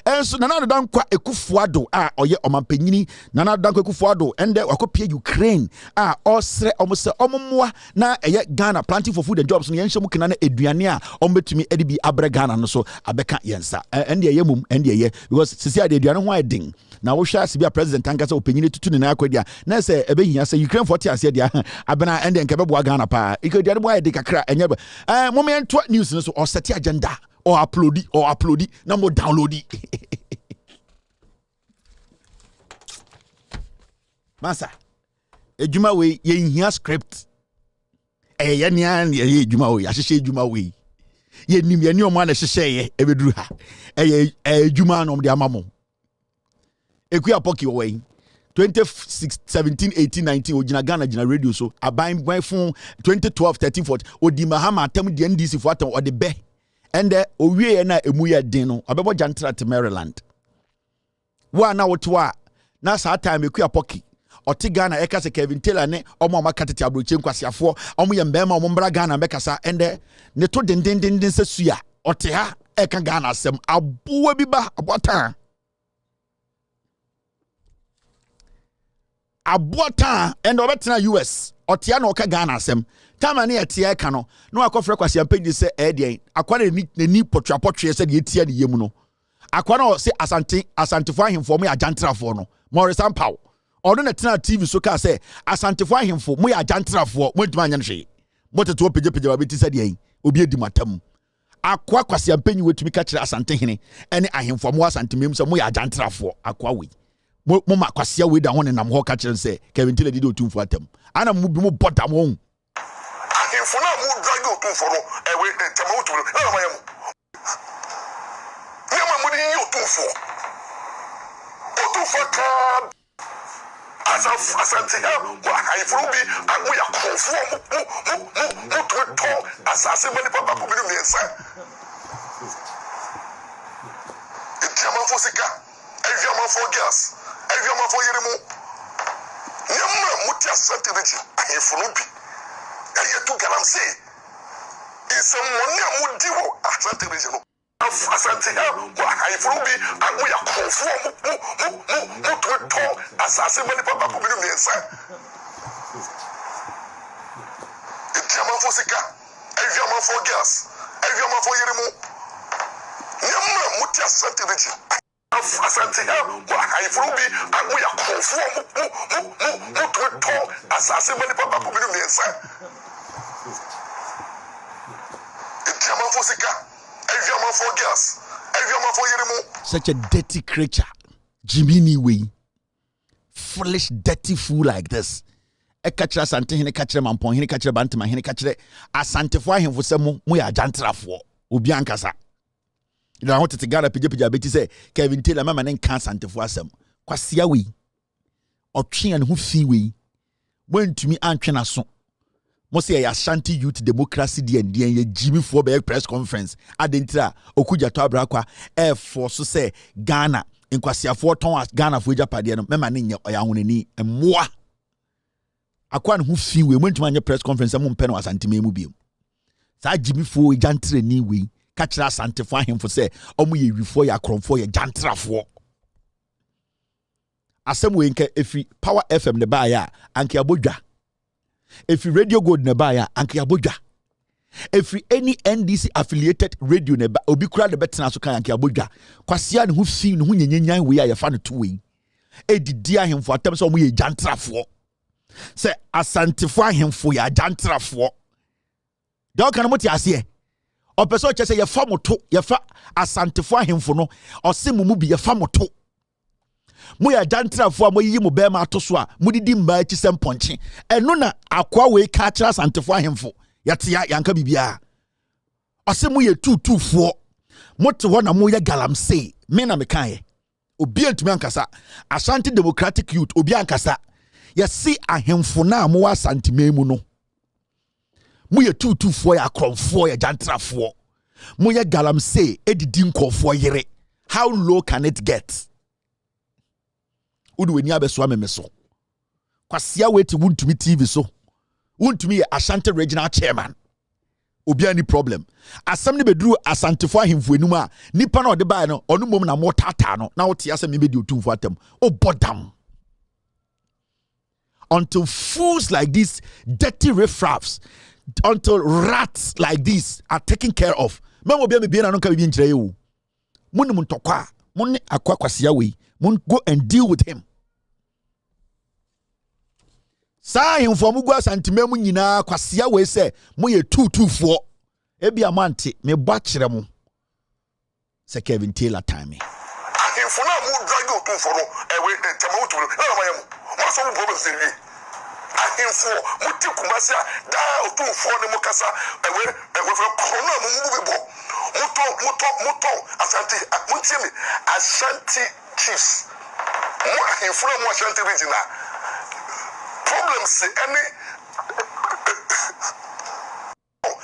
enso nana dan kwa Ekufuado a oye omampanyini nana dan kwa Ekufuado ende wakopie Ukraine a osre omose ommoa na Ghana planting for food and jobs no yenhye mu kena na eduane a ombetumi edibi abre Ghana no so abeka yensa ende yemum ende ye because sisi ade eduane ho adin na wo hwa sibia president ankasa opanyini tutu ne na akwadia na se ebehia se Ukraine 40 ase dia abena ende nke bebo Ghana pa ikeduane bo ayede kakra enye moment news no so or set agenda or upload na mo download masa ejuma we ye nhia script ye nia ye ejuma we ahihye ejuma we ye nim ye ni omo na hihye ye ebeduru ha ejuma no de amamo ekuya poki we 2017 18 19 ogina Ghana gina radio so aban boy fun 2012 13 14 odi Mahama atam de NDC for atam odi be ende owie na emu ye din no abebo jantra to Maryland wa na woto a na sa time ekuya poki oti Ghana eka se Kevin Taylor ne omo makatete abroche nkwasiafo omo ye mbema omo mbra Ghana mekasa ende ne to den se suya oti ha eka Ghana asem aboa bi ba abota and obetena US otia na oka Ghana asem tama na etia eka no na akofre kwase ampagi se edien akwa na ni potwapotwe se de etia ne yemu no akwa na se asantefo ahemfo mo ya jantrafo no Morris Ampaw ono na tena TV so ka se asantefo ahemfo mo ya jantrafo mo ntuma anya no hwe mo tete opege ba beti se de obi edi matam akwa kwase ampanyi wetumi ka kire asantehene ene ahemfo mo asantemem se mo ya jantrafo akwa we mo makwase we da ho ne nam ho ka kire se Kevin Taylor didi otumfo atam ana mo bi mo bodam ho ahemfo na mo drag otumfo no ewe tema otumfo na ma yam nyama mo ni otumfo ka asante ya wa ahemfo bi agu ya kofo mo to asase mani papa ko bi no mensa etiama fo sika eviama fo gas eviama fo yeremu nyama muti asante reji ahemfo bi eyetu galamse isem woni amudi wo asante reji no asante ya wa ahemfo bi agu ya kofo mo to asase mani papa ko bi no mensa etiama fo sika eviama fo gas eviama fo yeremu nyama muti asante reji asante ya wa ahemfo bi agu ya kofo mo to asase mani papa ko bi no mensa etiama fo sika eviama fo gas eviama fo yeremu such a dirty creature Jimmy way foolish dirty fool like this ekachira asante hene kachira mampon hene kachira bantama hene kachira asantefo ahemfo se mo ya jantrafo obi ankasa ina ho tete gara pija beti se Kevin Taylor mama ne kan asantefo asem kwasia we otwe ne ho fi we wantumi antwe na so mo se ya Ashanti Youth Democracy DND ye Jimmy for be press conference adentira okuja to abrakwa force se Ghana nkwasiafo ton Ghana fo japade no mema ne nya ya honani emmoa akwa ne ho fi we wantumi anya press conference am mpe no Asante memu biem sa Jimmy fo jantre ni we ka kira asantefo ahemfo se omo ye wifo ya kronfo ye jantrafo asem we nke efi Power FM ne ba ya anke abodwa efi Radio Gold ne ba ya anke abodwa efi any NDC affiliated radio ne ba obi kura de betena so kan anke abodwa kwasia ne ho fi ne ho nyenyenyan we ya ye fa ne to we edidi ahemfo atam se omo ye jantrafo se asantefo ahemfo ya jantrafo de kan mo ti ase opeso che se ye fa moto ye fa asantefo ahemfo no ose mu bi ye fa moto mo ya jantrafo a mo yi mo be ma to so a mo didi mba chi sem ponche eno na akwa we ka kira asantefo ahemfo yate ya yanka bibia ose mo ye tutufo mo te ho na mo ye galamsey me na me kan ye obi antumi ankasa Ashanti Democratic Youth obi ankasa ye si ahemfo na mo asante memu no mo ye tutufo ya kronfo ya jantrafo mo ye galamsey edidi nkofo yere how low can it get udu weni abeso amemeso kwasia weti wuntumi TV so wuntumi ye Ashanti regional chairman obi ani problem asem ne beduru asantefo ahemfo enum a nipa na ode bae no onu mom na mo tata no na wote asem me di otumfo atam o bodam until fools like this dirty riffraffs until rats like this are taken care of memo bia me bia na no ka bi nkire ye wo munum ntokwa mun akwa kwasia we mun go and deal with him sa ahemfo go asantemam nyina kwasia we se mo ye tutufo ebia mante me ba kire mo se Kevin Taylor time ahemfo na mo drag otumfo no ewe tema otumfo na ma yam mo so mo problem se ni ahemfo mo ti kumasia da otumfo ne mo kasa ewe fe kono mo mu bebo moto Asante mo tie me Ashanti chiefs mo ahemfo na mo Ashanti regional problems any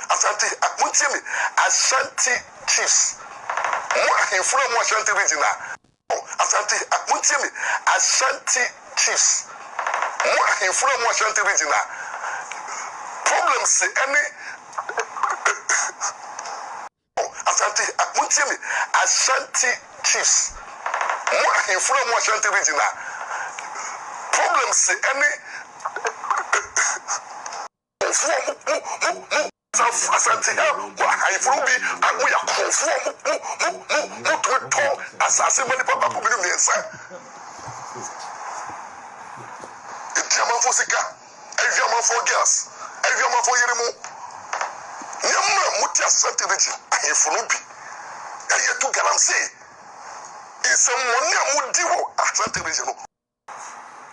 Asante Muntimi Ashanti chiefs mo ahemfo mo Ashanti regional Asante Muntimi Ashanti chiefs mo ahemfo mo Ashanti regional problems any Asante me Ashanti chiefs. More in front of Ashanti region. Problems any Asante I from be we are conform to talk assassin many papa ko bi me nsa etiama for sika eviama for gas eviama for yeremu nyama muti Asante region I from be ayetu galamse isem money amudi wo Asante region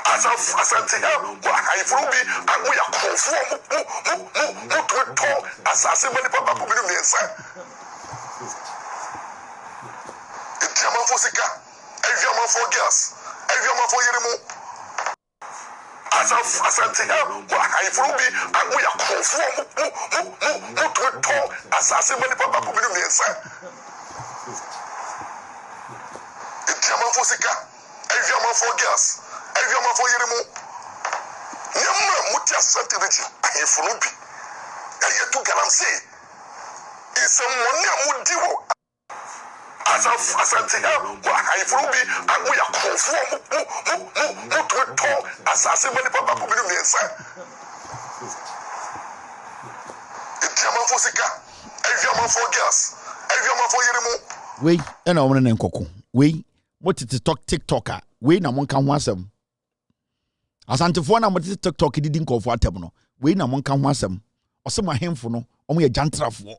Asante I from be we are conform to talk assassin many papa ko bi me nsa etiama for sika eviama for gas eviama for yeremu Asante I from be we are conform to talk assassin many papa ko bi me nsa etiama for sika eviama for gas eviama for yeremu nyama muti Asante region I from be ayetu galamse isem money amudi wo Asante I from be we are conform to talk assassin many papa ko bi me nsa etiama for sika eviama for gas eviama for yeremu we ena omne ne nkoko we motiti TikToker we na monka ho asem asantefo na motiti TikTok didi nkofo atem no we na monka ho asem osem ahemfo no omo ye jantrafo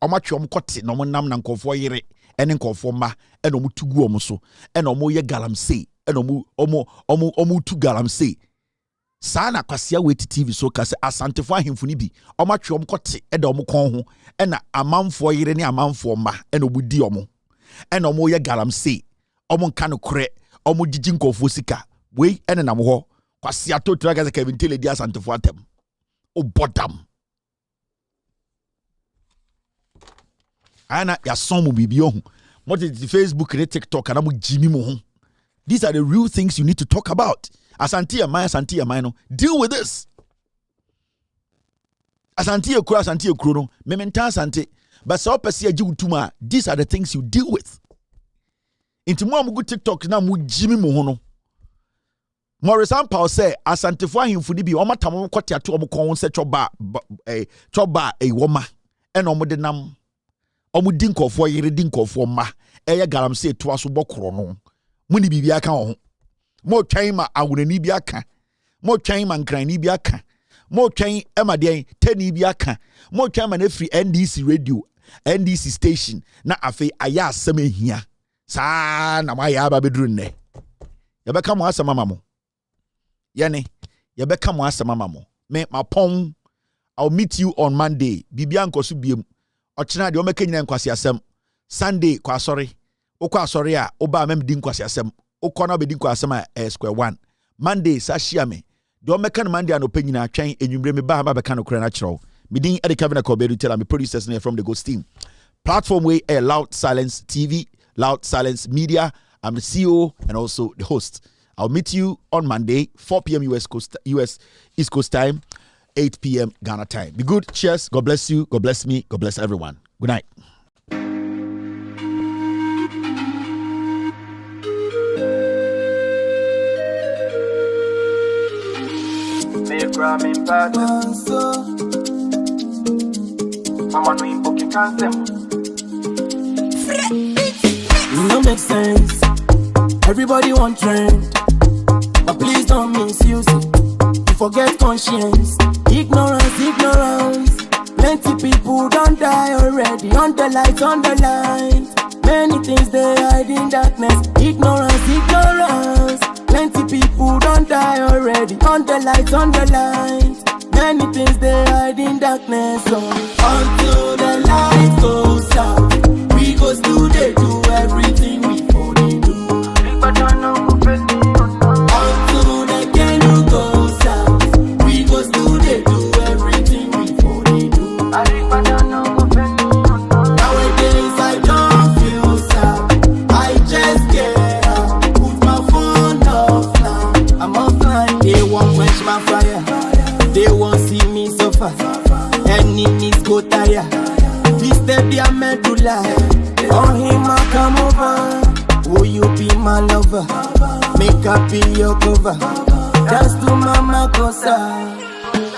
omo atwe omo kote na omo nam na nkofo yere ene nkofo ma ene omo tugu omo so ene omo ye galamse ene omo tu galamse sana kwasia we TV so kase asantefo ahemfo ni bi omo atwe omo kote ede omo kon ho ena amanfo yere ne amanfo ma ene omo di omo ene omo ye galamse omo nka no kore omo jiji nkofo sika we ene nam ho kwasia to traga Kevin Tele di asantefo atem o bodam ana ya som bibi ohun mo the Facebook and TikTok and am jimi mo ho. These are the real things you need to talk about. Asante Amai no deal with this. Asante ekuro no mementa asante but so pese agi utuma these are the things you deal with. Inti mo amugu TikTok na mo jimi mo ho no Morris Paul say asante fo ahemfo ni bi o matam kwate ato o kon se choba woma ena o de nam o di nkofo yere di nkofo ma eye galamse to aso bokoro no muni bibia ka ho mo twan ma awonani bi aka mo twan ma nkrani bi aka mo twan emaden tani bi aka mo twan ma na free NDC radio NDC station na afi aya asem ehia saa na ma ya ba bedru nne ya beka mo asem mama mo yani ya beka mo asem mama mo me mapon I'll meet you on Monday bibia nkoso biem ochina de o meka nyina nkwase asem Sunday kwa sorry okwa sorry a oba mem di nkwase asem okona be di nkwase ma square 1 Monday sa shia me de o meka no Monday anopa nyina atwen enwumre me ba beka no kra na kiro me din Eddie Kevin Akobedu tell me producers from the Ghost team platform way Loud Silence TV Loud Silence Media. I'm the CEO and also the host. I'll meet you on Monday 4 p.m. US East Coast time 8 p.m. Ghana time. Be good. Cheers. God bless you. God bless me. God bless everyone. Good night. It don't make sense. Everybody want trend, but please don't misuse it. You forget conscience. Ignorance. Plenty people don't die already. On the lights. Many things they hide in darkness. Ignorance. Plenty people don't die already. On the lights. Many things they hide in darkness. So until the light goes out, we go still they do everything we for they do. Until the candle goes out, we go still they do everything we for they do. Nowadays I don't feel sad, I just get up, put my phone offline. I'm offline. They won't quench my fire, they won't see me suffer. Enemies go tire, this step they are meant to lie. Oh, him, I come over. Will you be my lover? Make up be your cover. Dance to Mama Cosa.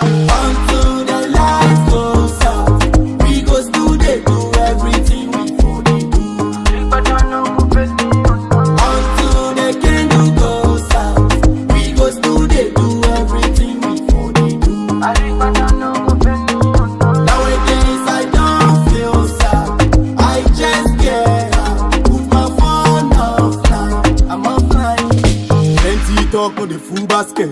Until the lights goes out, we go still they do everything we fully do. Until the candle goes out, we go still they do everything we fully do. Nowadays I don't feel sad, I just get out. Put my phone offline, I'm offline. Plenty talk on the full basket.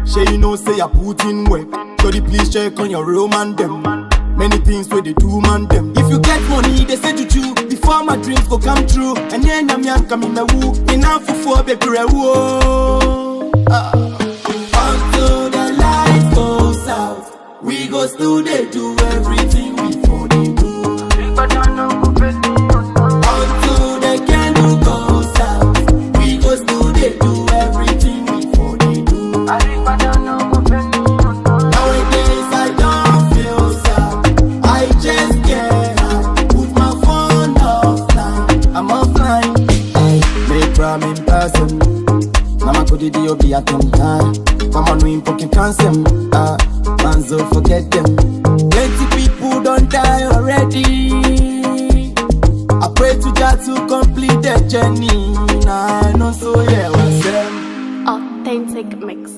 Shay, you know, say I put in work. So the please check on your real man them. Many things where they do man them. If you get money, they say to you before my dreams go come true. And then I'm young coming my woo. Enough for baby woo. Until the light goes out, we go still they do everything we fully do. Until the candle goes out, we go still they do everything we fully do. Nowadays I don't feel sad, I just get out. Put my phone offline, I'm offline. Make prom in person. Mama could do be at them time. Come on, we poking cancer. Manzo forget them. Plenty people don't die already. I pray to God to complete their journey. Nah, I know so yeah, what's them. Authentic mix.